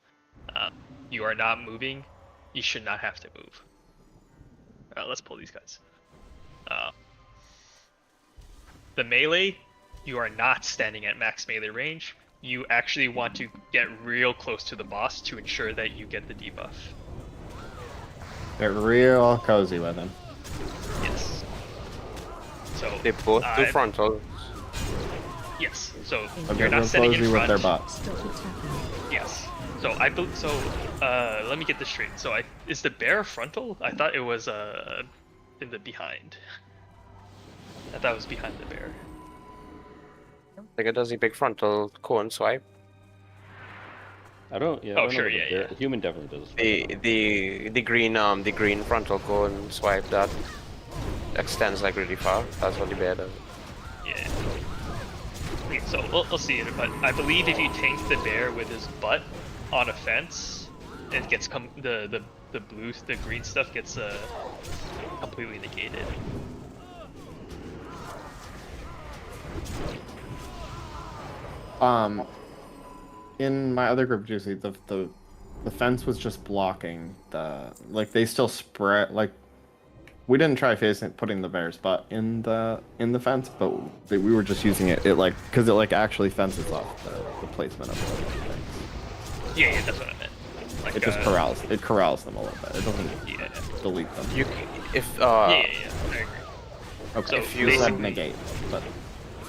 S3: You are not moving. You should not have to move. Let's pull these guys. The melee, you are not standing at max melee range. You actually want to get real close to the boss to ensure that you get the debuff.
S8: Get real cozy with him.
S3: Yes. So
S7: they both do frontal.
S3: Yes. So
S8: I'll
S3: you're
S8: get
S3: not
S8: real
S3: standing
S8: cozy
S3: in front.
S8: with their butts.
S3: Yes. So let me get this straight. So is the bear frontal? I thought it was in the behind. I thought it was behind the bear.
S7: I think it does a big frontal cone swipe.
S2: I don't. Yeah.
S3: Oh, sure. Yeah.
S2: Human definitely does.
S7: The green frontal cone swipe that extends like really far. That's what the bear does.
S3: Yeah. Okay, so we'll see it, but I believe if you tank the bear with his butt on a fence, it gets the green stuff gets completely negated.
S8: In my other group, Juicy, the fence was just blocking they still spread, we didn't try putting the bear's butt in the fence, but we were just using it like because it like actually fences off the placement of the things.
S3: Yeah, that's what I meant. Like,
S8: it just corrals them a little bit. It doesn't delete them.
S7: Yeah,
S3: I agree.
S8: Okay.
S3: So
S8: If you said negate, but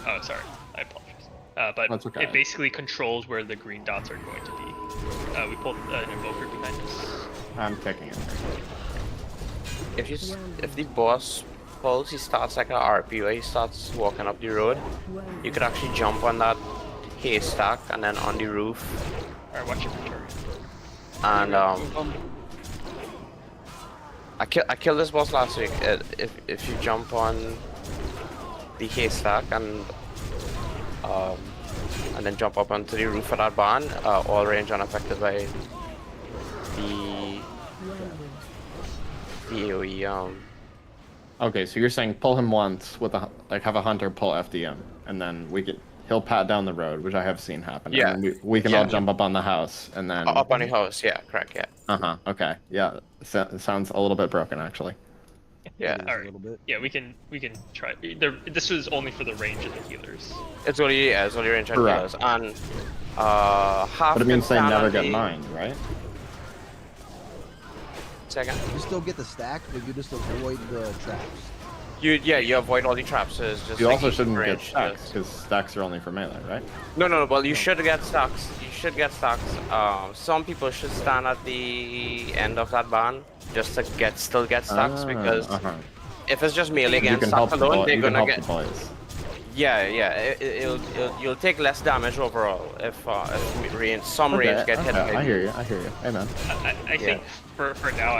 S3: oh, sorry, I apologize. But
S8: that's okay.
S3: It basically controls where the green dots are going to be. We pulled an invoker behind us.
S8: I'm kicking it.
S7: If the boss pulls, he starts like a RP where he starts walking up the road. You could actually jump on that haystack and then on the roof.
S3: Alright, watch your return.
S7: And I killed this boss last week. If you jump on the haystack and then jump up onto the roof of that barn, all range unaffected by the AoE.
S8: Okay, so you're saying pull him once with have a hunter pull FDM, and then he'll pat down the road, which I have seen happen.
S7: Yeah.
S8: And then we can all jump up on the house, and then
S7: Up on the house, yeah, correct, yeah.
S8: Okay, yeah. It sounds a little bit broken, actually.
S7: Yeah.
S3: All right. Yeah, we can try. This was only for the range of the healers.
S7: It's only range on healers, and half.
S8: But it means they never get mined, right?
S7: Second.
S1: You still get the stack, but you just avoid the traps.
S7: You avoid all the traps. So it's just
S8: You
S7: like
S8: also shouldn't
S7: range,
S8: get stacks because stacks are only for melee, right?
S7: No. Well, you should get stacks. You should get stacks. Some people should stand at the end of that barn just to still get stacks because if it's just melee against stacks alone, they're gonna get. Yeah. You'll take less damage overall if some range get hit.
S8: I hear you. Hey man.
S3: I think for now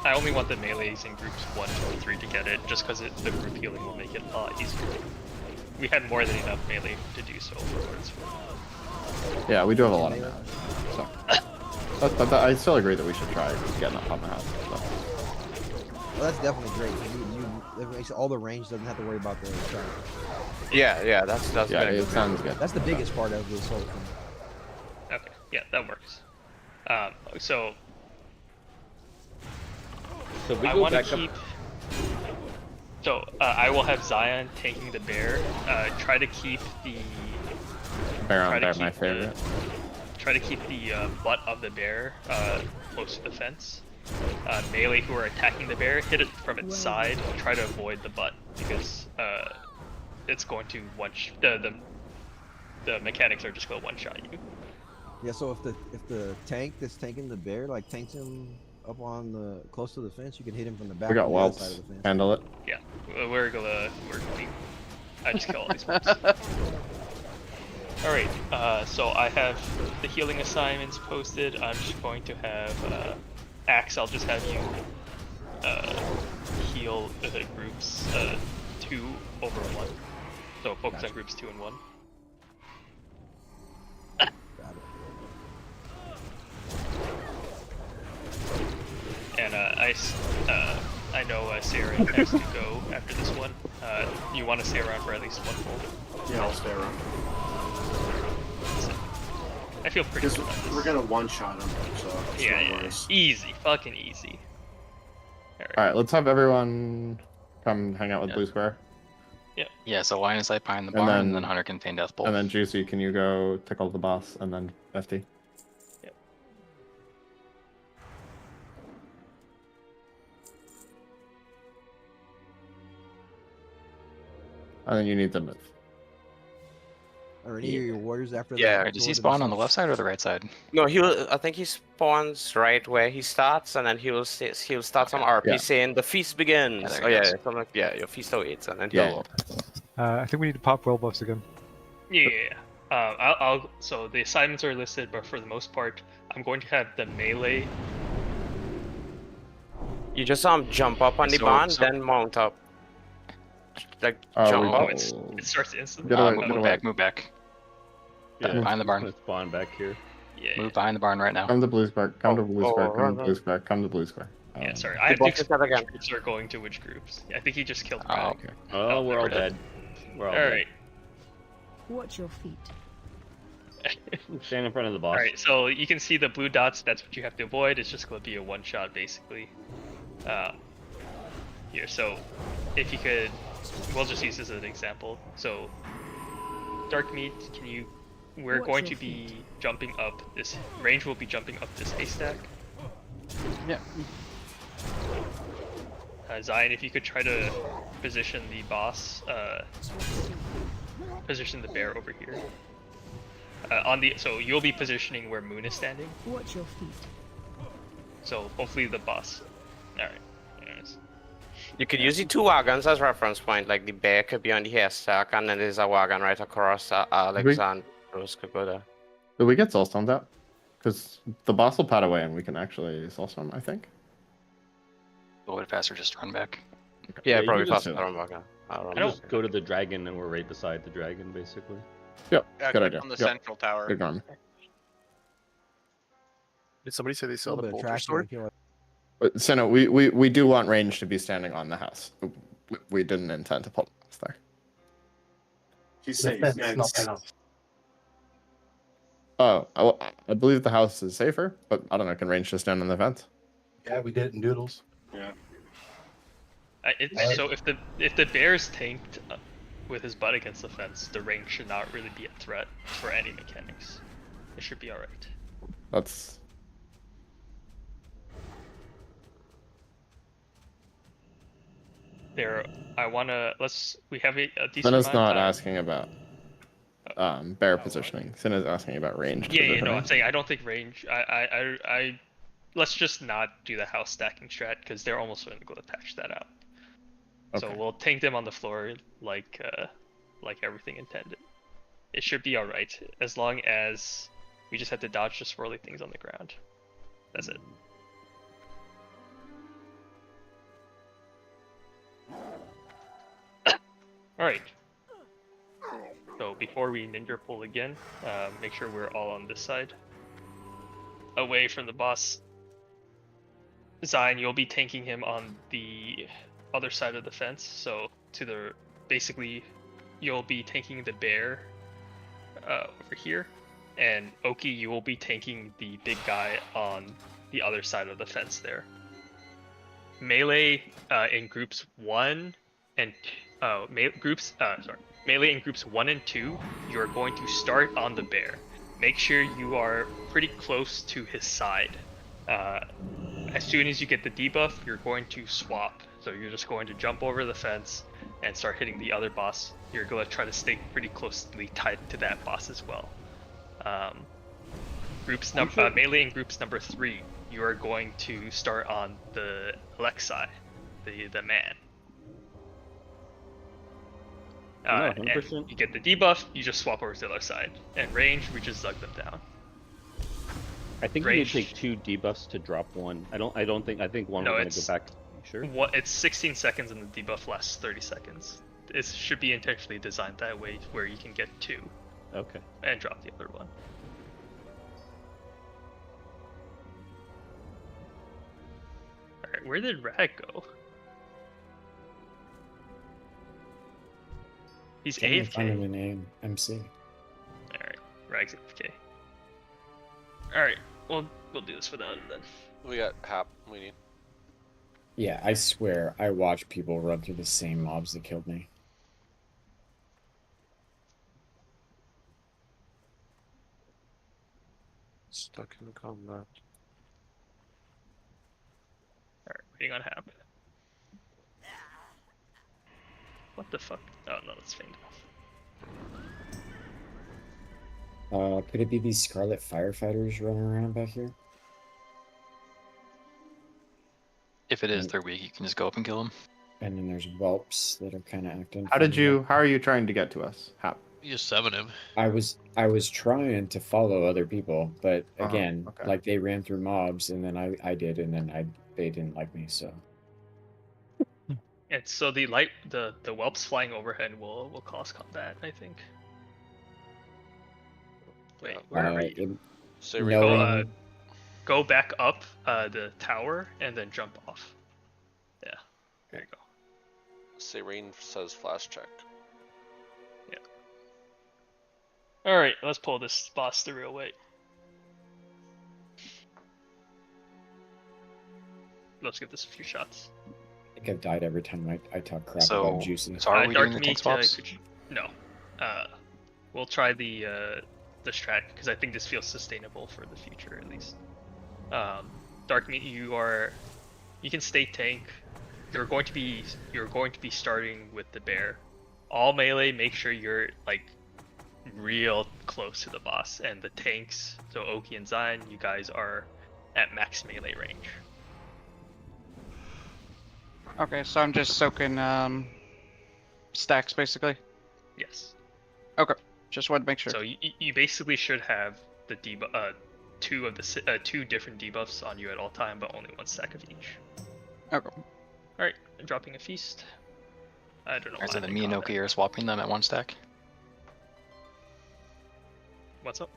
S3: I only want the melees in groups 1, 2, 3 to get it, just because the group healing will make it a lot easier. We had more than enough melee to do so for what it's worth.
S8: Yeah, we do have a lot of melee. So. But I still agree that we should try getting up on the house. So.
S1: Well, that's definitely great. It makes all the range doesn't have to worry about the trap.
S7: Yeah, that's
S8: yeah, it sounds good.
S1: That's the biggest part of this whole thing.
S3: Okay, yeah, that works. So I want to keep. So I will have Zion taking the bear. Try to keep the.
S8: Bear on bear, my favorite.
S3: Try to keep the butt of the bear close to the fence. Melee who are attacking the bear, hit it from its side. Try to avoid the butt because it's going to the mechanics are just going to one-shot you.
S1: Yeah. So if the tank that's tanking the bear like tanks him up on close to the fence, you can hit him from the back.
S8: We got
S1: on the other
S8: whelps.
S1: side of the fence.
S8: Handle it.
S3: Yeah, I just kill all these whelps. Alright, so I have the healing assignments posted. I'm just going to have Axe, I'll just have you heal the groups 2 over 1. So focus on groups 2 and 1. And I know Sarah has to go after this one. You want to stay around for at least one pull?
S5: Yeah, I'll stay around.
S3: I feel pretty good about this.
S5: We're gonna one-shot him, so
S3: yeah, easy, fucking easy.
S8: Alright, let's have everyone come hang out with Blue Square.
S6: Yeah, so line of sight behind the barn, and then Hunter can feign Death Bolt.
S8: And then Juicy, can you go tickle the boss, and then FT?
S3: Yep.
S8: And then you need to move.
S1: Are any of your warriors after that?
S7: Yeah.
S6: Does he spawn on the left side or the right side?
S7: No, I think he spawns right where he starts, and then he'll start some RP saying the feast begins. Your feast awaits, and then he'll.
S18: I think we need to pop well buffs again.
S3: Yeah. So the assignments are listed, but for the most part, I'm going to have the melee.
S7: You just jump up on the barn, then mount up. Like jump up.
S3: It starts instantly.
S6: Move back. Yeah, behind the barn.
S2: Spawn back here.
S3: Yeah.
S6: Move behind the barn right now.
S8: Come to Blue Square. Come to Blue Square. Come to Blue Square. Come to Blue Square.
S3: Yeah, sorry. I have to explain which groups are going to which groups. I think he just killed me.
S6: Oh, okay.
S2: Oh, we're all dead. We're all
S3: Alright.
S19: Watch your feet.
S2: Stand in front of the boss.
S3: Alright, so you can see the blue dots. That's what you have to avoid. It's just going to be a one-shot, basically. here. So if you could, we'll just use this as an example. So Dark Meat, can you? We're going to be jumping up this. Range will be jumping up this haystack.
S13: Yeah.
S3: Zion, if you could try to position the boss, position the bear over here. So you'll be positioning where Moon is standing.
S19: Watch your feet.
S3: So hopefully the boss. All right. Anyways.
S7: You could use the 2 wagons as reference point, like the bear could be on the haystack, and then there's a wagon right across. Alexandros could go there.
S8: Do we get soulstormed out? Because the boss will pat away and we can actually soulstorm, I think.
S6: But would it faster just run back?
S8: Okay.
S7: Yeah, probably
S2: you just-
S7: faster run back.
S2: I don't go to the dragon and we're right beside the dragon, basically.
S8: Yep,
S14: Yeah,
S8: good
S14: click
S8: idea.
S14: on the
S8: Yep.
S14: central tower.
S8: Good going.
S12: Did somebody say they saw the
S1: Little bit of
S12: bolter
S1: traction,
S12: sword?
S8: But Senna, we do want range to be standing on the house. We didn't intend to pull the house there.
S5: He's saying fence.
S8: Oh, I believe the house is safer, but I don't know. Can range just stand on the fence?
S20: Yeah, we did it in Doodles.
S5: Yeah.
S3: So if the bear's tanked with his butt against the fence, the range should not really be a threat for any mechanics. It should be alright.
S8: That's.
S3: There, we have a decent
S8: Senna's
S3: amount
S8: not
S3: of time.
S8: asking about bear positioning. Senna's asking about range.
S3: Yeah, no, I'm saying I don't think range. Let's just not do the house stacking strat because they're almost going to go patch that out.
S8: Okay.
S3: So we'll tank them on the floor like everything intended. It should be all right as long as we just have to dodge the swirly things on the ground. That's it. All right. So before we ninja pull again, make sure we're all on this side, away from the boss. Zion, you'll be tanking him on the other side of the fence. So basically, you'll be tanking the bear over here, and Oki, you will be tanking the big guy on the other side of the fence there. Melee in groups 1 and melee in groups 1 and 2, you are going to start on the bear. Make sure you are pretty close to his side. As soon as you get the debuff, you're going to swap. So you're just going to jump over the fence and start hitting the other boss. You're going to try to stay pretty closely tied to that boss as well. Melee in groups number 3, you are going to start on the Alexei, the man. And you get the debuff, you just swap over to the other side. And range, we just zug them down.
S2: I think you need to take 2 debuffs to drop one. I think one we're gonna go back. Sure.
S3: It's 16 seconds and the debuff lasts 30 seconds. It should be intentionally designed that way where you can get 2.
S2: Okay.
S3: And drop the other one. Alright, where did Rag go? He's AFK.
S16: Find him in MC.
S3: Alright, Rag's AFK. Alright, we'll do this without him then.
S14: We got Hap we need.
S16: Yeah, I swear, I watch people run through the same mobs that killed me.
S15: Stuck in combat.
S3: Alright, waiting on Hap. What the fuck? Oh no, that's faint.
S16: Could it be these Scarlet firefighters running around back here?
S6: If it is, they're weak. You can just go up and kill them.
S16: And then there's whelps that are kind of acting.
S8: How are you trying to get to us? How?
S4: You just summon him.
S16: I was trying to follow other people, but again, like they ran through mobs, and then I did, and then they didn't like me, so.
S3: And so the whelps flying overhead will cause combat, I think. Wait, where are you? Go back up the tower and then jump off. Yeah, there you go.
S14: Serene says flash check.
S3: Yeah. Alright, let's pull this boss the real way. Let's give this a few shots.
S16: get died every time I talk crap about Juicy.
S6: So are we doing the tank swaps?
S3: No. We'll try the strat because I think this feels sustainable for the future at least. Dark Meat, you can stay tank. You're going to be starting with the bear. All melee, make sure you're like real close to the boss, and the tanks, so Oki and Zion, you guys are at max melee range.
S13: Okay, so I'm just soaking stacks basically.
S3: Yes.
S13: Okay, just wanted to make sure.
S3: So you basically should have the two different debuffs on you at all time, but only one stack of each.
S13: Okay.
S3: All right, I'm dropping a feast. I don't know.
S6: Or is it that me and Oki are swapping them at one stack?
S3: What's up?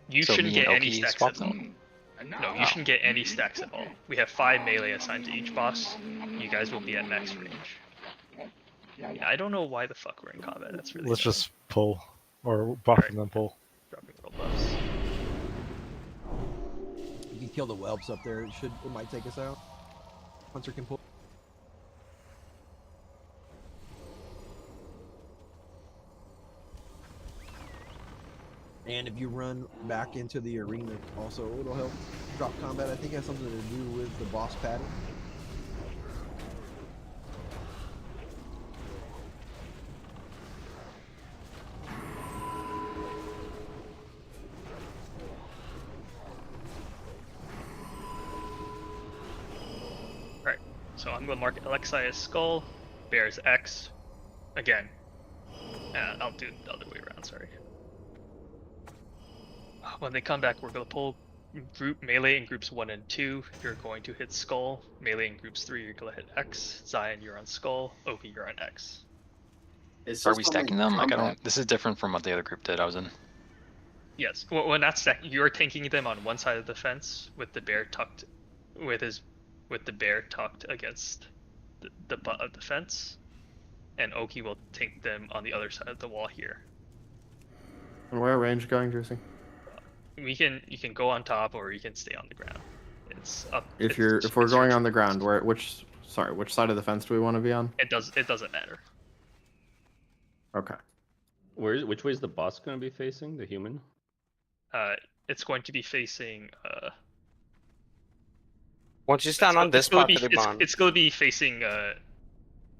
S3: You shouldn't get any stacks at all. No, you shouldn't get any stacks at all. We have 5 melee assigned to each boss. You guys will be at max range. Yeah, I don't know why the fuck we're in combat. That's really.
S18: Let's just pull, or buff and then pull.
S3: Dropping world buffs.
S1: You can kill the whelps up there. It might take us out. Hunter can pull. And if you run back into the arena, also it'll help drop combat. I think it has something to do with the boss pattern.
S3: Alright, so I'm going to mark Alexi as skull, bear as X. Again, I'll do it the other way around, sorry. When they come back, we're going to pull group melee in groups 1 and 2. You're going to hit skull. Melee in groups 3, you're going to hit X. Zion, you're on skull. Oki, you're on X.
S6: Are we stacking them? Like, I don't. This is different from what the other group did. I was in.
S3: Yes. Well, not stacking. You're tanking them on one side of the fence with the bear tucked, with the bear tucked against the butt of the fence, and Oki will tank them on the other side of the wall here.
S8: And where are range going, Juicy?
S3: You can go on top or you can stay on the ground. It's up.
S8: If we're going on the ground, which side of the fence do we want to be on?
S3: It doesn't matter.
S8: Okay.
S2: Which way is the boss going to be facing? The human?
S3: It's going to be facing.
S7: Once you stand on this part of the bond,
S3: it's going to be facing.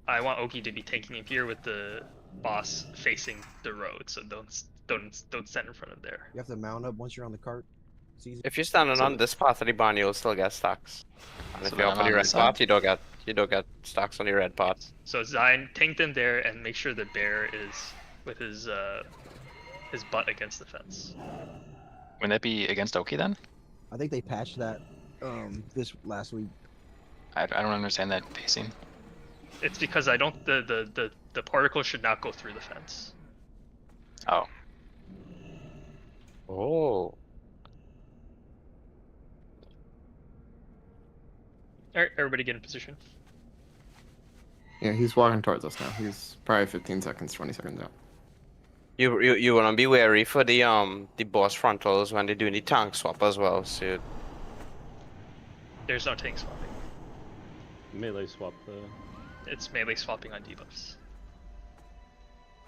S3: I want Oki to be tanking him here with the boss facing the road, so don't stand in front of there.
S1: You have to mount up once you're on the cart.
S7: If you're standing on this path of the bond, you'll still get stacks. And if you're up on the red path, you don't get stacks on the red path.
S3: So Zion, tank them there and make sure the bear is with his butt against the fence.
S6: Wouldn't that be against Oki then?
S1: I think they patched that this last week.
S6: I don't understand that pacing.
S3: It's because I don't the particle should not go through the fence.
S6: Oh.
S7: Oh.
S3: Alright, everybody get in position.
S8: Yeah, he's walking towards us now. He's probably 15 seconds, 20 seconds out.
S7: You wanna be wary for the boss frontals when they do the tank swap as well. So
S3: there's no tank swapping.
S2: Melee swap.
S3: It's melee swapping on debuffs.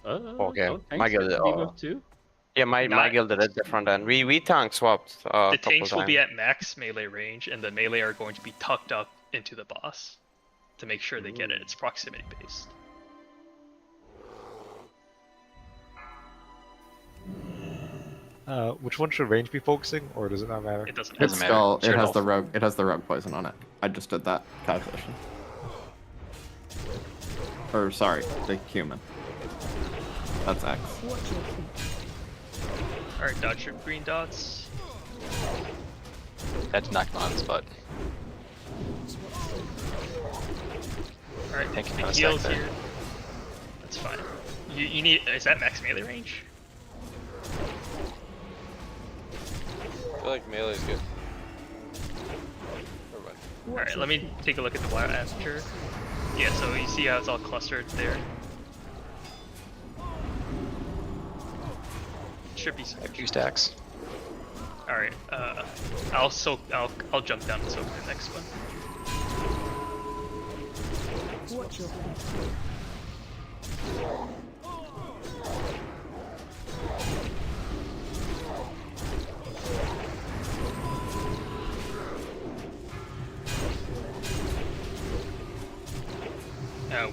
S7: Okay,
S2: my guild debuff too.
S7: Yeah, my guild did it different. Then we tank swapped.
S3: The tanks will be at max melee range, and the melee are going to be tucked up into the boss to make sure they get it. It's proximity based.
S18: Which one should range be focusing, or does it not matter?
S3: It doesn't
S8: matter. Skull. It has the rogue. It has the rogue poison on it. I just did that calculation. Or sorry, the human. That's X.
S3: Alright, dodge your green dots.
S6: That's knocked on his butt.
S3: Alright,
S6: Taking
S3: the
S6: a
S3: heals
S6: stack there.
S3: here. That's fine. You need. Is that max melee range?
S14: I feel like melee is good.
S3: Alright, let me take a look at the wild aperture. Yeah, so you see how it's all clustered there. Should be
S6: I have 2 stacks.
S3: Alright, I'll jump down and soak the next one.
S19: Watch your feet.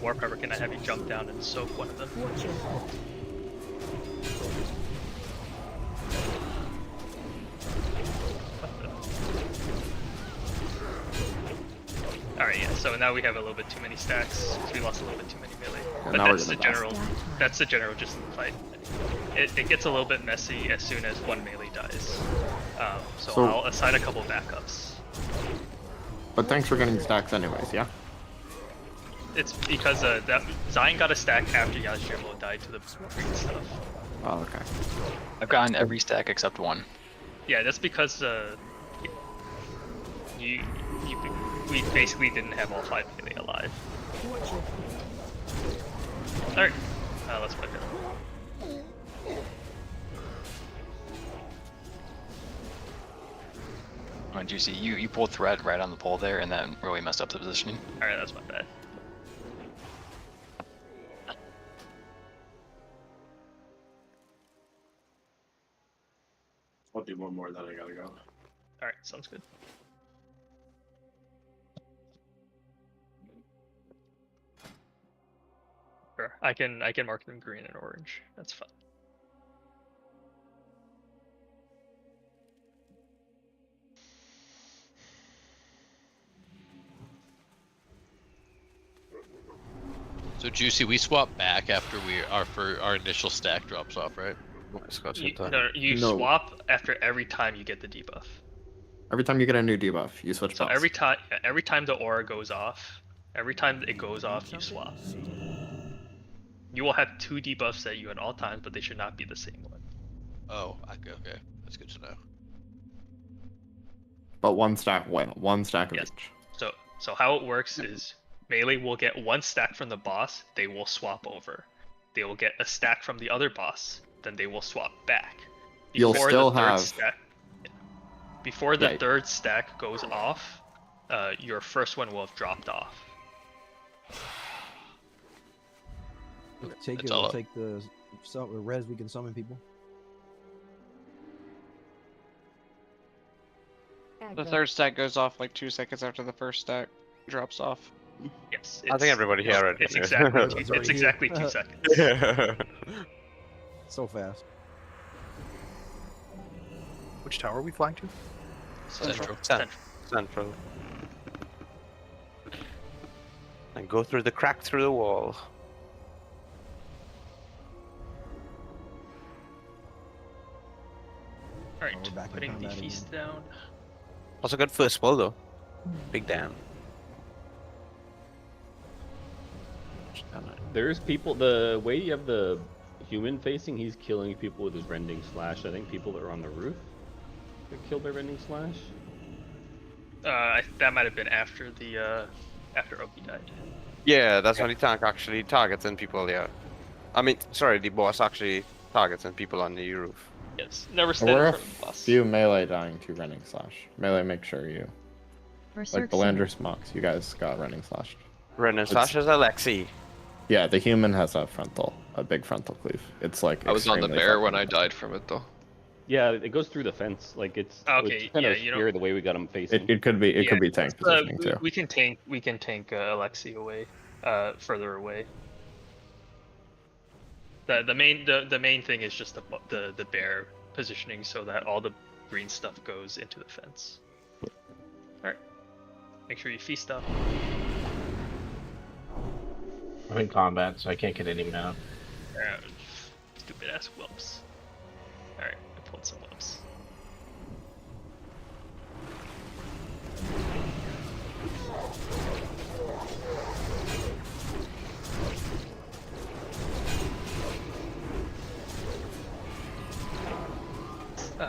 S3: Warp Harbor, can I have you jump down and soak one of them?
S19: Watch your feet.
S3: Alright, yeah, so now we have a little bit too many stacks. We lost a little bit too many melee.
S8: Yeah,
S3: But
S8: now
S3: that's the general. That's the general gist of the fight. It gets a little bit messy as soon as one melee dies. So I'll assign a couple backups.
S8: But thanks for getting stacks anyways, yeah?
S3: It's because that Zion got a stack after Yajimbo died to the green stuff.
S8: Oh, okay.
S6: I've gotten every stack except one.
S3: Yeah, that's because we basically didn't have all 5 melee alive. Alright, let's play it.
S6: Oh, Juicy, you pulled thread right on the pole there, and that really messed up the positioning.
S3: Alright, that's my bad.
S5: I'll do one more, then I gotta go.
S3: Alright, sounds good. Sure, I can mark them green and orange. That's fine.
S4: So Juicy, we swap back after our initial stack drops off, right?
S3: You swap after every time you get the debuff.
S8: Every time you get a new debuff, you switch
S3: So
S8: buffs.
S3: every time the aura goes off, every time it goes off, you swap. You will have 2 debuffs at you at all times, but they should not be the same one.
S4: Oh, okay. That's good to know.
S8: But one stack of each.
S3: So how it works is melee will get 1 stack from the boss, they will swap over. They will get a stack from the other boss, then they will swap back.
S8: You'll still have...
S3: Before the third stack goes off, your first one will have dropped off.
S1: Take the res, we can summon people.
S13: The third stack goes off like 2 seconds after the first stack drops off.
S3: Yes.
S12: I think everybody here already.
S3: It's exactly 2 seconds.
S1: So fast.
S12: Which tower are we flying to?
S7: Central. And go through the crack through the wall.
S3: Alright, putting the feast down.
S7: Also good first pull though. Big damn.
S2: There's people, the way you have the human facing, he's killing people with his rending slash. I think people that are on the roof get killed by rending slash.
S3: That might have been after the after Oki died.
S7: Yeah, that's when the tank actually targets and people. Yeah, I mean, sorry, the boss actually targets and people on the roof.
S3: Yes, never stand
S8: We're
S3: in front of the boss.
S8: few melee dying to rending slash. Melee, make sure you like Belandris Mox. You guys got rending slash.
S7: Rending slash is Alexi.
S8: Yeah, the human has a big frontal cleave. It's like
S14: I was on the bear when I died from it though.
S2: Yeah, it goes through the fence. Like it's
S3: okay.
S2: Kind of scary the way we got him facing.
S8: It could be tank positioning too.
S3: We can tank Alexi away, further away. The main thing is just the bear positioning so that all the green stuff goes into the fence. All right, make sure you feast up.
S9: I'm in combat, so I can't get any mana.
S3: Stupid ass whelps. Alright, I pulled some whelps.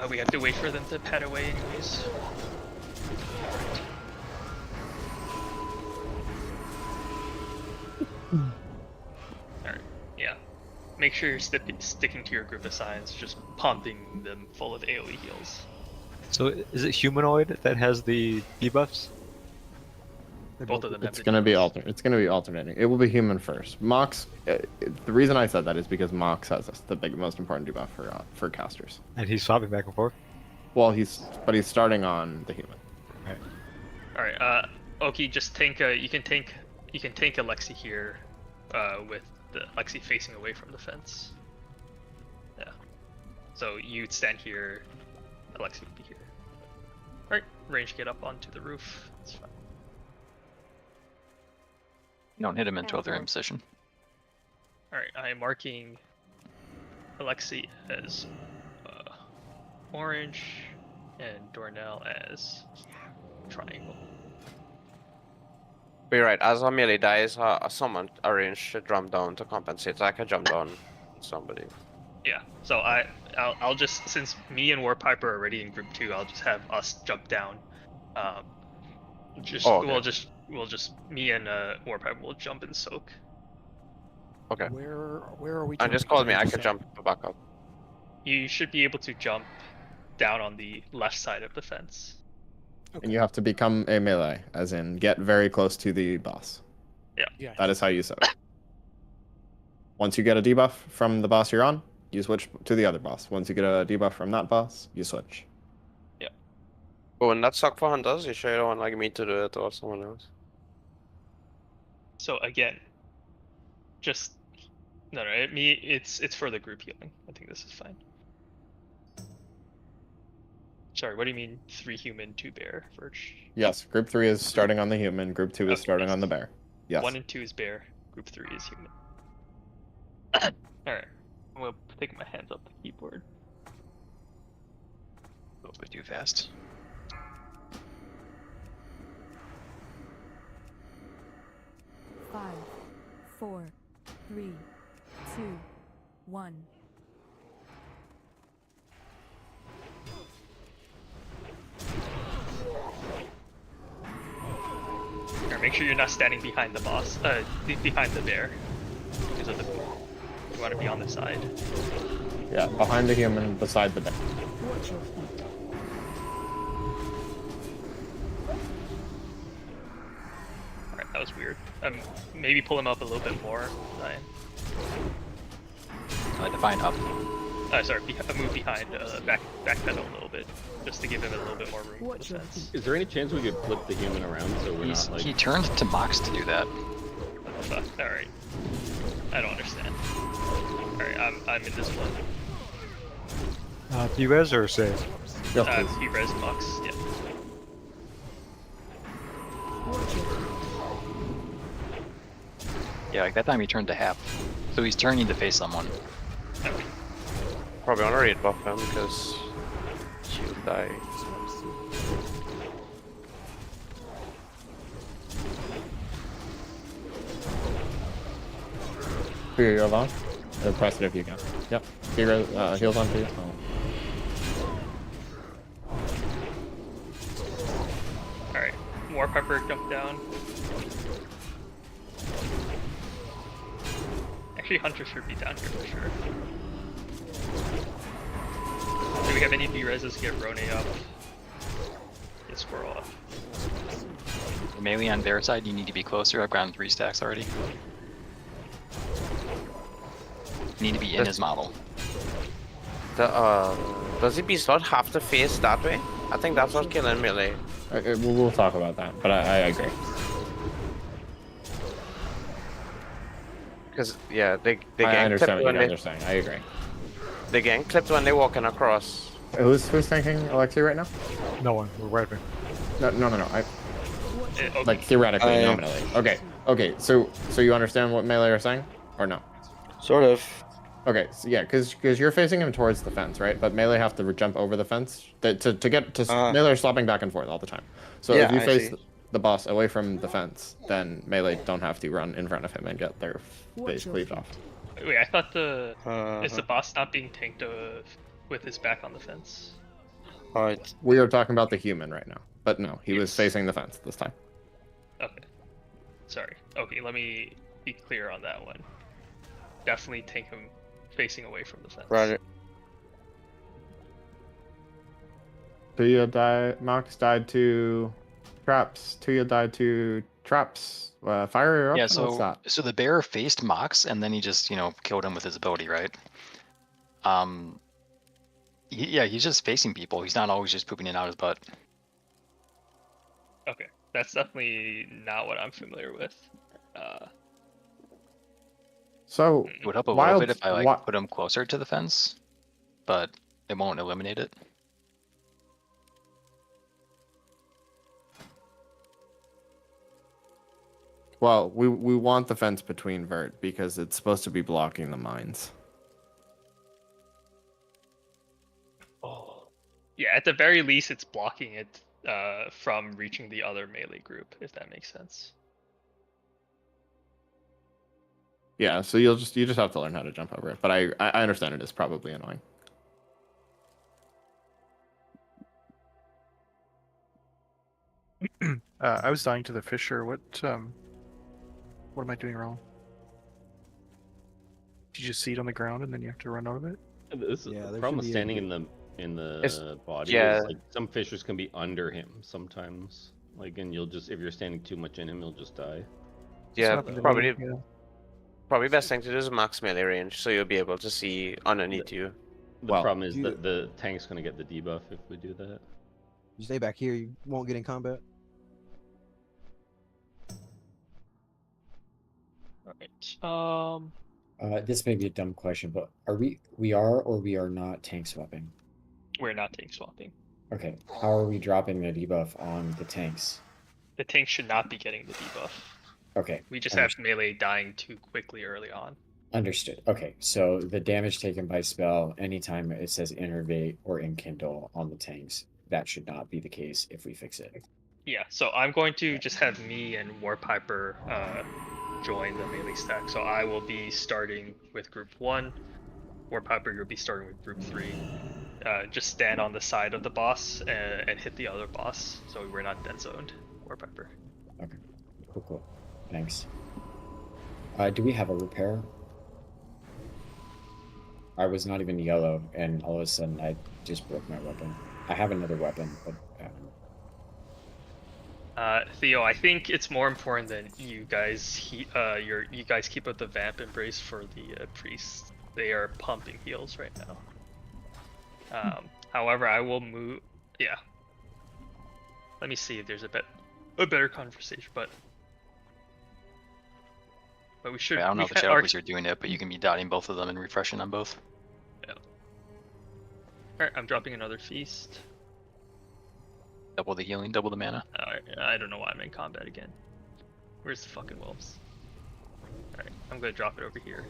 S3: We have to wait for them to pet away anyways. Alright, yeah. Make sure you're sticking to your group assigns, just pumping them full of AoE heals.
S18: So is it humanoid that has the debuffs?
S3: Both of them.
S8: It's gonna be It's gonna be alternating. It will be human first. Mox. The reason I said that is because Mox has the most important debuff for casters.
S18: And he's swapping back and forth.
S8: Well, he's starting on the human.
S18: Right.
S3: All right. Oki, just tank. You can tank Alexi here, with the Alexi facing away from the fence. Yeah. So you'd stand here. Alexi would be here. All right. Range get up onto the roof. That's fine.
S6: You don't hit him until they're in position.
S3: Alright, I am marking Alexi as orange and Dornell as triangle.
S7: Be right, as a melee dies, someone arrange to jump down to compensate. So I can jump down somebody.
S3: Yeah, so I'll just, since me and Warpiper are already in group 2, I'll just have us jump down. Okay. We'll just me and Warpiper will jump and soak.
S7: Okay.
S12: Where are we?
S7: And just call me. I can jump back up.
S3: You should be able to jump down on the left side of the fence.
S8: Okay. And you have to become a melee, as in get very close to the boss.
S3: Yeah.
S8: That is how you set it. Once you get a debuff from the boss you're on, you switch to the other boss. Once you get a debuff from that boss, you switch.
S7: Oh, and that suck for hunters? You sure you don't want like me to do it or someone else?
S3: So again, just no. It's for the group healing. I think this is fine. Sorry, what do you mean 3 human, 2 bear, Verge?
S8: Yes, group 3 is starting on the human. Group 2 is starting on the bear. Yes.
S3: 1 and 2 is bear. Group 3 is human. All right, I'm gonna take my hands off the keyboard.
S6: A little bit too fast.
S19: Five, 4, 3, 2, 1.
S3: Alright, make sure you're not standing behind the boss, behind the bear, because of the pool. You want to be on the side.
S8: Yeah, behind the human, beside the bear.
S19: Watch your feet.
S3: Alright, that was weird. Maybe pull him up a little bit more, Ryan.
S6: Define up.
S3: Sorry, move behind, backpedal a little bit, just to give him a little bit more room for the fence.
S2: Is there any chance we could flip the human around so we're not like...
S6: He turned to Mox to do that.
S3: What the fuck? Alright. I don't understand. Alright, I'm in this one.
S18: P-res or save?
S3: P-res Mox, yeah.
S6: Yeah, like that time he turned to half. So he's turning to face someone.
S3: Okay.
S7: Probably want to read buff him because she'll die.
S8: Fear your on. Press it if you can. Yep. Fear heals on for you.
S3: Alright. Warpiper jump down. Actually, Hunter should be down here for sure. Do we have any B-reses? Get Rone up. Get Squirrel up.
S6: Melee on their side, you need to be closer. I've gotten 3 stacks already. You need to be in his model.
S7: Does the beast not have to face that way? I think that's what's killing melee.
S8: We'll talk about that, but I agree.
S7: Because yeah, they
S8: I
S7: gang
S8: understand
S7: clipped
S8: what
S7: when
S8: you
S7: they
S8: guys are saying. I agree.
S7: they gang clipped when they walking across.
S8: Who's thinking Alexi right now?
S18: No one. We're wiping.
S8: No.
S3: Okay.
S8: Like theoretically, nominally. Okay. So you understand what melee are saying, or no?
S12: Sort of.
S8: Okay. So yeah, because you're facing him towards the fence, right? But melee have to jump over the fence to get to melee are slopping back and forth all the time. So
S12: yeah,
S8: if you face the boss away from the fence, then melee don't have to run in front of him and get their face cleaved off.
S3: Wait, I thought is the boss not being tanked with his back on the fence?
S8: We are talking about the human right now, but no, he was facing the fence this time.
S3: Okay. Sorry. Okay, let me be clear on that one. Definitely tank him facing away from the fence.
S7: Roger.
S8: So you Mox died to Traps. Tuya died to traps. Fire eruption.
S6: Yeah,
S8: What's that?
S6: so the bear faced Mox, and then he just, killed him with his ability, right? He's just facing people. He's not always just pooping it out his butt.
S3: Okay, that's definitely not what I'm familiar with.
S8: So
S6: it would help a little bit if I put him closer to the fence, but it won't eliminate it.
S8: Well, we want the fence between Vert because it's supposed to be blocking the mines.
S3: Oh. Yeah, at the very least, it's blocking it from reaching the other melee group, if that makes sense.
S8: Yeah, so you just have to learn how to jump over it. But I understand it is probably annoying.
S12: I was dying to the Fisher. What am I doing wrong? Did you just see it on the ground and then you have to run out of it?
S2: The problem with standing in the body is like some Fishers can be under him sometimes. Like, and you'll just, if you're standing too much in him, you'll just die.
S7: Yeah, probably best thing to do is max melee range, so you'll be able to see underneath you.
S2: The problem is that the tank's gonna get the debuff if we do that.
S1: You stay back here, you won't get in combat.
S3: Alright.
S16: This may be a dumb question, but we are not tank swapping?
S3: We're not tank swapping.
S16: Okay, how are we dropping the debuff on the tanks?
S3: The tank should not be getting the debuff.
S16: Okay.
S3: We just have melee dying too quickly early on.
S16: Understood. Okay, so the damage taken by spell, anytime it says innervate or enkindle on the tanks, that should not be the case if we fix it.
S3: Yeah, so I'm going to just have me and Warpiper join the melee stack. So I will be starting with group 1. Warpiper, you'll be starting with group 3. Just stand on the side of the boss and hit the other boss, so we're not dead zoned. Warpiper.
S16: Okay, cool. Thanks. Do we have a repair? I was not even yellow, and all of a sudden I just broke my weapon. I have another weapon, but
S3: Theo, I think it's more important that you guys you guys keep up the vamp embrace for the priests. They are pumping heals right now. However, I will move. Yeah. Let me see if there's a better conversation, but we should.
S6: I don't know if the Shadowboys are doing it, but you can be dotting both of them and refreshing on both.
S3: Yeah. Alright, I'm dropping another feast.
S6: Double the healing, double the mana.
S3: Alright, I don't know why I'm in combat again. Where's the fucking wolves? Alright, I'm gonna drop it over here.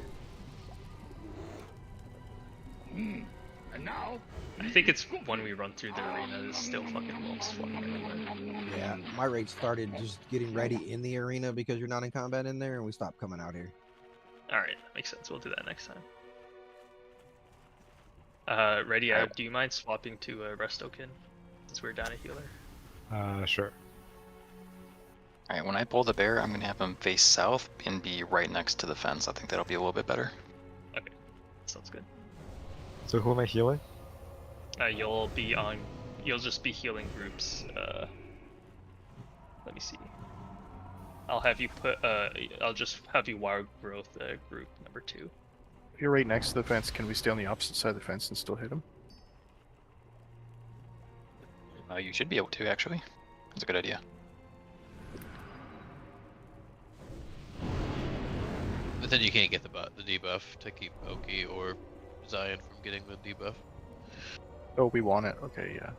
S10: And now,
S3: I think it's when we run through the arena, there's still fucking wolves fucking everywhere.
S1: Yeah, my rage started just getting ready in the arena because you're not in combat in there, and we stopped coming out here.
S3: Alright, that makes sense. We'll do that next time. Ready? Do you mind swapping to Restokin? Since we're down a healer.
S18: Sure.
S6: Alright, when I pull the bear, I'm gonna have him face south and be right next to the fence. I think that'll be a little bit better.
S3: Okay, sounds good.
S18: So who am I healing?
S3: You'll just be healing groups. Let me see. I'll have you I'll just have you wild growth group number 2.
S12: If you're right next to the fence, can we stay on the opposite side of the fence and still hit him?
S6: You should be able to, actually. That's a good idea.
S4: But then you can't get the debuff to keep Oki or Zion from getting the debuff.
S12: Oh, we want it. Okay, yeah.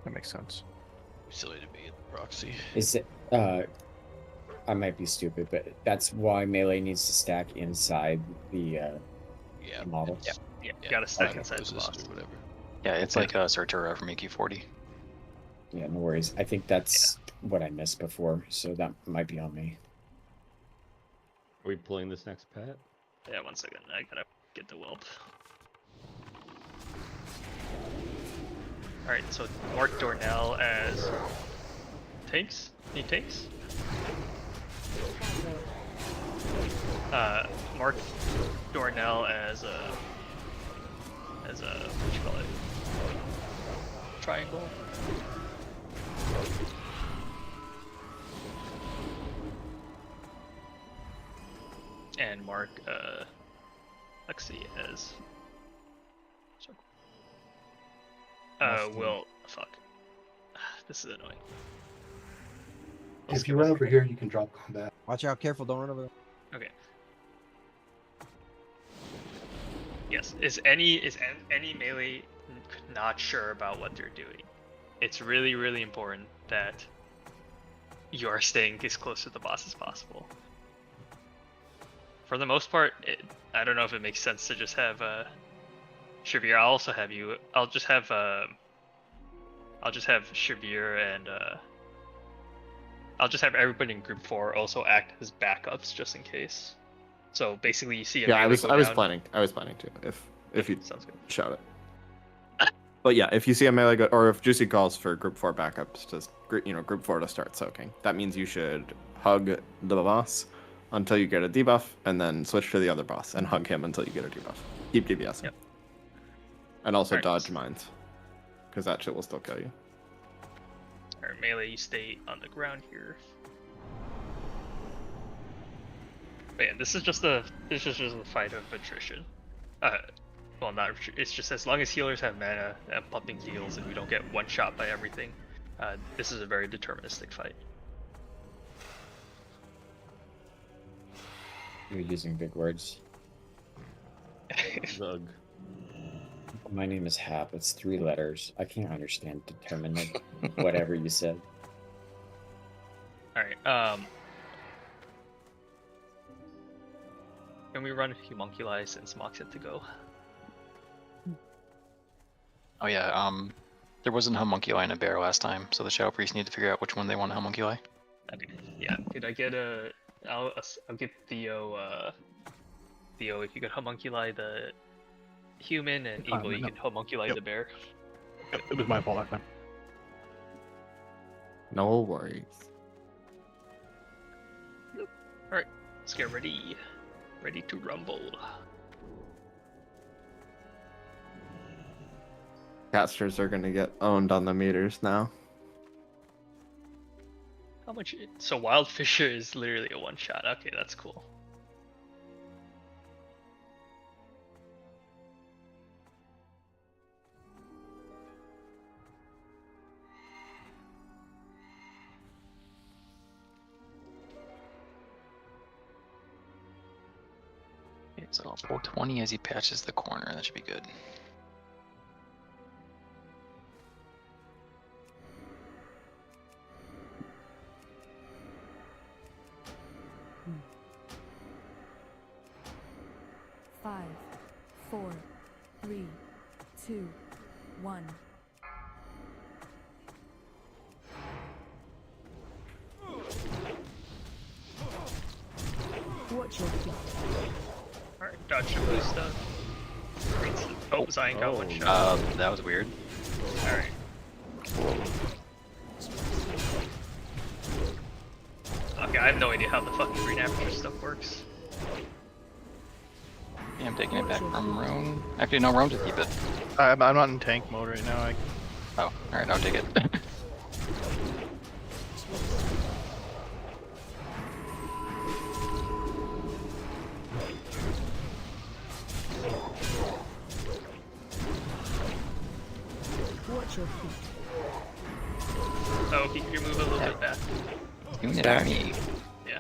S12: That makes sense.
S4: Silly to be in the proxy.
S16: Is it, I might be stupid, but that's why melee needs to stack inside the model?
S3: Yeah, you gotta stack inside the boss.
S4: Or whatever.
S6: Yeah, it's like a Sortura from EQ40.
S16: Yeah, no worries. I think that's what I missed before, so that might be on me.
S2: Are we pulling this next pet?
S3: Yeah, 1 second. I gotta get the whelp. Alright, so Mark Dornell as tanks? Need tanks? Mark Dornell as what you call it? Triangle? and mark Lexi as. Will fuck. This is annoying.
S20: If you run over here, you can drop combat.
S1: Watch out, careful, don't run over there.
S3: Okay. Yes. Is any melee not sure about what they're doing? It's really, really important that you are staying as close to the boss as possible. For the most part, I don't know if it makes sense to just have Shavir. I'll just have Shavir and I'll just have everybody in group 4 also act as backups just in case. So basically, you see a
S8: I was
S3: down.
S8: planning to if you
S3: sounds good.
S8: shout it. But yeah, if you see a melee go, or if Juicy calls for group 4 backups to group 4 to start soaking, that means you should hug the boss until you get a debuff, and then switch to the other boss and hug him until you get a debuff. Keep DBSing.
S3: Yep.
S8: And also dodge mines, because that shit will still kill you.
S3: Alright, melee, you stay on the ground here. But yeah, this is just a fight of attrition. Well, not it's just as long as healers have mana and pumping heals and we don't get one shot by everything, this is a very deterministic fight.
S16: You're using big words.
S2: Zug.
S16: My name is Hap. It's 3 letters. I can't understand determinate whatever you said.
S3: Alright, can we run Homunculi since Mox had to go?
S6: Oh yeah, there wasn't a homunculi and a bear last time, so the Shadow Priest need to figure out which one they want a homunculi.
S3: Okay, yeah, could I get I'll get Theo, if you could homunculi the human, and Evil, you can homunculi the bear.
S9: It was my fault last time.
S8: No worries.
S3: Alright, let's get ready. Ready to rumble.
S8: Casters are gonna get owned on the meters now.
S3: How much? So Wild Fisher is literally a one-shot. Okay, that's cool.
S6: Okay, so 420 as he patches the corner. That should be good.
S19: Five, 4, 3, 2, 1. Watch your feet.
S3: Alright, dodge the blue stuff. Oh, Zion got one shot.
S6: That was weird.
S3: Alright. Okay, I have no idea how the fucking green aperture stuff works.
S6: Yeah, I'm taking it back from Roam. Actually, no, Roam to keep it.
S12: I'm not in tank mode right now.
S6: Oh, alright, I'll take it.
S19: Watch your feet.
S3: Oh, keep your move a little bit back.
S6: Doing it at me.
S3: Yeah.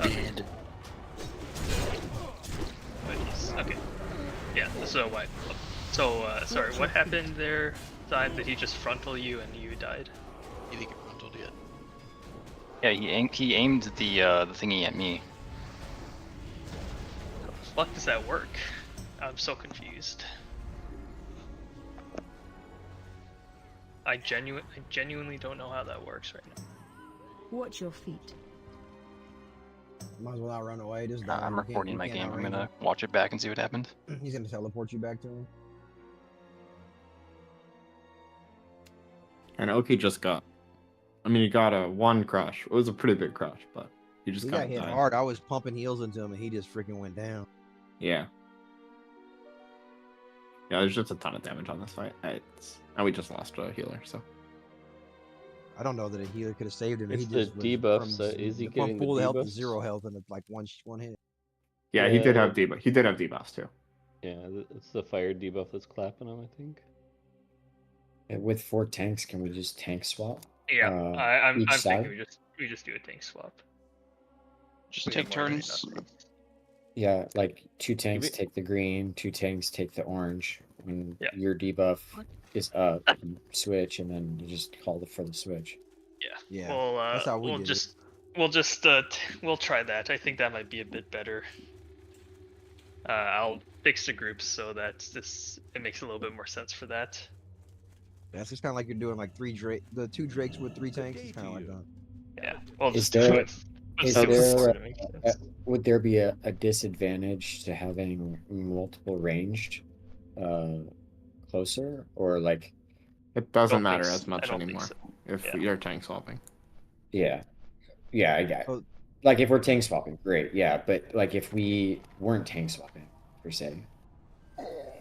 S6: Dead.
S3: Okay. Yeah, so what? So, sorry, what happened there, Zion? Did he just frontal you and you died?
S4: You think he frontaled yet?
S6: Yeah, he aimed the thingy at me.
S3: How the fuck does that work? I'm so confused. I genuinely don't know how that works right now.
S19: Watch your feet.
S1: Might as well not run away. Just
S6: I'm recording my game. I'm gonna watch it back and see what happened.
S1: He's gonna teleport you back to him.
S8: And Oki just got. I mean, he got a 1 crush. It was a pretty big crush, but he just
S1: He
S8: got
S1: got hit
S8: died.
S1: hard. I was pumping heals into him, and he just freaking went down.
S8: Yeah. Yeah, there's just a ton of damage on this fight. And we just lost a healer, so.
S1: I don't know that a healer could have saved him.
S2: It's
S1: He
S2: the
S1: just was
S2: debuff,
S1: from,
S2: so is he
S1: from
S2: getting the
S1: full health to
S2: debuffs?
S1: 0 health in like one hit.
S8: Yeah, he did have debuff. He did have debuffs too.
S2: Yeah, it's the fire debuff that's clapping him, I think.
S16: And with 4 tanks, can we just tank swap?
S3: Yeah, I'm
S16: each side?
S3: thinking we just do a tank swap.
S13: Just
S3: We
S13: take
S3: have more than
S13: turns.
S3: enough.
S16: Yeah, like 2 tanks take the green, 2 tanks take the orange. When
S3: Yeah.
S16: your debuff is up, you switch, and then you just call for the switch.
S3: Yeah.
S1: Yeah,
S3: Well,
S1: that's how we
S3: we'll
S1: did
S3: just we'll try that. I think that might be a bit better. I'll fix the groups so that it makes a little bit more sense for that.
S1: That's just kind of like you're doing like the 2 drakes with 3 tanks. It's kind of like that.
S3: Yeah. Well,
S16: Is
S3: just
S16: there,
S3: let's
S16: is
S3: do it
S16: there
S3: to make sense.
S16: would there be a disadvantage to having multiple ranged closer, or like
S8: It doesn't
S3: Don't
S8: matter
S3: think
S8: as
S3: so.
S8: much
S3: I don't think
S8: anymore
S3: so.
S8: if
S3: Yeah.
S8: you're tank swapping.
S16: yeah I got it.
S1: Oh.
S16: Like if we're tank swapping, great, yeah, but like if we weren't tank swapping per se.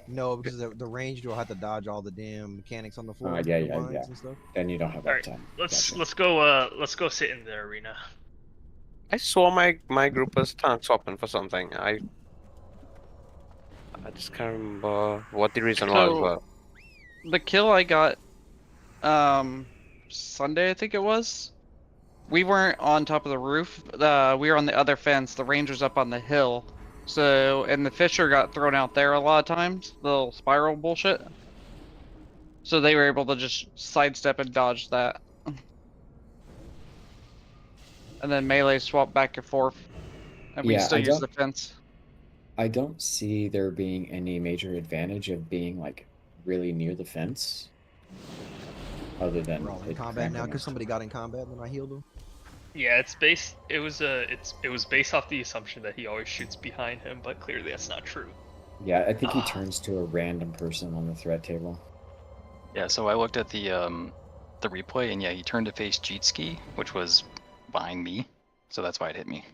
S1: No, because the ranged will have to dodge all the damn mechanics on the floor.
S16: Yeah.
S1: And stuff.
S16: Then you don't have
S3: All right,
S16: uptime.
S3: let's
S16: Gotcha.
S3: let's go sit in the arena.
S7: I saw my group was tank swapping for something. I just can't remember what the reason was, but
S13: the kill I got Sunday, I think it was. We weren't on top of the roof. We were on the other fence. The ranger's up on the hill. So, and the Fisher got thrown out there a lot of times. The little spiral bullshit. So they were able to just sidestep and dodge that. And then melee swap back and forth. And we still use the fence.
S16: I don't see there being any major advantage of being like really near the fence. Other than
S1: we're all in combat now because somebody got in combat and then I healed him.
S3: Yeah, it was based off the assumption that he always shoots behind him, but clearly that's not true.
S16: Yeah, I think he turns to a random person on the threat table.
S6: Yeah, so I looked at the replay, and yeah, he turned to face Jeetski, which was behind me, so that's why it hit me.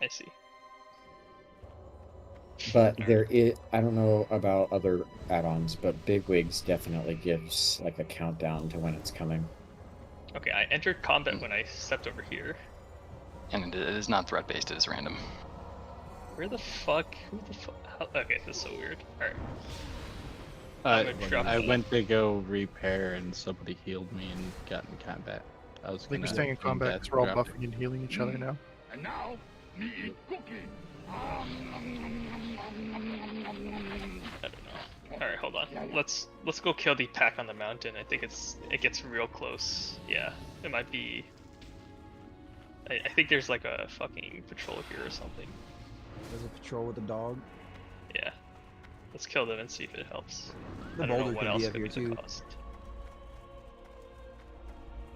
S3: I see.
S16: But there is, I don't know about other add-ons, but Bigwigs definitely gives like a countdown to when it's coming.
S3: Okay, I entered combat when I stepped over here.
S6: And it is not threat-based, it is random.
S3: Where the fuck? Who the fuck? Okay, this is so weird. Alright.
S15: I went to go repair and somebody healed me and got in combat. I was
S12: we're staying in combat because we're all buffing and healing each other now.
S10: And now, me eat cookie.
S3: I don't know. Alright, hold on. Let's go kill the pack on the mountain. I think it gets real close. Yeah, it might be. I think there's like a fucking patrol here or something.
S1: There's a patrol with a dog.
S3: Yeah. Let's kill them and see if it helps.
S1: The
S3: I don't know
S1: boulder
S3: what
S1: could
S3: else
S1: be up
S3: could
S1: here
S3: be the
S1: too.
S3: cost.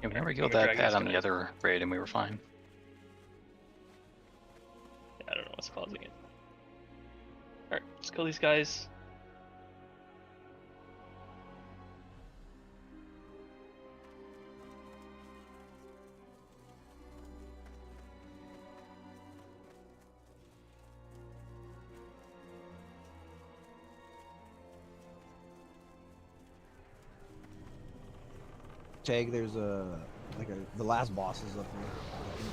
S6: Yeah, we never killed that pad on the other raid, and we were fine.
S3: Yeah, I don't know what's causing it. Alright, let's kill these guys.
S1: Tag, there's the last boss is up there.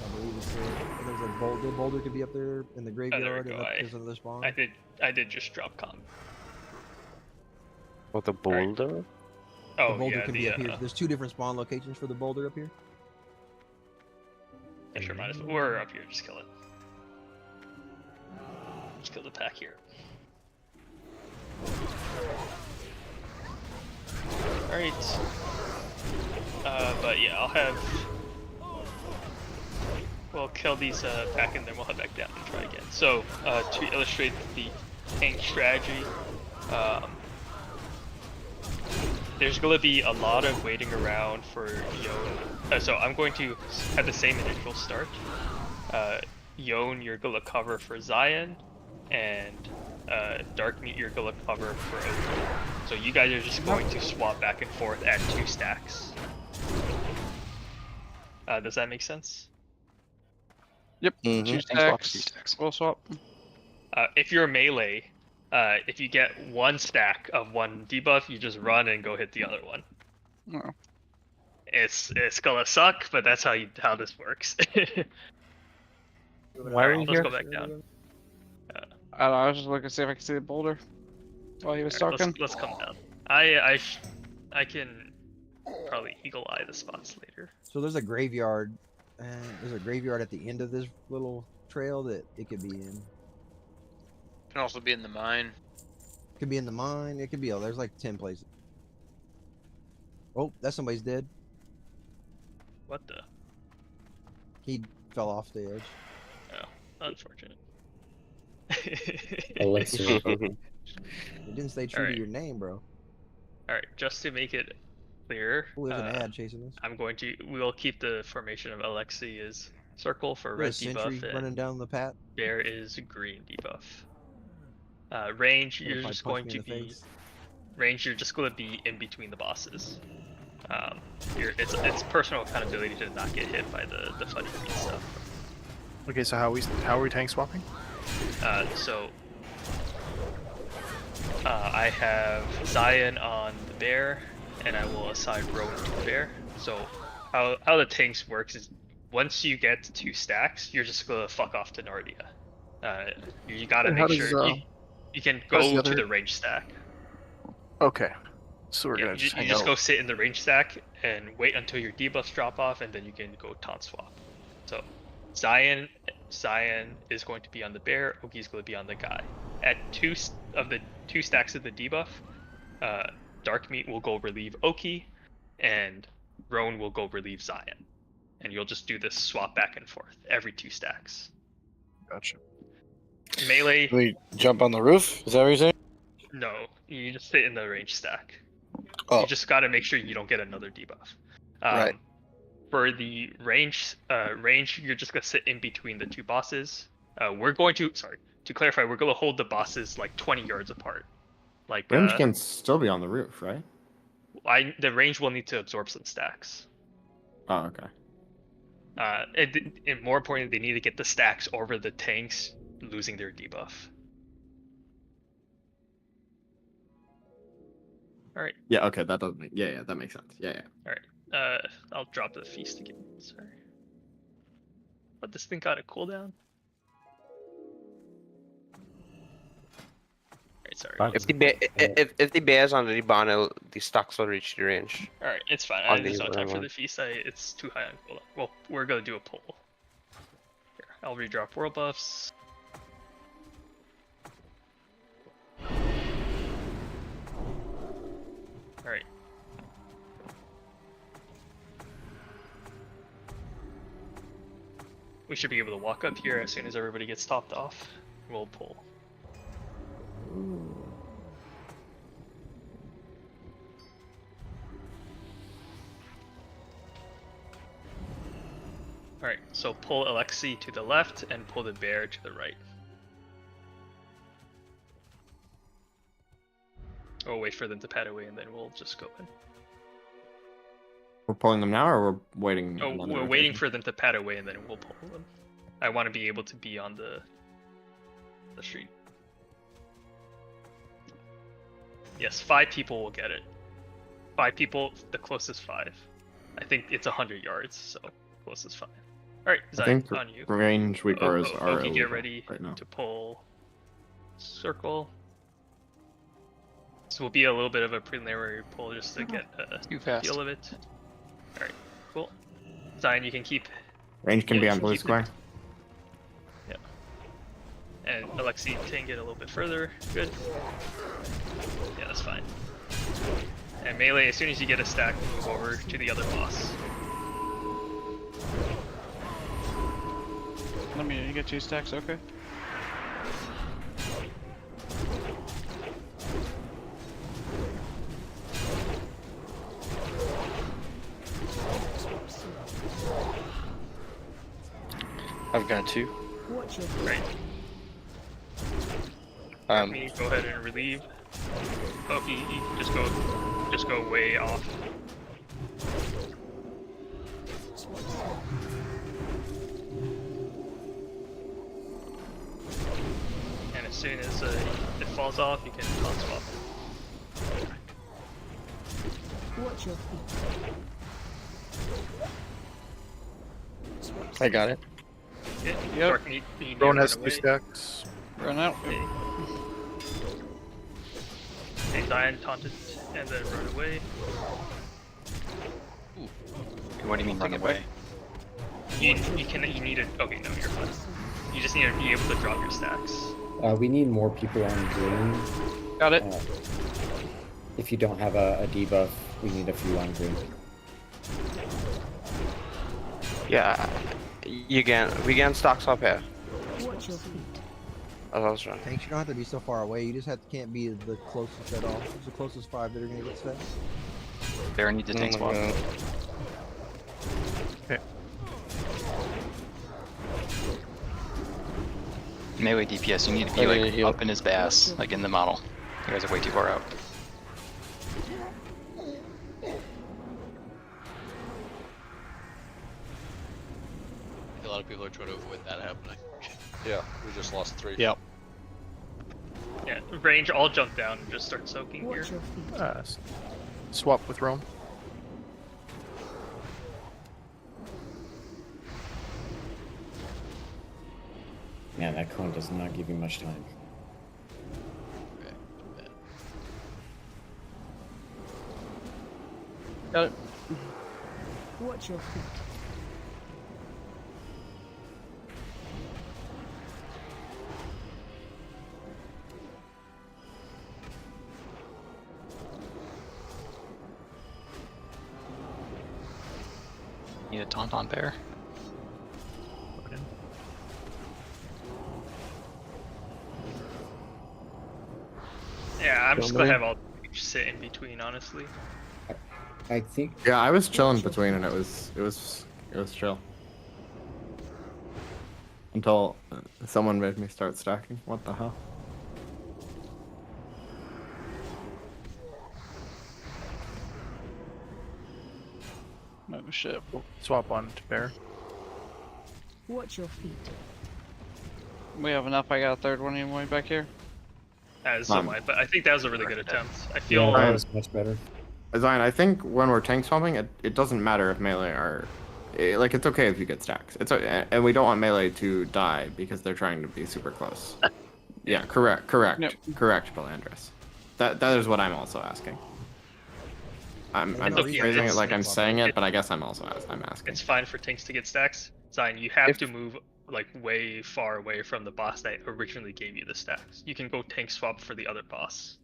S1: I believe it's there's a boulder. The boulder could be up there in the graveyard.
S3: There we go.
S1: There's another spawn.
S3: I did just drop com.
S7: What, the boulder?
S3: Right.
S1: The boulder can be up here. There's 2 different spawn locations for the boulder up here.
S3: Yeah, sure, might as well. We're up here, just kill it. Just kill the pack here. Alright. But yeah, we'll kill these pack and then we'll head back down and try again. So, to illustrate the tank strategy, there's going to be a lot of waiting around for Yone. So I'm going to have the same initial start. Yone, you're going to cover for Zion, and Dark Meat, you're going to cover for Oak. So you guys are just going to swap back and forth at 2 stacks. Does that make sense?
S13: Yep. 2 stacks.
S6: 2 stacks.
S13: We'll swap.
S3: If you're melee, if you get 1 stack of 1 debuff, you just run and go hit the other one.
S13: Oh.
S3: It's gonna suck, but that's how this works.
S13: Why are we
S3: let's
S13: here?
S3: go back down.
S13: I don't know, I was just looking to see if I could see the boulder while he was talking.
S3: Let's come down. I can probably eagle eye the spots later.
S1: So there's a graveyard, and there's a graveyard at the end of this little trail that it could be in.
S21: Can also be in the mine.
S1: Could be in the mine. It could be. There's like 10 places. Oh, that's somebody's dead.
S3: What the?
S1: He fell off the edge.
S3: Oh, unfortunate.
S1: You didn't stay true to your name, bro.
S3: Alright, just to make it clear,
S1: there's an ad chasing us.
S3: We'll keep the formation of Alexi as circle for red debuff, and
S1: running down the path.
S3: Bear is green debuff. Range, you're just going to be in between the bosses. It's personal accountability to not get hit by the fudge green stuff.
S12: Okay, so how are we tank swapping?
S3: I have Zion on the bear, and I will assign Rowan to the bear. So how the tanks works is once you get to 2 stacks, you're just gonna fuck off to Nardia. You gotta make sure you can go to the range stack.
S12: Okay, so we're gonna just
S3: you just go sit in the range stack and wait until your debuffs drop off, and then you can go taunt swap. So Zion is going to be on the bear, Oki's going to be on the guy. At 2 of the 2 stacks of the debuff, Dark Meat will go relieve Oki, and Roan will go relieve Zion. And you'll just do this swap back and forth every 2 stacks.
S12: Gotcha.
S3: Melee.
S12: Do we jump on the roof? Is that what you're saying?
S3: No, you just sit in the range stack.
S12: Oh.
S3: You just gotta make sure you don't get another debuff.
S12: Right.
S3: For the range, you're just gonna sit in between the 2 bosses. To clarify, we're gonna hold the bosses like 20 yards apart. Like
S8: range can still be on the roof, right?
S3: The range will need to absorb some stacks.
S8: Oh, okay.
S3: And more importantly, they need to get the stacks over the tanks losing their debuff. All right.
S8: Yeah. Okay. That does make. Yeah. That makes sense. Yeah.
S3: All right. I'll drop the feast again. Sorry. But this thing got a cooldown. Alright, sorry.
S7: If the bear's on the barn, the stocks will reach the range.
S3: Alright, it's fine. There's no time for the feast. It's too high on cooldown. Well, we're gonna do a pull. Here, I'll redrop world buffs. Alright. We should be able to walk up here as soon as everybody gets topped off. We'll pull. Alright, so pull Alexi to the left and pull the bear to the right. Or wait for them to pad away and then we'll just go in.
S8: We're pulling them now, or we're waiting?
S3: Oh, we're waiting for them to pad away and then we'll pull them. I want to be able to be on the street. Yes, 5 people will get it. 5 people, the closest 5. I think it's 100 yards, so closest 5. Alright, Zion, on you.
S8: Range weakers are
S3: Oki, get ready
S8: right
S3: to pull circle. This will be a little bit of a preliminary pull just to get a feel of it. Alright, cool. Zion, you can keep...
S8: Range can be on blue square.
S3: Yeah. And Alexi can get a little bit further. Good. Yeah, that's fine. And melee, as soon as you get a stack, move over to the other boss.
S13: Let me, you get 2 stacks, okay.
S12: I've got 2.
S3: Right. Me, go ahead and relieve. Oh, you just go way off. And as soon as it falls off, you can taunt swap.
S19: Watch your feet.
S12: I got it.
S3: Yeah.
S13: Yep.
S3: Dark, you need to
S12: Rowan
S3: run
S12: has 3
S3: away.
S12: stacks.
S13: Run out.
S3: Hey, Zion taunted and then run away.
S6: What do you mean run away?
S3: You need to. Okay, no, you're fine. You just need to be able to drop your stacks.
S16: We need more people on green.
S13: Got it.
S16: If you don't have a debuff, we need a few on green.
S7: Yeah, we can stocks up here.
S19: Watch your feet.
S7: As I was trying.
S1: Tanks, you don't have to be so far away. You just can't be the closest at all. It's the closest 5 that are gonna get set.
S6: Baron need to tank swap.
S12: Okay.
S6: Melee DPS, you need to be like up in his bass, like in the model. You guys are way too far out.
S4: A lot of people are trying to avoid that happening.
S14: Yeah, we just lost 3.
S12: Yep.
S3: Yeah, range, all jump down and just start soaking here.
S19: Watch your feet.
S12: Swap with Rome.
S16: Man, that cone does not give you much time.
S13: Got it.
S19: Watch your feet.
S6: Need a taunt on bear.
S3: Yeah, I'm just gonna have all sit in between, honestly.
S16: I think.
S8: Yeah, I was chilling between, and it was chill until someone made me start stacking. What the hell?
S13: Oh shit.
S12: Swap on to bear.
S19: Watch your feet.
S13: We have enough. I got a third one anyway back here.
S3: As am I, but I think that was a really good attempt. I feel
S16: that was much better.
S8: Zion, I think when we're tank swapping, it doesn't matter if melee are like it's okay if you get stacks. It's and we don't want melee to die because they're trying to be super close. Yeah, correct,
S13: Yep.
S8: correct, Belandris. That is what I'm also asking. I'm phrasing it like I'm saying it, but I guess I'm asking.
S3: It's fine for tanks to get stacks. Zion, you have to move like way far away from the boss that originally gave you the stacks. You can go tank swap for the other boss,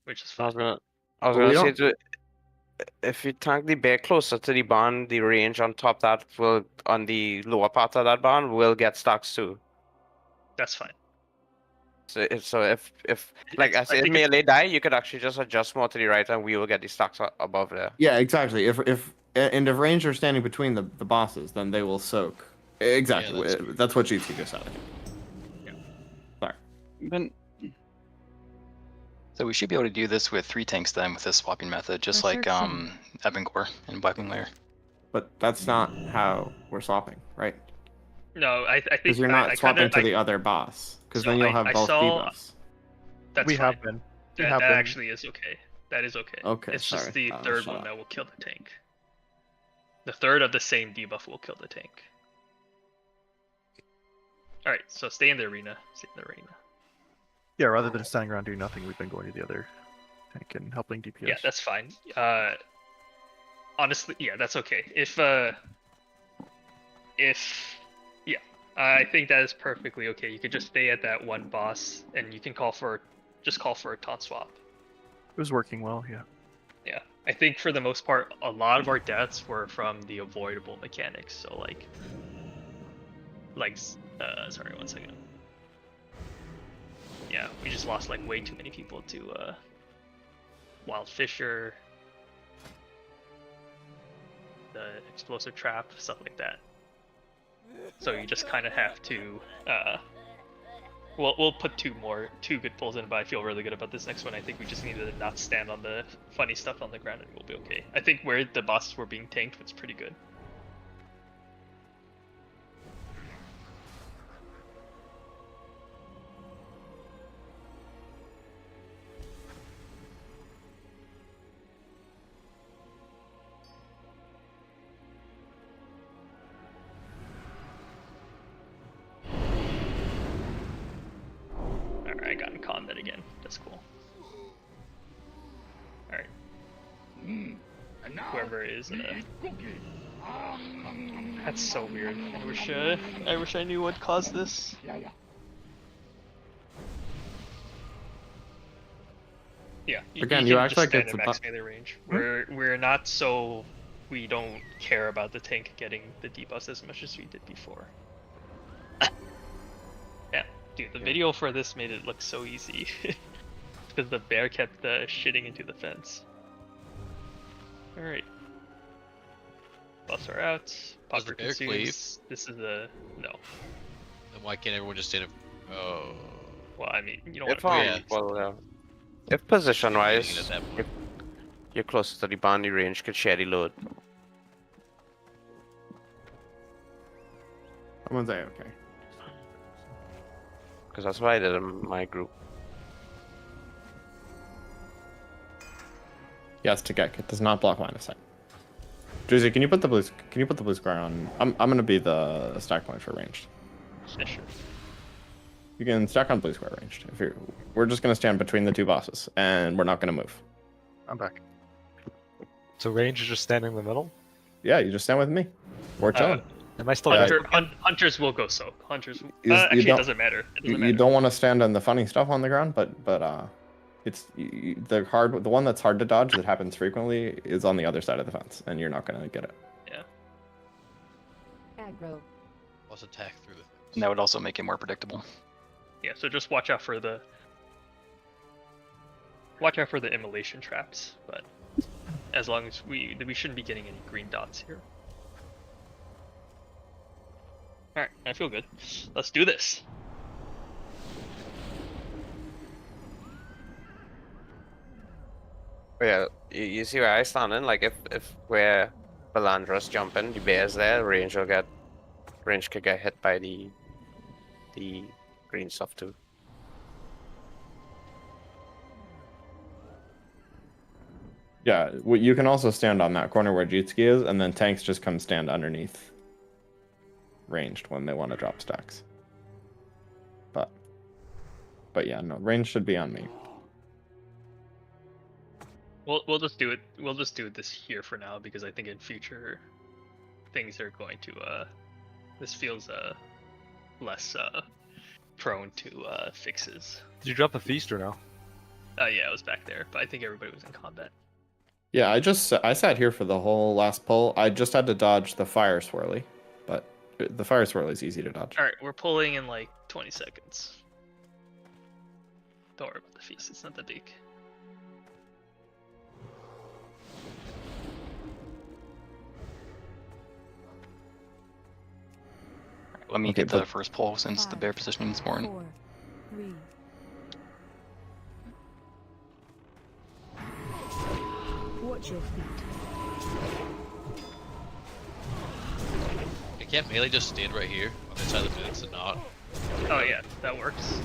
S3: which is fine.
S7: I was gonna say if you tank the bear closer to the barn, the range on top that will on the lower part of that barn will get stacks too.
S3: That's fine.
S7: So if like I said, if melee die, you could actually just adjust more to the right, and we will get the stacks above there.
S8: Yeah, exactly. If range are standing between the bosses, then they will soak. Exactly. Yeah, that's what GT just said.
S3: Yeah.
S8: Sorry.
S6: So we should be able to do this with 3 tanks then with this swapping method, just like Ebengor and Wiping Lair.
S8: But that's not how we're swapping, right?
S3: No, I think
S8: because you're not swapping to the other boss, because then you'll have both debuffs.
S3: That's
S12: we
S3: fine.
S12: have been.
S3: That actually is okay. That is okay.
S8: Okay.
S3: It's
S8: sorry.
S3: just the third one that will kill the tank. The third of the same debuff will kill the tank. Alright, so stay in the arena. Stay in the arena.
S12: Yeah, rather than standing around doing nothing, we've been going to the other tank and helping DPS.
S3: Yeah, that's fine. Honestly, yeah, that's okay. I think that is perfectly okay. You could just stay at that one boss, and you can call for a taunt swap.
S12: It was working well, yeah.
S3: Yeah, I think for the most part, a lot of our deaths were from the avoidable mechanics. So sorry, 1 second. Yeah, we just lost like way too many people to Wild Fisher, the explosive trap, stuff like that. So you just kind of have to. We'll put two good pulls in, but I feel really good about this next one. I think we just need to not stand on the funny stuff on the ground, and we'll be okay. I think where the bosses were being tanked was pretty good. whoever is. That's so weird. I wish I knew what caused this. Yeah.
S8: Again, you act like it's
S3: a max melee range. We're not so. We don't care about the tank getting the debuffs as much as we did before. Yeah, dude, the video for this made it look so easy. Because the bear kept shitting into the fence. Alright. Buffs are out. Popper consumes. This is a no.
S4: Then why can't everyone just stand up? Oh.
S3: Well, I mean, you don't
S7: If
S3: want to.
S7: if position wise, you're closer to the boundary range, could share the load.
S8: Someone's okay.
S7: Because that's what I did in my group.
S8: Yes, to get it does not block line of sight. Juicy, can you put the blue square on? I'm gonna be the stack point for ranged.
S3: Yeah, sure.
S8: You can stack on blue square ranged. We're just gonna stand between the two bosses, and we're not gonna move.
S18: I'm back. So range is just standing in the middle?
S8: Yeah, you just stand with me. We're chilling.
S18: Am I still
S3: Hunters will go soak. Hunters. Actually, it doesn't matter.
S8: You don't want to stand on the funny stuff on the ground, but it's the one that's hard to dodge that happens frequently is on the other side of the fence, and you're not gonna get it.
S3: Yeah.
S11: Aggro.
S4: Plus attack through the.
S6: And that would also make it more predictable.
S3: Yeah. So just watch out for the immolation traps, but as long as we shouldn't be getting any green dots here. Alright, I feel good. Let's do this.
S7: Yeah, you see where I stand in? Like if where Balandra's jumping, the bear's there, range could get hit by the green stuff too.
S8: Yeah, you can also stand on that corner where Jutsuki is, and then tanks just come stand underneath ranged when they want to drop stacks. But yeah, no, range should be on me.
S3: We'll just do it. We'll just do this here for now because I think in future things are going to. This feels less prone to fixes.
S18: Did you drop the feast or no?
S3: Yeah, I was back there, but I think everybody was in combat.
S8: Yeah, I sat here for the whole last pull. I just had to dodge the fire swirly, but the fire swirly is easy to dodge.
S3: All right, we're pulling in like 20 seconds. Don't worry about the feast; it's not that big.
S6: Let me get the first pull since the bear positioning is more.
S19: 4, 3. Watch your feet.
S4: I can't melee just stand right here on this side of the fence and not.
S3: Oh yeah, that works.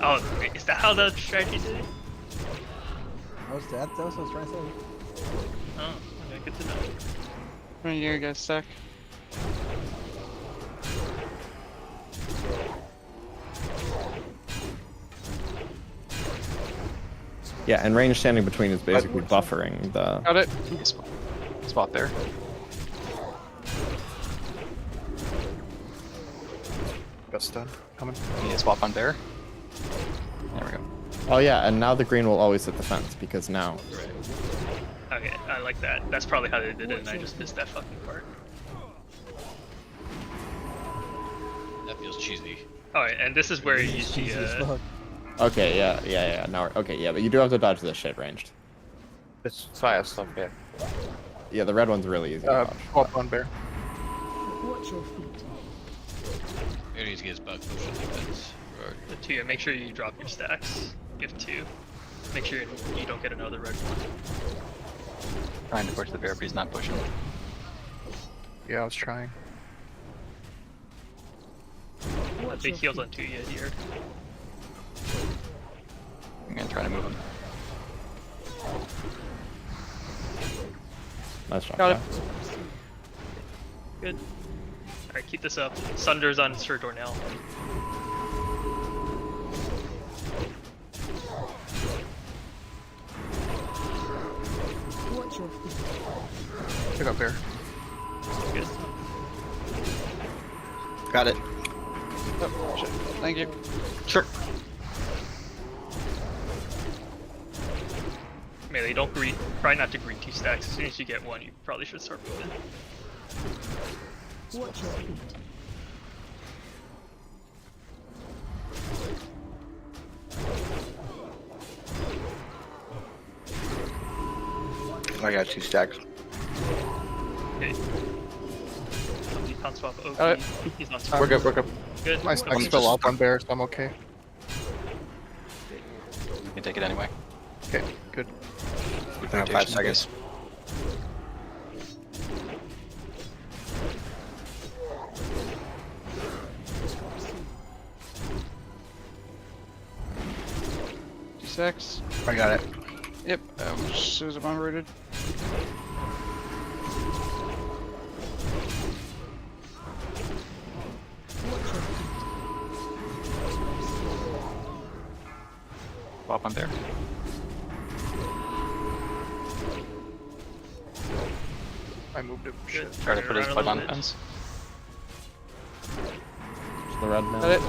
S3: Oh, wait, is that how the strategy did it?
S1: That's what I was trying to say.
S3: Oh, okay, good to know.
S13: Right here, guys, stack.
S8: Yeah, and range standing between is basically buffering the.
S13: Got it.
S6: Spot there.
S12: Got stun coming.
S6: Need a swap on bear. There we go.
S8: Oh yeah, and now the green will always hit the fence because now.
S3: Okay, I like that. That's probably how they did it, and I just missed that fucking part.
S4: That feels cheesy.
S3: Alright, and this is where you use the.
S8: Okay, yeah. Now, okay, yeah, but you do have to dodge this shit ranged.
S7: It's fire stuff here.
S8: Yeah, the red one's really easy to dodge.
S12: Swap on bear.
S19: Watch your feet.
S4: Bear needs to get his bug potion defense.
S3: The two, make sure you drop your stacks. You have two. Make sure you don't get another red one.
S6: Trying to push the bear, but he's not pushing.
S12: Yeah, I was trying.
S3: Big heals on 2 yet here.
S6: I'm gonna try to move him.
S8: Nice job.
S3: Got it. Good. Alright, keep this up. Sunder's on Sir Dornell.
S19: Watch Watch your feet.
S12: Pick up there.
S3: Good.
S12: Got it.
S13: Oh, shit. Thank you.
S12: Sure.
S3: Melee, don't greet. Try not to greet 2 stacks. As soon as you get one, you probably should start moving.
S19: Watch your feet.
S12: I got 2 stacks.
S3: Okay. Somebody's on swap OP. He's on swap.
S12: We're good, we're good.
S3: Good.
S12: My stack's still up on bear, so I'm okay.
S6: You can take it anyway.
S12: Okay, good.
S6: 5 seconds.
S13: Six.
S12: I got it.
S13: Yep. Susan unrooted.
S6: Swap on there.
S12: I moved it. Shit.
S6: Try to put his bug on fence.
S8: The red now.
S13: Got it.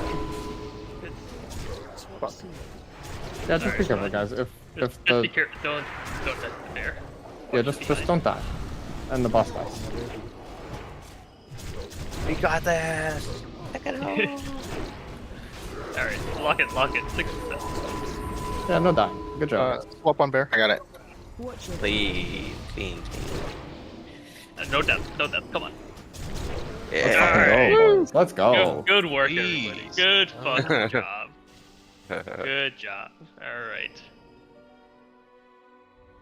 S8: Fuck. Yeah, just be careful, guys. If
S3: Just
S8: the
S3: be careful. Don't touch the bear.
S8: yeah, just don't die, and the boss dies.
S7: We got this. Check it out.
S3: Alright, lock it, 6%.
S8: Yeah, no dying. Good job.
S12: Swap on bear. I got it.
S19: Watch your
S7: Clean, clean.
S3: No death, come on.
S7: Yeah.
S8: Let's go, boys. Let's go.
S3: Good work, everybody. Good fucking job. Good job. Alright.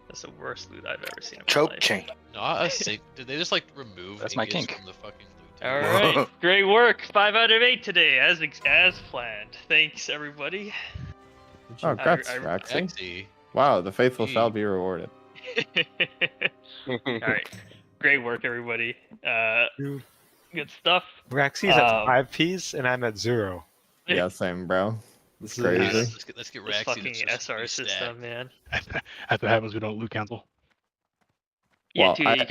S3: That's the worst loot I've ever seen in my
S12: Choke
S3: life.
S12: chain.
S4: No, I was sick. Did they just like remove
S6: That's my
S4: ingots
S6: kink.
S4: from the fucking loot?
S3: Alright, great work. 5 out of 8 today, as planned. Thanks, everybody.
S8: Oh, congrats,
S4: Axie.
S8: Raxy. Wow, the faithful shall be rewarded.
S3: Alright, great work, everybody. Good stuff.
S18: Raxy's at 5 Ps and I'm at 0.
S8: Yeah, same, bro. It's
S4: Yeah,
S8: crazy.
S4: let's get
S3: This
S4: Raxy
S3: fucking
S4: to just
S3: SR
S4: stack.
S3: system, man.
S9: That's what happens. We don't loot cancel.
S3: Yeah,
S8: Well,
S3: too,
S8: I
S3: you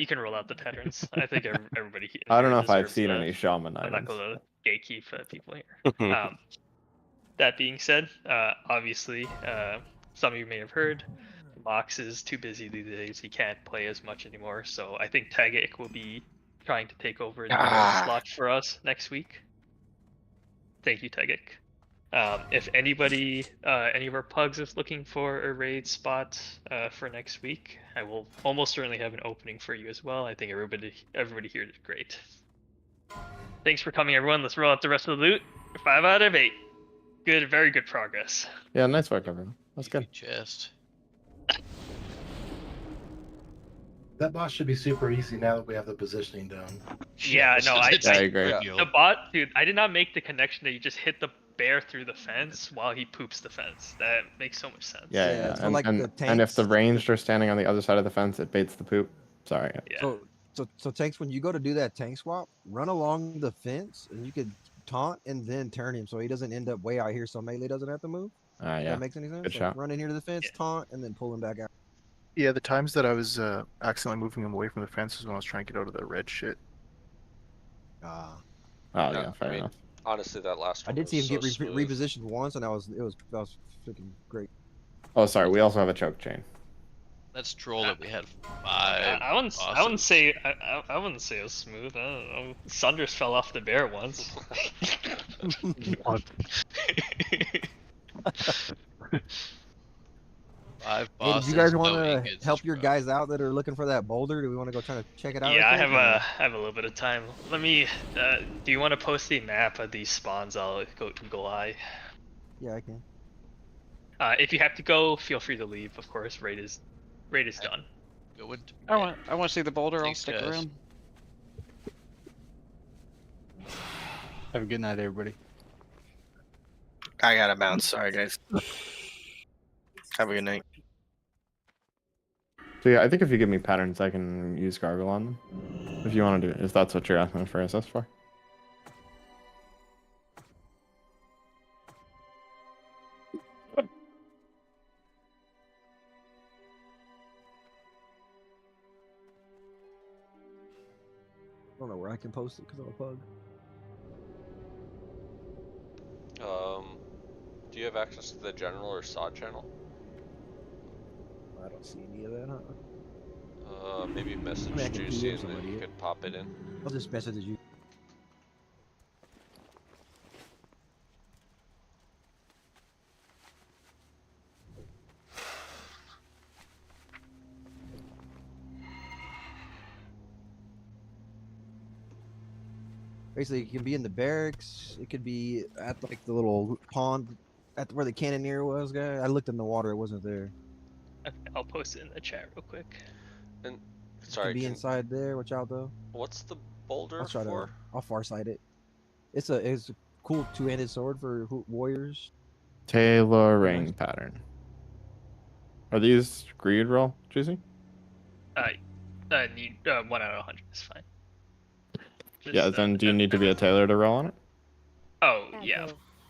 S3: can roll out the patterns. I think everybody.
S8: I don't know
S3: here
S8: if I've
S3: deserves
S8: seen
S3: the-
S8: any shaman
S3: I'm not
S8: items.
S3: gonna gatekeep people here. That being said, obviously, some of you may have heard, Mox is too busy these days. He can't play as much anymore. So I think Tagak will be trying to take over the slot for us next week. Thank you, Tagak. If anybody, any of our pugs is looking for a raid spot for next week, I will almost certainly have an opening for you as well. I think everybody here did great. Thanks for coming, everyone. Let's roll out the rest of the loot. 5 out of 8. Good, very good progress.
S8: Yeah, nice work, everyone. That's good.
S4: Chest.
S20: That boss should be super easy now that we have the positioning down.
S3: Yeah, no, I
S8: agree.
S3: The bot, dude, I did not make the connection that you just hit the bear through the fence while he poops the fence. That makes so much sense.
S8: Yeah.
S1: so
S8: And,
S1: like
S8: and,
S1: the
S8: and if
S1: tanks-
S8: the ranged are standing on the other side of the fence, it baits the poop. Sorry.
S3: Yeah.
S1: So tanks, when you go to do that tank swap, run along the fence and you could taunt and then turn him so he doesn't end up way out here so melee doesn't have to move.
S8: Yeah.
S1: That makes any sense?
S8: Good
S1: Like,
S8: shot.
S1: run in here to the fence, taunt, and then pull him back out.
S12: Yeah, the times that I was accidentally moving him away from the fence is when I was trying to get out of the red shit.
S1: Ah.
S8: Oh yeah, fair enough.
S17: Honestly, that last
S1: I
S17: one
S1: did see him
S17: was
S1: get
S17: so
S1: repositioned once, and that was freaking great.
S8: Oh, sorry. We also have a choke chain.
S4: Let's troll that we had 5.
S3: I wouldn't say I wouldn't say it was smooth. I don't know. Sunders fell off the bear once.
S4: Five
S1: Hey,
S4: bosses.
S1: do you guys
S4: no
S1: want
S4: ingots,
S1: to help your guys out that are looking for that boulder? Do we want to go try to check it out?
S3: Yeah, I
S1: real
S3: have
S1: quick,
S3: I have a little bit of time. Let me. Do you want to post the map of these spawns? I'll go to Golai.
S1: Yeah, I can.
S3: If you have to go, feel free to leave. Of course, raid is done.
S4: Go into
S13: I want to see the boulder. I'll
S4: Thanks,
S13: stick
S4: guys.
S13: around.
S15: Have a good night, everybody.
S12: I gotta bounce. Sorry, guys. Have a good night.
S8: So yeah, I think if you give me patterns, I can use Gargle on them. If you want to do it, if that's what you're asking for SS for.
S1: don't know where I can post it because I'm a pug.
S17: Do you have access to the general or SOD channel?
S1: I don't see any of that, huh?
S17: Maybe message
S1: I can
S17: Juicy
S1: PM
S17: and then you could pop it in.
S1: I'll just message you. Basically, it can be in the barracks. It could be at like the little pond, at where the cannoneer was, guy. I looked in the water; it wasn't there.
S3: Okay, I'll post it in the chat real quick.
S17: And
S1: sorry, it could be inside there. Watch out, though.
S17: What's the boulder
S1: I'll try
S17: for?
S1: I'll farsight it. It's a cool two-handed sword for warriors.
S8: Tailoring pattern. Are these greed roll, Juicy?
S3: Need 1 out of 100 is fine.
S8: Yeah, then do you need to be a tailor to roll on it?
S3: Oh, yeah.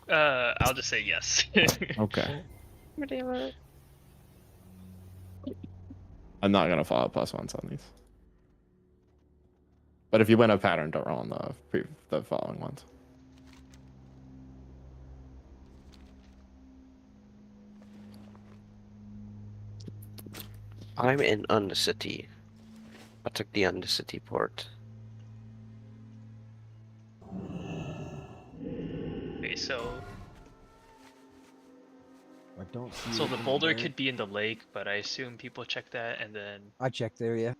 S3: I'll just say yes.
S8: Okay. I'm not gonna follow +1s on these. But if you win a pattern, don't roll on the following ones.
S7: I'm in Undercity. I took the Undercity port.
S3: Okay, so
S1: I don't see.
S3: So the boulder could be in the lake, but I assume people check that and then.
S1: I checked there, yeah.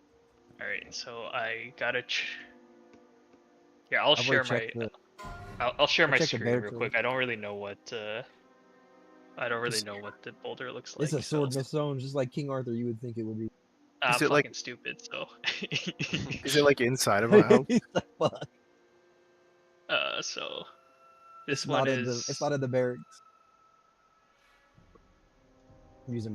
S3: All right, so I gotta. Yeah, I'll share my. I'll share my screen real quick. I don't really know what. I don't really know what the boulder looks like.
S1: It's a sword in its own, just like King Arthur. You would think it would be.
S3: I'm fucking like stupid, so.
S22: Is it like inside of a house?
S3: So. This one is.
S1: It's not in the barracks. I'm using my